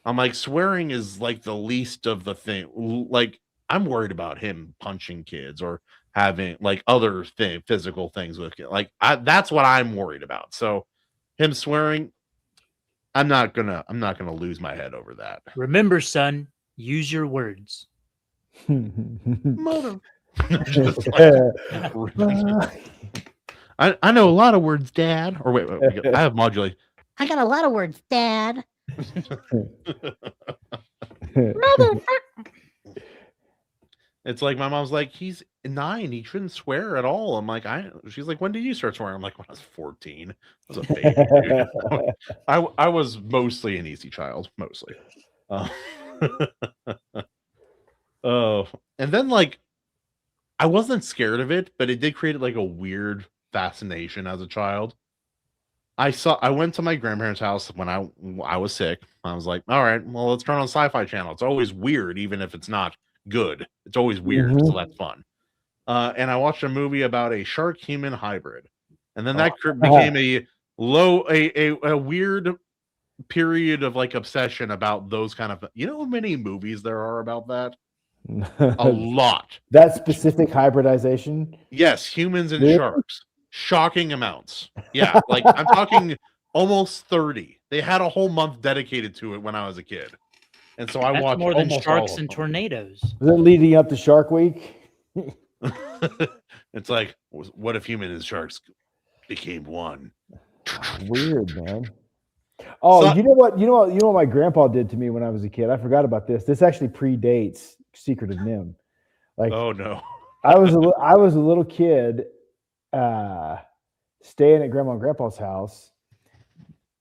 I'm like, swearing is like the least of the thing. Like, I'm worried about him punching kids or having like other physical things with kids. Like, that's what I'm worried about. So, him swearing, I'm not gonna lose my head over that. Remember, son, use your words. Mother. I know a lot of words, Dad. Or wait, I have modulate. I got a lot of words, Dad. It's like my mom's like, he's 9, he shouldn't swear at all. I'm like, she's like, when did you start swearing? I'm like, when I was 14. I was a baby, dude. I was mostly an easy child, mostly. And then like I wasn't scared of it, but it did create like a weird fascination as a child. I went to my grandparents' house when I was sick. I was like, all right, well, let's turn on Sci-Fi Channel. It's always weird, even if it's not good. It's always weird, so that's fun. And I watched a movie about a shark-human hybrid, and then that became a weird period of like obsession about those kind of. You know how many movies there are about that? A lot. That specific hybridization? Yes, humans and sharks. Shocking amounts. Yeah, like I'm talking almost 30. They had a whole month dedicated to it when I was a kid. And so I watched more than almost sharks all and tornadoes. Was it leading up to Shark Week? It's like, what if humans and sharks became one? Weird, man. Oh, you know what my grandpa did to me when I was a kid. I forgot about this. This actually predates Secret of Nim. Like, oh no, I was a little kid, staying at Grandma and Grandpa's house,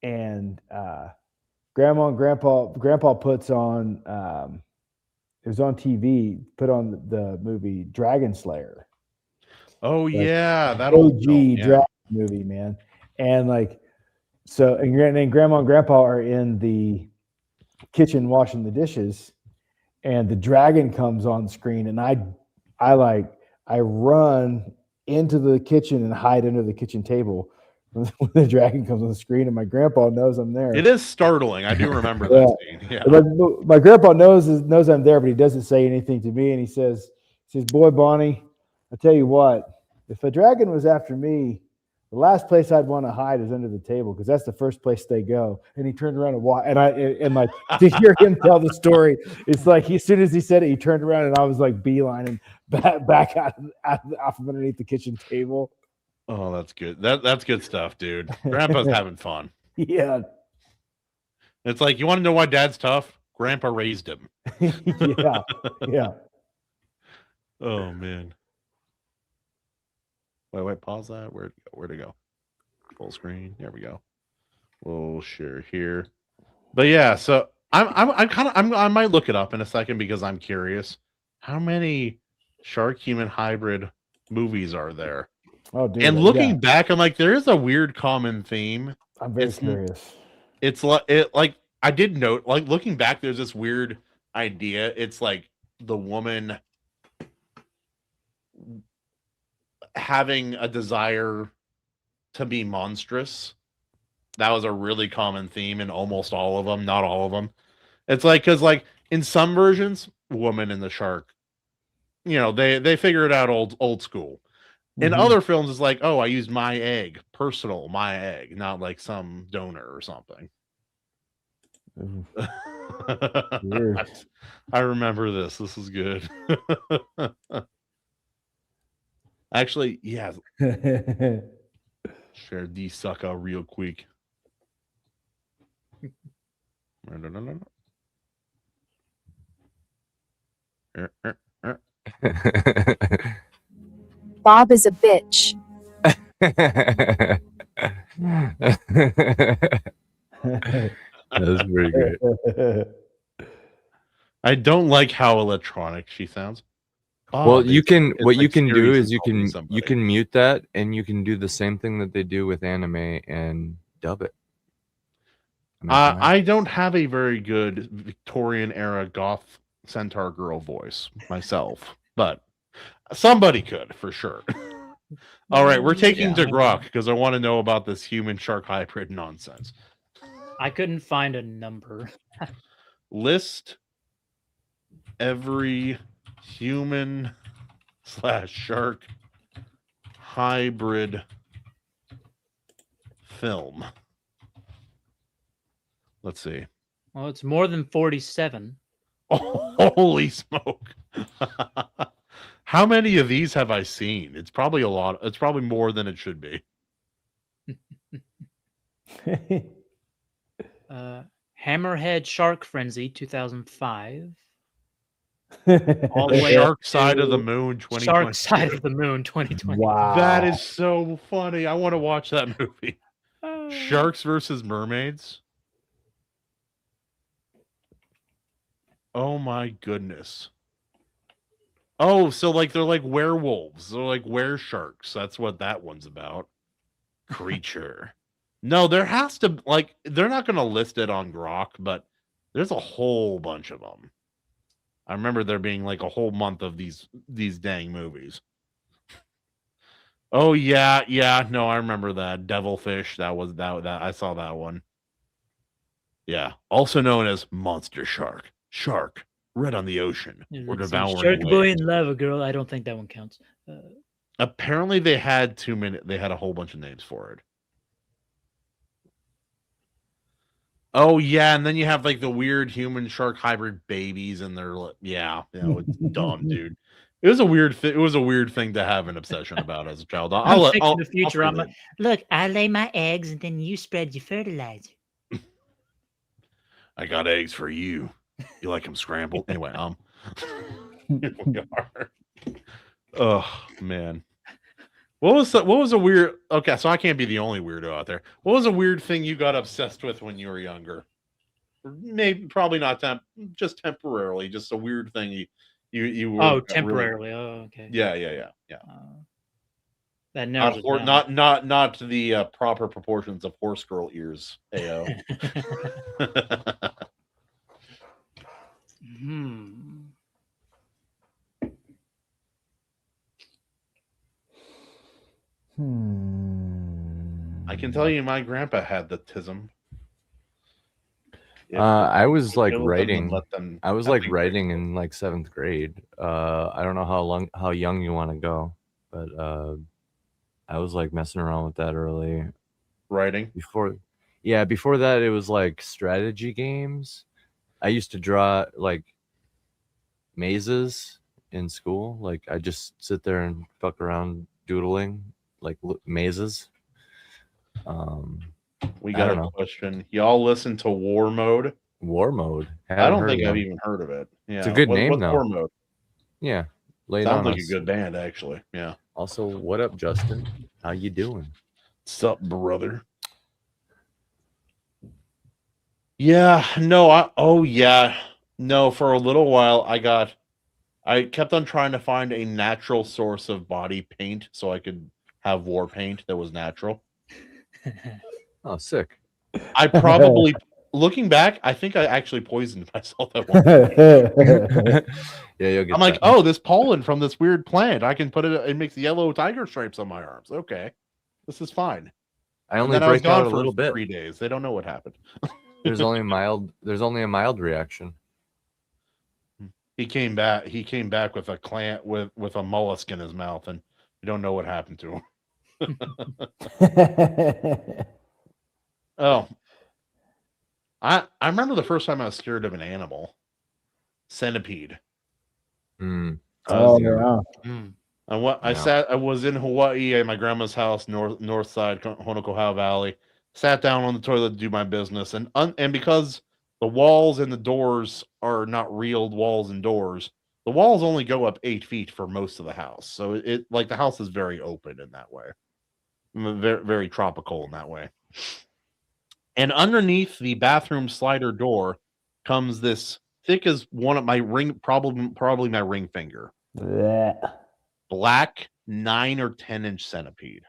and Grandma and Grandpa puts on. It was on TV. Put on the movie Dragon Slayer. Oh like, yeah, that OG old film, yeah. Dragon movie, man. And like, so and Grandma and Grandpa are in the kitchen washing the dishes, and the dragon comes on screen, and I run into the kitchen and hide under the kitchen table when the dragon comes on the screen, and my grandpa knows I'm there. It is startling. I do remember that scene. Yeah. My grandpa knows I'm there, but he doesn't say anything to me, and he says, "Boy, Bonnie, I tell you what, if a dragon was after me, the last place I'd want to hide is under the table, because that's the first place they go." And he turned around and walked, and like to hear him tell the story, it's like as soon as he said it, he turned around, and I was like beelining back out from underneath the kitchen table. Oh, that's good. That's good stuff, dude. Grandpa's having fun. Yeah. It's like, you want to know why Dad's tough? Grandpa raised him. Yeah. Yeah. Oh man. Wait, pause that. Where'd it go? Full screen. There we go. We'll share here. But yeah, so I might look it up in a second because I'm curious. How many shark human hybrid movies are there? Oh, dude. And looking back, I'm like, there is a weird common theme. I'm very curious. It's like I did note, like looking back, there's this weird idea. It's like the woman having a desire to be monstrous. That was a really common theme in almost all of them, not all of them. It's like, because like in some versions, woman and the shark, they figure it out old school. In other films, it's like, oh, I used my egg, my egg, not like some donor or something. Weird. I remember this. This is good. Actually, yeah. Share the sucker real quick. Bob is a bitch. That's pretty great. I don't like how electronic she sounds. Well, what you can do is you can mute that, and you can do the same thing that they do with anime and dub it. I don't have a very good Victorian era goth centaur girl voice myself, but somebody could for sure. All right, we're taking to Grok because I want to know about this human shark hybrid nonsense. I couldn't find a number. List every human / shark hybrid film. Let's see. Well, it's more than 47. Oh, holy smoke. How many of these have I seen? It's probably a lot. It's probably more than it should be. Hammerhead Shark Frenzy 2005. All the way Shark Side of the Moon 2020. Shark Side of the Moon 2020. Wow. That is so funny. I want to watch that movie. Sharks versus mermaids. Oh my goodness. Oh, so like they're like werewolves. They're like weresharks. That's what that one's about. Creature. No, there has to, like, they're not going to list it on Grok, but there's a whole bunch of them. I remember there being like a whole month of these dang movies. Oh yeah. No, I remember that. Devilfish. That was that I saw that one. Yeah. Also known as Monster Shark. Shark. Red on the ocean. We're devouring Shark waves. Boy and Lava Girl. I don't think that one counts. Apparently they had they had a whole bunch of names for it. Oh yeah, and then you have like the weird human shark hybrid babies, and they're like, it's dumb, dude. It was a weird thing to have an obsession about as a child. I'm thinking the future. I'm like, look, I lay my eggs, and then you spread your fertilizer. I got eggs for you. You like them scrambled? Anyway, here we are. Oh man. What was a weird? Okay, so I can't be the only weirdo out there. What was a weird thing you got obsessed with when you were younger? Maybe, probably not just temporarily. Just a weird thing you were. Oh, temporarily. Really, oh, okay. yeah. That narrows it down. Not the proper proportions of horse girl ears. Ao. I can tell you, my grandpa had the tism. I was like writing. Them, I was like writing in like 7th grade. I don't know how young you want to go, but I was like messing around with that early. Writing before that it was like strategy games. I used to draw like mazes in school. Like I just sit there and fuck around doodling like mazes. We got a question. Y'all listen to War Mode? War Mode? I don't think I've even heard of it. Yeah, it's a good name though. War Mode? Yeah, sounds like a good band actually. Yeah. Also, what up, Justin? How you doing? What's up, brother? Yeah, no. For a little while, I kept on trying to find a natural source of body paint so I could have war paint that was natural. Oh, sick. I probably, looking back, I think I actually poisoned myself at one point. Yeah, you'll get I'm like, oh, this pollen from this weird plant. I can put it makes yellow tiger stripes on my arms. Okay, this is fine. I only break out a little bit. 3 days. They don't know what happened. There's only a mild reaction. He came back with a clamp with a mollusk in his mouth, and you don't know what happened to him. Oh, I remember the first time I was scared of an animal, centipede. Mm. Oh yeah. I was in Hawaii at my grandma's house, north side, Honokohau Valley. Sat down on the toilet to do my business, and because the walls and the doors are not real walls and doors, the walls only go up 8 feet for most of the house. So it like the house is very open in that way, very, very tropical in that way. And underneath the bathroom slider door comes this thick as one of my ring, probably my ring finger. Blech. Black 9 or 10 inch centipede.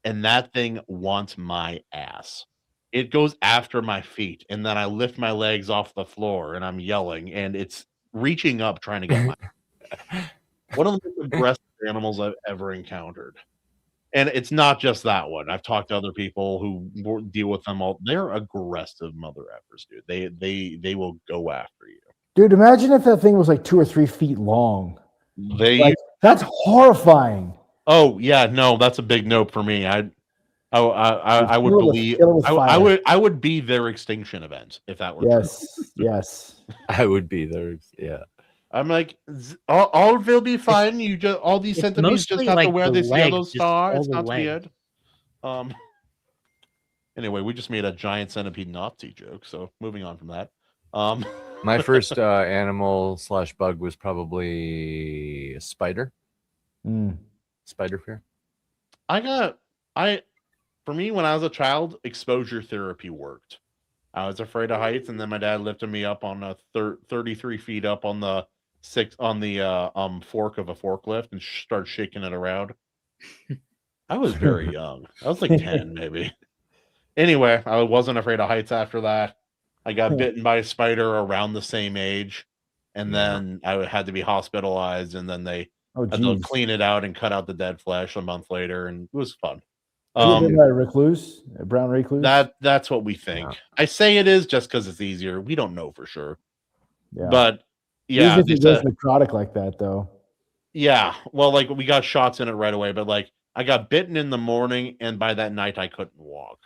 And that thing wants my ass. It goes after my feet, and then I lift my legs off the floor, and I'm yelling, and it's reaching up trying to get my. One of the most aggressive animals I've ever encountered. And it's not just that one. I've talked to other people who deal with them all. They're aggressive mother effers, dude. They will go after you. Dude, imagine if that thing was like 2 or 3 feet long. That's horrifying. Oh yeah, no, that's a big nope for me. I would believe I would be their extinction event if that were true. Yes. I would be there. Yeah. I'm like, all will be fine. You just all these centipedes just have to wear this yellow star. It's not weird. Anyway, we just made a giant centipede Nazi joke. So moving on from that. My first animal / bug was probably a spider. Spider fear. For me, when I was a child, exposure therapy worked. I was afraid of heights, and then my dad lifted me up on a 33 feet up on the fork of a forklift and started shaking it around. I was very young. I was like 10, maybe. Anyway, I wasn't afraid of heights after that. I got bitten by a spider around the same age, and then I had to be hospitalized, and then they had to clean it out and cut out the dead flesh a month later, and it was fun. Recluse, a brown recluse. That's what we think. Yeah. I say it is just because it's easier. We don't know for sure. Yeah. But yeah, if it goes necrotic like that, though. Yeah. Well, like we got shots in it right away, but like I got bitten in the morning, and by that night I couldn't walk.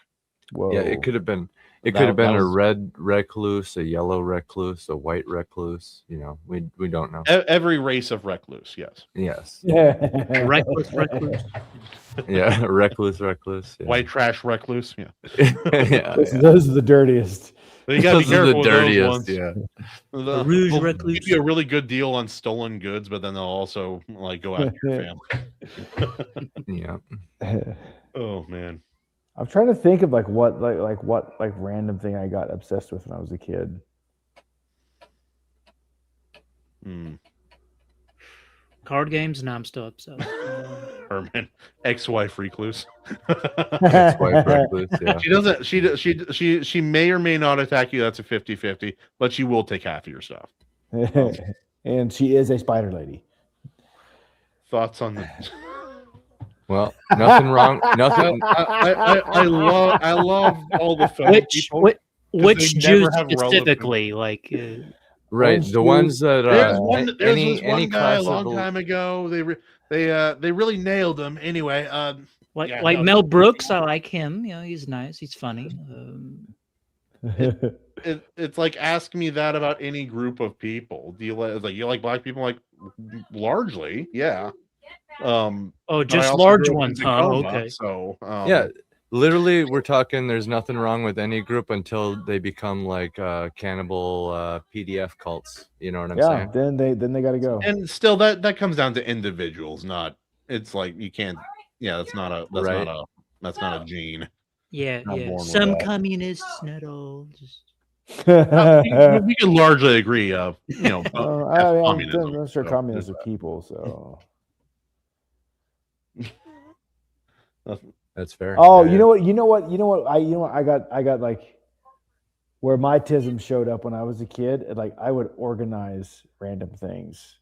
Whoa. Yeah, it could have been. It could have been a red recluse, a yellow recluse, a white recluse. You know, we don't know. Every race of recluse, yes. Yes. Reckless recluse. Yeah, recluse. Yeah. White trash recluse. Yeah. Those are the dirtiest. You gotta be Those are careful the with those dirtiest. ones. Yeah. The Rouge They'll Recluse. give you a really good deal on stolen goods, but then they'll also like go after your family. Yeah. Oh man. I'm trying to think of like what random thing I got obsessed with when I was a kid. Card games, and I'm still upset. Herman, ex-wife recluse. Ex-wife recluse, yeah. She doesn't. She may or may not attack you. That's a 50-50, but she will take half of your stuff. And she is a spider lady. Thoughts on the? Well, nothing wrong. Nothing. I love all the film people. Which they never Jews have relevant- specifically? Like, Right, the ones that there's this one any guy a class long of time ago. They really nailed him. Anyway, Mel Brooks, I like him. You know, he's nice. He's funny. It's like ask me that about any group of people. Do you like black people? Like largely, yeah. Oh, but just I also large grew up in ones, huh? Tacoma, Okay. So yeah, literally, we're talking. There's nothing wrong with any group until they become like cannibal PDF cults. You know what I'm saying? Then they got to go. And still, that comes down to individuals, not. It's like you can't. Yeah, that's not a gene. Yeah, Not yeah. born with Some that. communists, not all. Just... we can largely agree. Communism. I'm sure communists are people. So that's fair. Oh, yeah. You know what? I got like where my tism showed up when I was a kid. Like I would organize random things.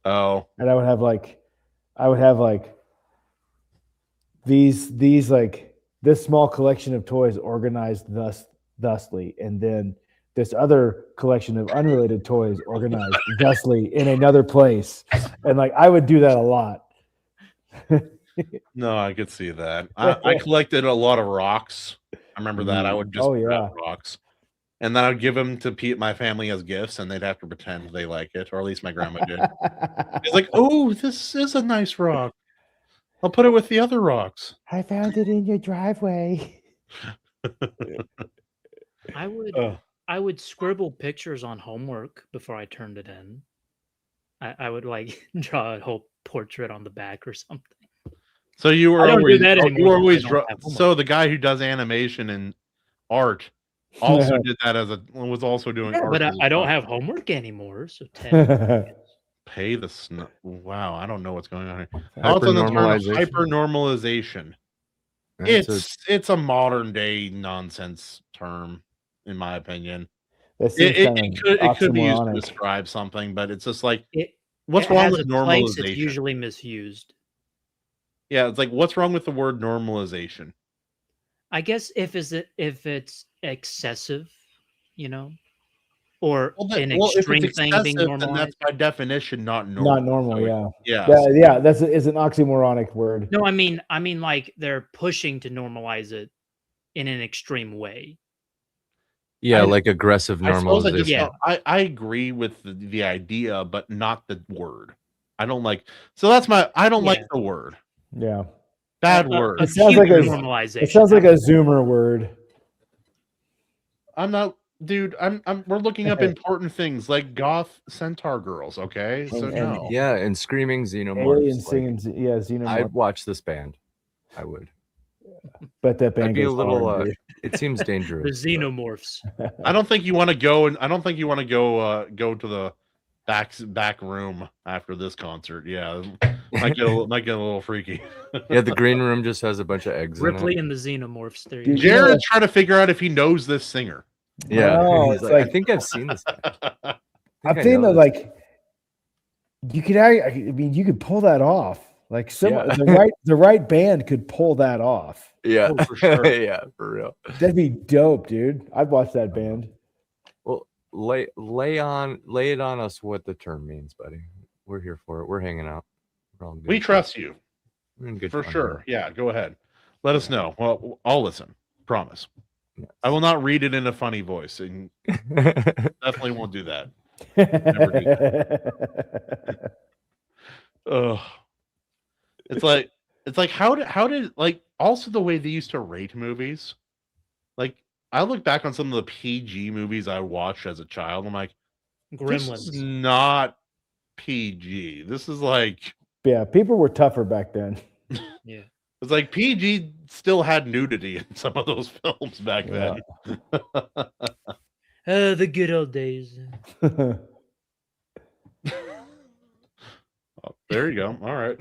Oh, and I would have like these like this small collection of toys organized thusly, and then this other collection of unrelated toys organized thusly in another place, and like I would do that a lot. No, I could see that. I collected a lot of rocks. I remember that. I would just grab rocks, and then I'd give them to my family as gifts, and they'd have to pretend they like it, or at least my grandma did. It's like, oh, this is a nice rock. I'll put it with the other rocks. I found it in your driveway. I would scribble pictures on homework before I turned it in. I would like draw a whole portrait on the back or something. So you were I don't always, do that you anymore. were always I don't have homework. so the guy who does animation and art also did that was also doing art. But I don't have homework anymore, so technically. Pay the snow. Wow, I don't know what's going on here. Hypernormalization. It's a modern day nonsense term, in my opinion. It could be used to describe something, but it's just like what's wrong with normalization? It's usually misused. Yeah, it's like what's wrong with the word normalization? I guess if it's excessive, or an extreme thing being normalized. Then that's by definition not normal. Not normal, so yeah. That's an oxymoronic word. No, I mean like they're pushing to normalize it in an extreme way. Yeah, like aggressive normalization. I agree with the idea, but not the word. I don't like. So that's I don't like the word. Yeah, bad word. It sounds like normalization. It sounds like a Zoomer word. I'm not, dude. We're looking up important things like goth centaur girls. Okay, so no. Yeah, and screaming xenomorphs. Alien singing, xenomorphs. I'd watch this band. I would. But that band I'd be a goes little. hard, It seems dangerous. The xenomorphs. I don't think you want to go, and I don't think you want to go to the back room after this concert. Yeah, might get a little freaky. Yeah, the green room just has a bunch of eggs. Ripley in it. and the xenomorphs. There Dude, Jared's trying to figure out if he knows this singer. Yeah, No, he's it's like, I like- think I've seen this. I'm thinking that like you could. I mean, you could pull that off. Like the right band could pull that off. Yeah, for sure. Yeah, for real. That'd be dope, dude. I'd watch that band. Well, lay it on us what the term means, buddy. We're here for it. We're hanging out. We're all good. We trust you. We're in good For fun sure. here. Yeah, go ahead. Let us know. Well, I'll listen. Promise. Yes. I will not read it in a funny voice, and definitely won't do that. Never do that. It's like how did like also the way they used to rate movies, like I look back on some of the PG movies I watched as a child. I'm like, this is Gremlins. not PG. This is like, Yeah, people were tougher back then. Yeah. it's like PG still had nudity in some of those films back Yeah. then. The good old days. Oh, there you go. All right.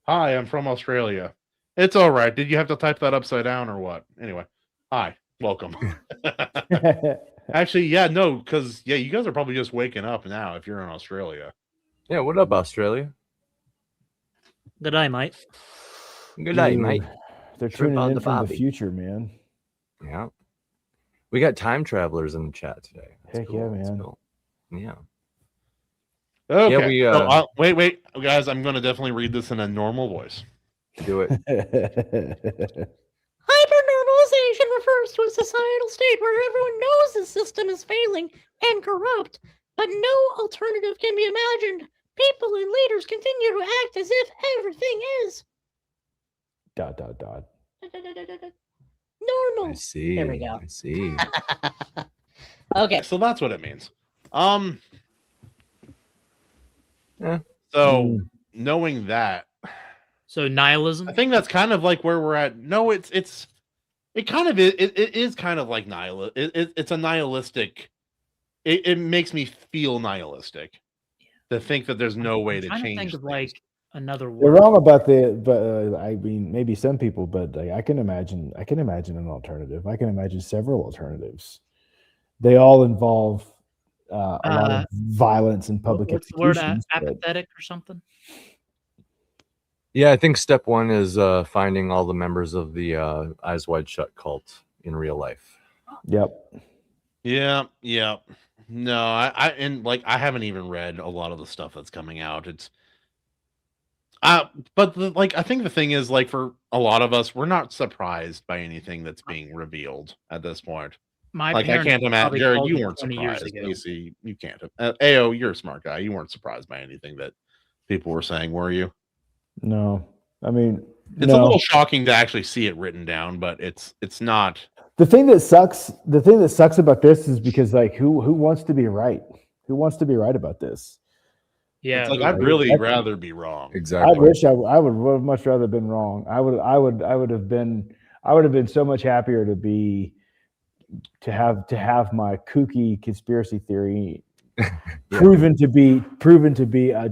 Hi, I'm from Australia. It's all right. Did you have to type that upside down or what? Anyway, hi, welcome. Actually, yeah, no, because yeah, you guys are probably just waking up now if you're in Australia. Yeah, what up, Australia? Good day, mate. Good day, mate. They're Trip tuning on in the from the Bobby. future, man. Yeah. We got time travelers in the chat today. That's Heck cool. yeah, That's man. cool. Yeah. Okay. Yeah, we, So, wait, guys. I'm going to definitely read this in a normal voice. Do it. Hypernormalization refers to a societal state where everyone knows the system is failing and corrupt, but no alternative can be imagined. People and leaders continue to act as if everything is Dot. normal. I see. There we go. I see. Okay. So that's what it means. Yeah. So knowing that, so nihilism. I think that's kind of like where we're at. No, it kind of is kind of like it's a nihilistic. It makes me feel nihilistic to think that there's no way to I'm trying change. to think of like another They're word. wrong about but I mean, maybe some people, but like, I can imagine an alternative. I can imagine several alternatives. They all involve a lot of violence and public What's the word? executions. Apathetic or something? Yeah, I think step one is finding all the members of the Eyes Wide Shut cult in real life. Yep. Yeah. No, I haven't even read a lot of the stuff that's coming out. It's but I think the thing is, like, for a lot of us, we're not surprised by anything that's being revealed at this point. My I parents can't imagine. probably Jared, called you me weren't 20 years surprised. ago. Lacey, you can't. Ao, you're a smart guy. You weren't surprised by anything that people were saying, were you? No, I mean, It's a little shocking to actually see it written down, but it's not. The thing that sucks about this is because, like, who wants to be right? Who wants to be right about this? Yeah, It's like, I'd really rather be wrong. Exactly. I wish I would much rather have been wrong. I would have been so much happier to have my kooky conspiracy theory proven to be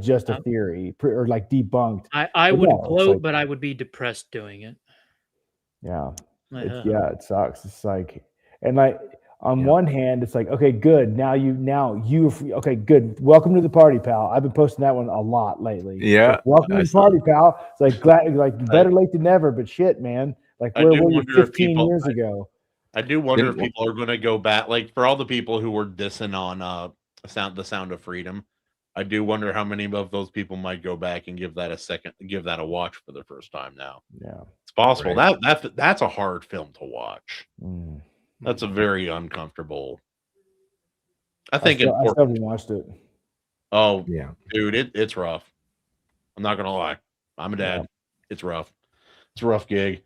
just a theory or like debunked. I But would no, gloat, it's like, but I would be depressed doing it. yeah, Yeah. it sucks. It's like, and like on one hand, it's like, okay, good. Now you okay, good. Welcome to the party, pal. I've been posting that one a lot lately. Yeah, like, welcome to the party, pal. It's like better late than never, but shit, man. Like, I where do were you wonder if 15 years ago? I do wonder if people are going to go back, like, for all the people who were dissing on the Sound of Freedom. I do wonder how many of those people might go back and give that a watch for the first time now. Yeah, it's possible. Right. That's a hard film to watch. That's a very uncomfortable. I think I still important. haven't watched it. Oh yeah, dude, it's rough. I'm not gonna lie. I'm a dad. It's rough. It's a rough gig.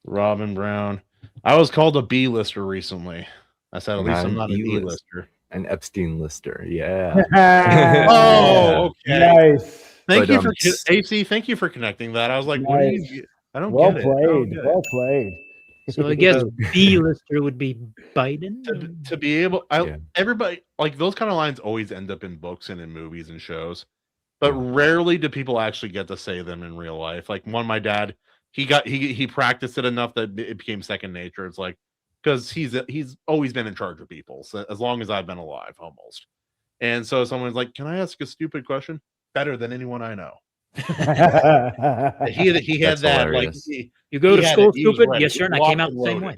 Robin Brown. I was called a B-lister recently. I said, at least I'm not an E-lister. An Epstein lister. Yeah. Oh, okay. Nice. Thank you for AC. Thank you for connecting that. I was like, what are you? I don't Well get played. it. Well played. So I guess B-lister would be Biden. To be able, everybody, like, those kind of lines always end up in books and in movies and shows, but rarely do people actually get to say them in real life. Like, my dad, he practiced it enough that it became second nature. It's like, because he's always been in charge of people, so as long as I've been alive, almost. And so someone's like, "Can I ask a stupid question?" Better than anyone I know. he had That's that hilarious. like You go to school, stupid? ready. Yes, sir. And I came out the same way.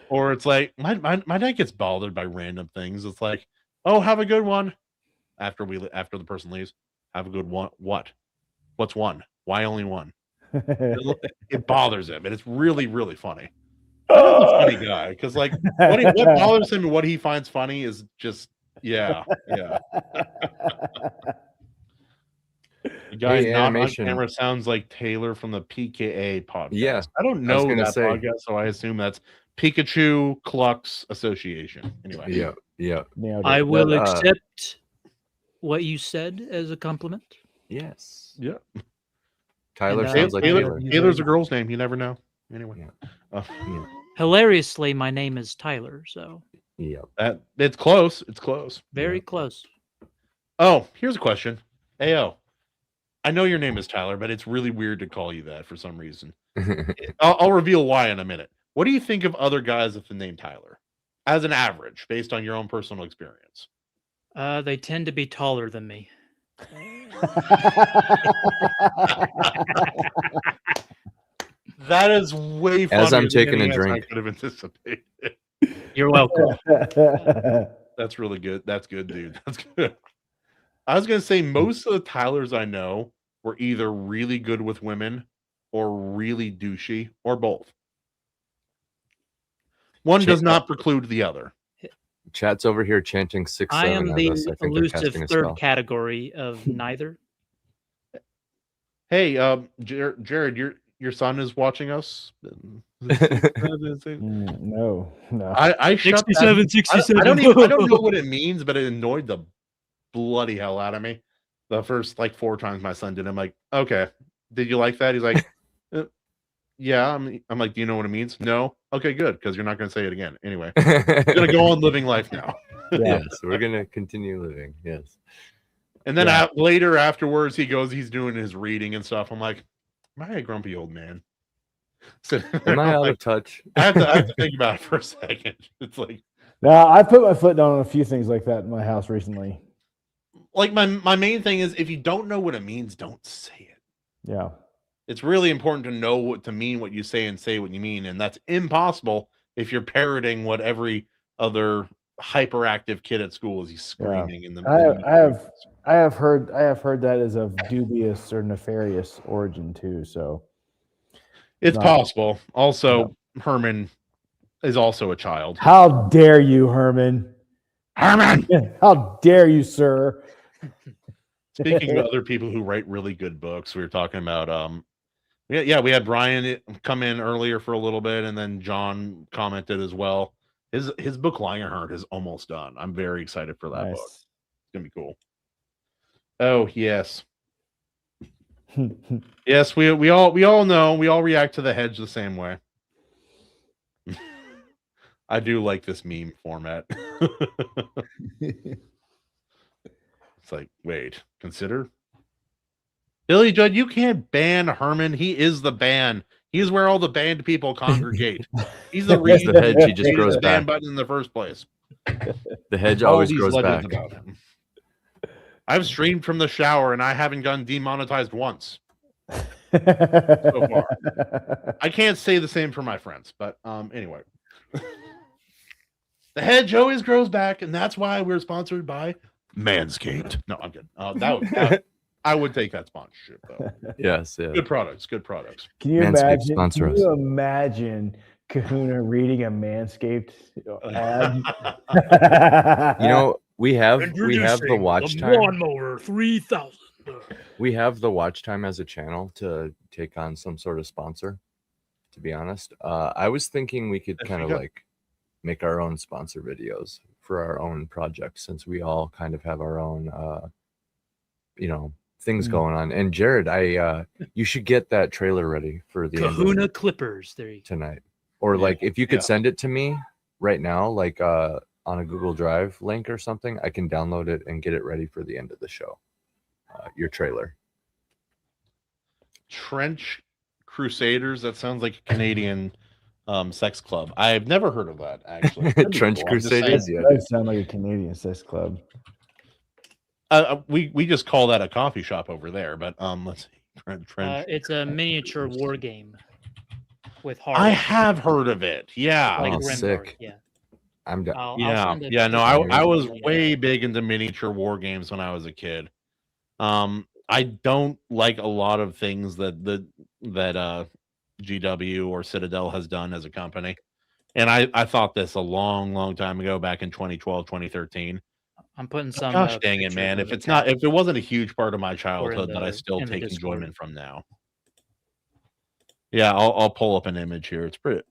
Or it's like my dad gets bothered by random things. It's like, "Oh, have a good one." After the person leaves, have a good one. What? What's one? Why only one? It bothers him, and it's really, really funny. He's a funny guy, because like what bothers him and what he finds funny is just yeah. The guy Hey, not animation. on camera sounds like Taylor from the PKA podcast. Yeah, I don't I was know gonna that say. podcast, so I assume that's Pikachu Clucks Association. Anyway, yeah. I will That, accept what you said as a compliment. Yes. Yeah. Tyler And, sounds like Taylor. Taylor's a girl's name. You never know. Anyway. Hilariously, my name is Tyler, so Yeah. It's close. It's close. very close. Oh, here's a question. Ayo. I know your name is Tyler, but it's really weird to call you that for some reason. I'll reveal why in a minute. What do you think of other guys with the name Tyler? As an average, based on your own personal experience. They tend to be taller than me. That is way funnier As I'm than taking any a answer drink. I could have anticipated. You're welcome. That's really good. That's good, dude. That's good. I was gonna say most of the Tylers I know were either really good with women or really douchey or both. One does not preclude the other. Chat's over here chanting 6-7 I am at the us. I think they're elusive casting a third spell. category of neither. Hey, Jared, your son is watching us. No. I shut that- 67, 67. I don't know what it means, but it annoyed the bloody hell out of me. The first like 4 times my son did. I'm like, okay, did you like that? He's like, yeah. I'm like, do you know what it means? No. Okay, good, because you're not going to say it again. Anyway, I'm gonna go on living life now. Yes, we're gonna continue living. Yes. And then later afterwards, he's doing his reading and stuff. I'm like, am I a grumpy old man? So, Am I out of touch? I have to think about it for a second. It's like, Now I put my foot down on a few things like that in my house recently. like my main thing is if you don't know what it means, don't say it. Yeah. It's really important to know what to mean what you say and say what you mean, and that's impossible if you're parroting what every other hyperactive kid at school is. He's screaming in the. I have heard that is of dubious or nefarious origin too. So it's possible. Also, Herman is also a child. How dare you, Herman? Herman! How dare you, sir? Speaking of other people who write really good books, we were talking about we had Brian come in earlier for a little bit, and then John commented as well. His book Lionheart is almost done. I'm very excited for that book. It's gonna be cool. Oh yes. Yes, we all know, we all react to the hedge the same way. I do like this meme format. It's like, wait, consider Billy Judd, you can't ban Herman. He is the ban. He's where all the banned people congregate. He's the reason the hedge. He just grows the ban back. button in the first place. The hedge All always these grows legends back. about him. I've streamed from the shower and I haven't gotten demonetized once so far. I can't say the same for my friends, but anyway. The hedge always grows back, and that's why we're sponsored by Manscaped. No, I'm kidding. I would take that sponsorship though. Yes, yeah. Good products. Good products. Can you Manscaped imagine? sponsor Can us. you imagine Kahuna reading a Manscaped ad? You know, we have the watch time. Lawnmower 3000. We have the watch time as a channel to take on some sort of sponsor. To be honest, I was thinking we could kind of like make our own sponsor videos for our own projects, since we all kind of have our own, things going on. And Jared, you should get that trailer ready for the Kahuna Clippers. There you go. tonight, or like if you could send it to me right now, like on a Google Drive link or something, I can download it and get it ready for the end of the show. Your trailer. Trench Crusaders. That sounds like a Canadian sex club. I've never heard of that actually. Trench Crusaders. That does sound like a Canadian sex club. We just call that a coffee shop over there, but let's see. Trench. It's a miniature war game with hard. I have heard of it. Yeah. Like Oh, Rimworld, sick. Yeah. I'm done. Yeah. No, I was way big into miniature war games when I was a kid. I don't like a lot of things that GW or Citadel has done as a company. And I thought this a long time ago, back in 2012, 2013. I'm putting some. Gosh dang it, man! If it wasn't a huge part of my childhood, that I still take enjoyment from now. Yeah, I'll pull up an image here. It's pretty.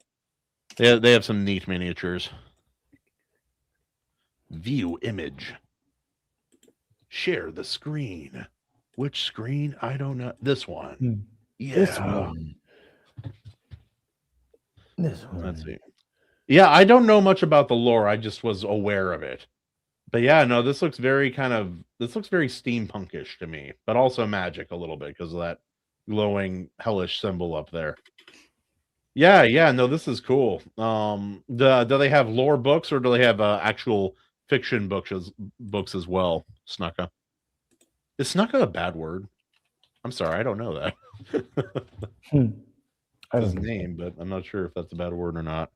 They have some neat miniatures. View image. Share the screen. Which screen? I don't know. This one. Yeah. This one. This one. Let's see. Yeah, I don't know much about the lore. I just was aware of it. But yeah, no, this looks very steampunkish to me, but also magic a little bit because of that glowing hellish symbol up there. Yeah, no, this is cool. Do they have lore books or do they have actual fiction books as well? Snucka. Is Snucka a bad word? I'm sorry, I don't know that. That's his name, but I'm not sure if that's a bad word or not.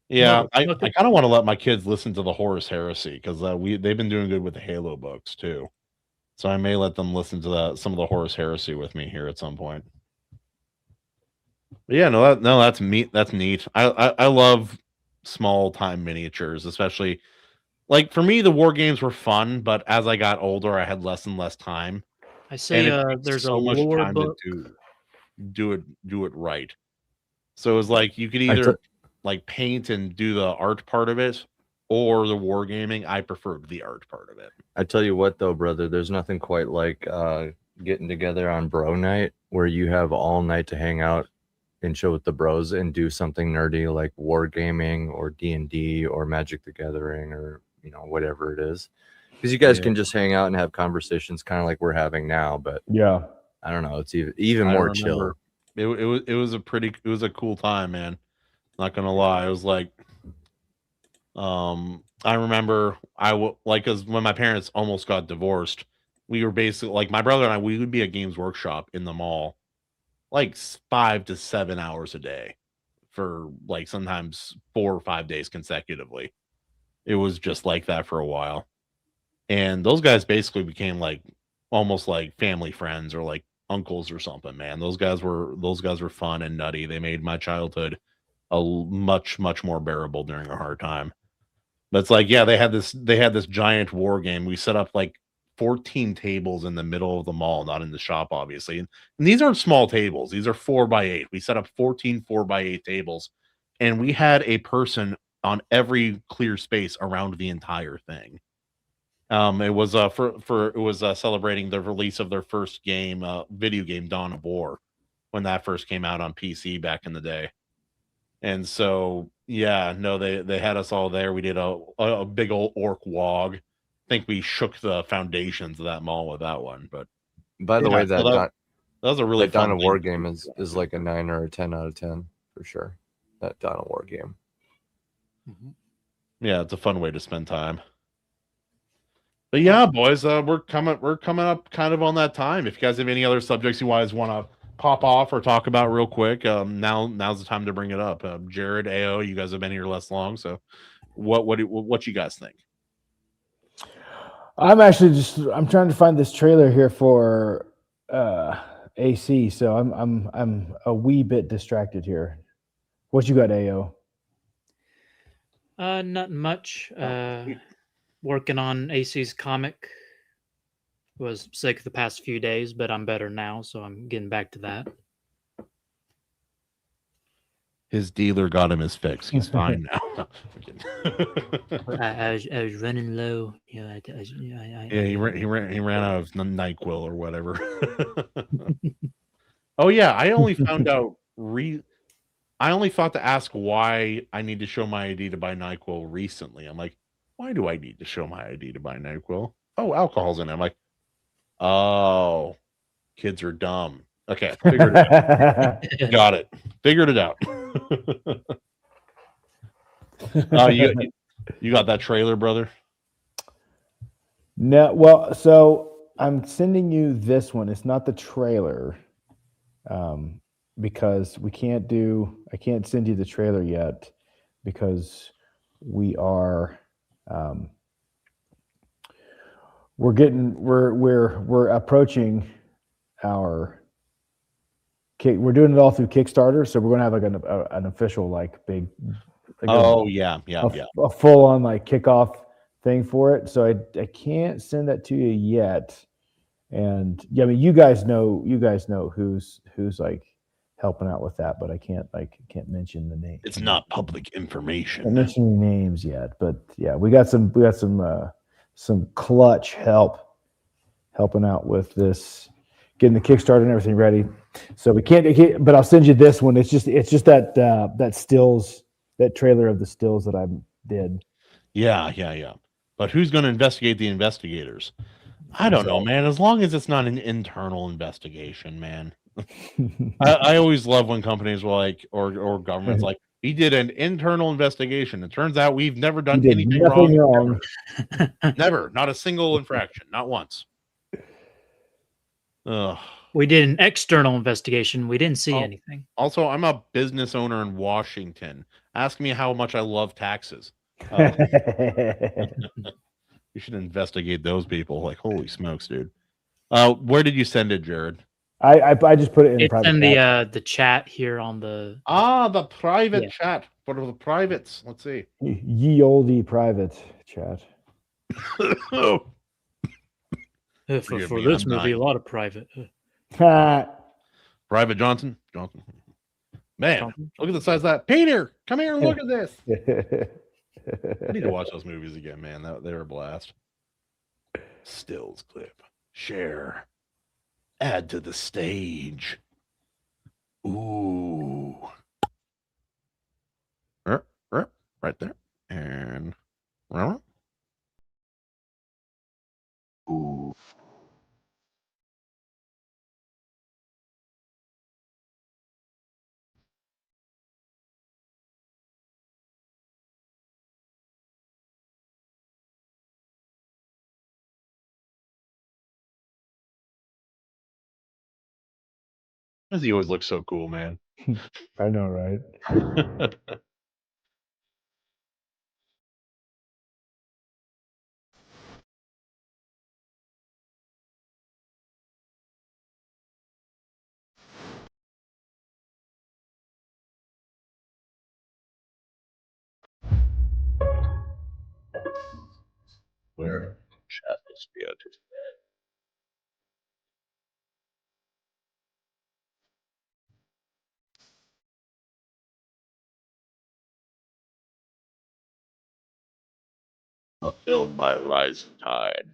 Yeah, I kind of want to let my kids listen to the Horus Heresy because they've been doing good with the Halo books too. So I may let them listen to some of the Horus Heresy with me here at some point. But yeah, that's neat. That's neat. I love small time miniatures, especially like for me the war games were fun, but as I got older, I had less and less time. I say there's so much time book. To do it right. So it was like you could either like paint and do the art part of it or the wargaming. I preferred the art part of it. I tell you what though, brother, there's nothing quite like getting together on bro night where you have all night to hang out and chill with the bros and do something nerdy like wargaming or D&D or Magic the Gathering or whatever it is. Because you guys can just hang out and have conversations kind of like we're having now, but yeah, I don't know, it's even more chill. It was a cool time, man. Not gonna lie, it was like, I remember because when my parents almost got divorced, we were basically like my brother and I. We would be at Games Workshop in the mall, like 5 to 7 hours a day, for like sometimes 4 or 5 days consecutively. It was just like that for a while, and those guys basically became like almost like family friends or like uncles or something, man. Those guys were fun and nutty. They made my childhood a much more bearable during a hard time. But it's like, yeah, they had this giant war game. We set up like 14 tables in the middle of the mall, not in the shop, obviously. And these aren't small tables. These are 4x8. We set up 14 4x8 tables, and we had a person on every clear space around the entire thing. It was celebrating the release of their first game, video game, Dawn of War, when that first came out on PC back in the day. And so, yeah, no, they had us all there. We did a big old orc wog. I think we shook the foundations of that mall with that one. But by the way, that was a really fun Dawn of War game is like a 9 or a 10 out of 10 for sure. That Dawn of War game. Yeah, it's a fun way to spend time. But yeah, boys, we're coming up kind of on that time. If you guys have any other subjects you guys want to pop off or talk about real quick, now's the time to bring it up. Jared, AO, you guys have been here less long, so what you guys think? I'm trying to find this trailer here for AC, so I'm a wee bit distracted here. What you got, AO? Not much. Working on AC's comic. Was sick the past few days, but I'm better now, so I'm getting back to that. His dealer got him his fix. He's fine now. I was running low. He ran out of NyQuil or whatever. Oh yeah, I only found out. I only thought to ask why I need to show my ID to buy NyQuil recently. I'm like, why do I need to show my ID to buy NyQuil? Oh, alcohol's in it. I'm like, oh, kids are dumb. Okay, figured it out. Got it. Figured it out. You got that trailer, brother? No, well, so I'm sending you this one. It's not the trailer, because I can't send you the trailer yet because we are. We're approaching our kick. We're doing it all through Kickstarter, so we're gonna have like an official like big. A full on like kickoff thing for it, so I can't send that to you yet. And yeah, I mean, you guys know who's like helping out with that, but I can't mention the name. It's not public I information. mention any names yet, but yeah, we got some clutch helping out with this, getting the Kickstarter and everything ready. So we can't, but I'll send you this one. It's just that stills, that trailer of the stills that I did. Yeah. But who's going to investigate the investigators? I don't know, man. As long as it's not an internal investigation, man. I always love when companies were like, or governments like, we did an internal investigation. It turns out we've never done anything wrong. Never. Not a single infraction. Not once. Ugh. We did an external investigation. We didn't see anything. Also, I'm a business owner in Washington. Ask me how much I love taxes. You should investigate those people. Like, holy smokes, dude. Where did you send it, Jared? I just put it in private chat. The chat here on the the private chat for the privates. Let's see. Ye olde private chat. For this movie, a lot of private. Private Johnson. Man, look at the size of that. Peter, come here and look at this. I need to watch those movies again, man. They were a blast. Stills clip. Share. Add to the stage. Ooh. Right there. And ooh. Why does he always look so cool, man? I know, right? Where chat is good. Filled by rising tide.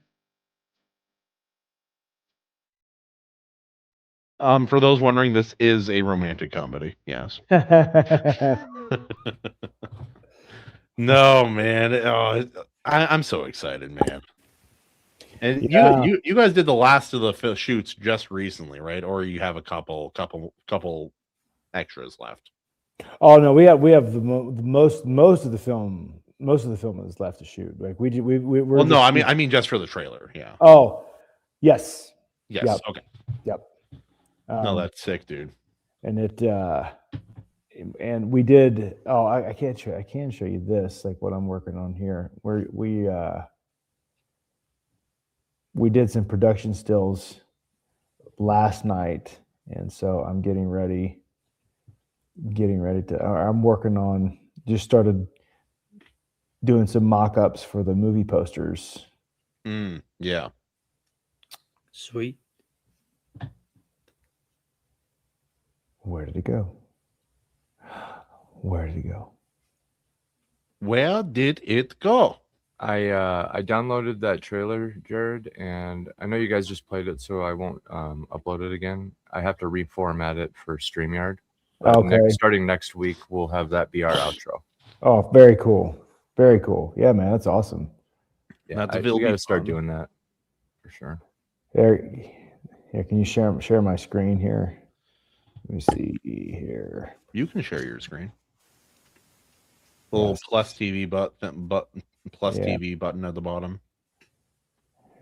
For those wondering, this is a romantic comedy. Yes. No, man. I'm so excited, man. And you guys did the last of the shoots just recently, right? Or you have a couple extras left? Oh no, we have the most of the film. Most of the film is left to shoot. Like we're well, no, I mean just for the trailer. Yeah. Oh, yes. Yes. Yep. Okay. Yep. No, that's sick, dude. And and we did. Oh, I can show you this, like what I'm working on here. We did some production stills last night, and so I'm getting ready to. I'm working on. Just started doing some mock-ups for the movie posters. Yeah. Sweet. Where did it go? Where did it go? Where did it go? I downloaded that trailer, Jared, and I know you guys just played it, so I won't upload it again. I have to reformat it for StreamYard. Okay. Starting next week, we'll have that be our outro. Oh, very cool. Very cool. Yeah, man, that's awesome. Yeah, we got to start doing that for sure. Yeah, can you share my screen here? Let me see here. You can share your screen. The little plus TV button, TV button at the bottom.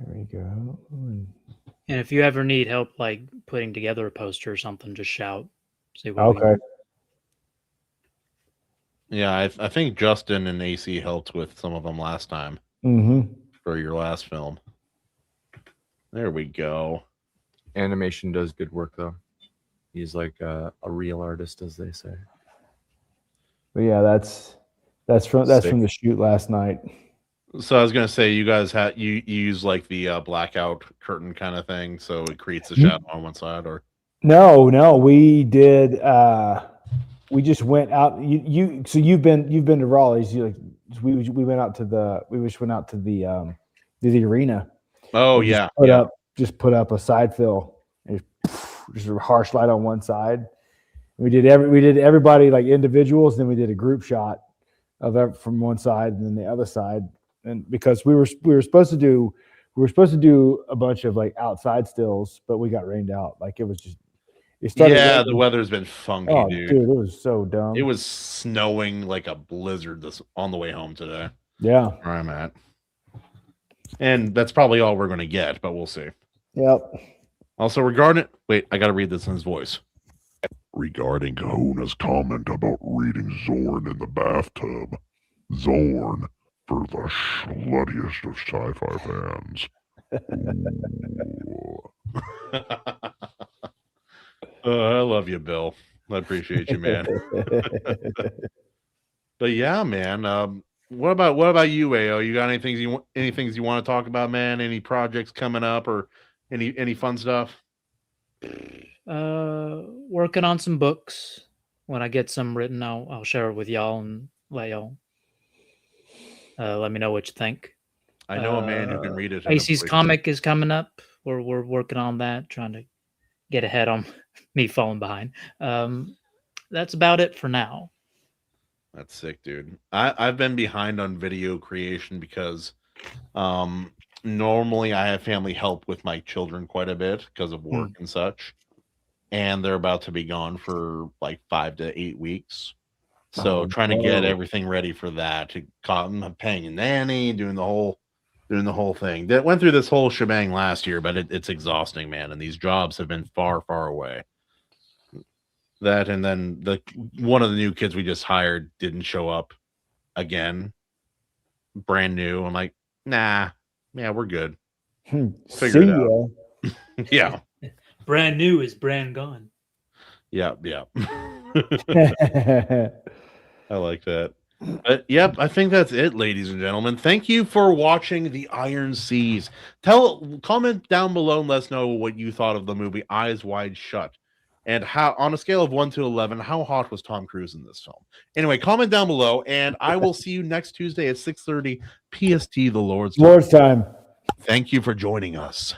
There we go. And if you ever need help, like putting together a poster or something, just shout. See what okay. Yeah, I think Justin and AC helped with some of them last time for your last film. There we go. Animation does good work, though. He's like a real artist, as they say. But yeah, that's from the shoot last night. So I was gonna say, you guys you use like the blackout curtain kind of thing, so it creates a shadow on one side, or No, we did. We just went out. So you've been to Raleigh's. We went out to the arena. Oh and yeah, just put up a side fill, and just a harsh light on one side. We did everybody like individuals, then we did a group shot from one side and then the other side, and because we were supposed to do a bunch of like outside stills, but we got rained out. Like it started raining. The weather's been funky, Oh, dude. It was so dumb. It was snowing like a blizzard on the way home today. Yeah, where I'm at, and that's probably all we're gonna get, but we'll see. Yep. Also, wait, I gotta read this in his voice. Regarding Kahuna's comment about reading Zorn in the bathtub, Zorn for the sluttiest of sci-fi fans. I love you, Bill. I appreciate you, man. But yeah, man. What about you, AO? You got any things you want to talk about, man? Any projects coming up or any fun stuff? Working on some books. When I get some written, I'll share it with y'all and let y'all let me know what you think. I know a man who can read it. Acey's comic is coming up. We're working on that, trying to get ahead on me falling behind. That's about it for now. That's sick, dude. I've been behind on video creation because normally I have family help with my children quite a bit because of work and such. And they're about to be gone for like 5 to 8 weeks. So trying to get everything ready for that, I'm paying a nanny, doing the whole thing. That went through this whole shebang last year, but it's exhausting, man. And these jobs have been far, far away. That, and then one of the new kids we just hired didn't show up again, brand new. I'm like, nah, yeah, we're good. Figure it out. Yeah. Brand new is brand gone. Yeah. I like that. But yep, I think that's it, ladies and gentlemen. Thank you for watching The Iron Seas. Comment down below and let us know what you thought of the movie Eyes Wide Shut. And how, on a scale of 1 to 11, how hot was Tom Cruise in this film? Anyway, comment down below, and I will see you next Tuesday at 6:30 PST, the Lord's time. Thank you for joining us.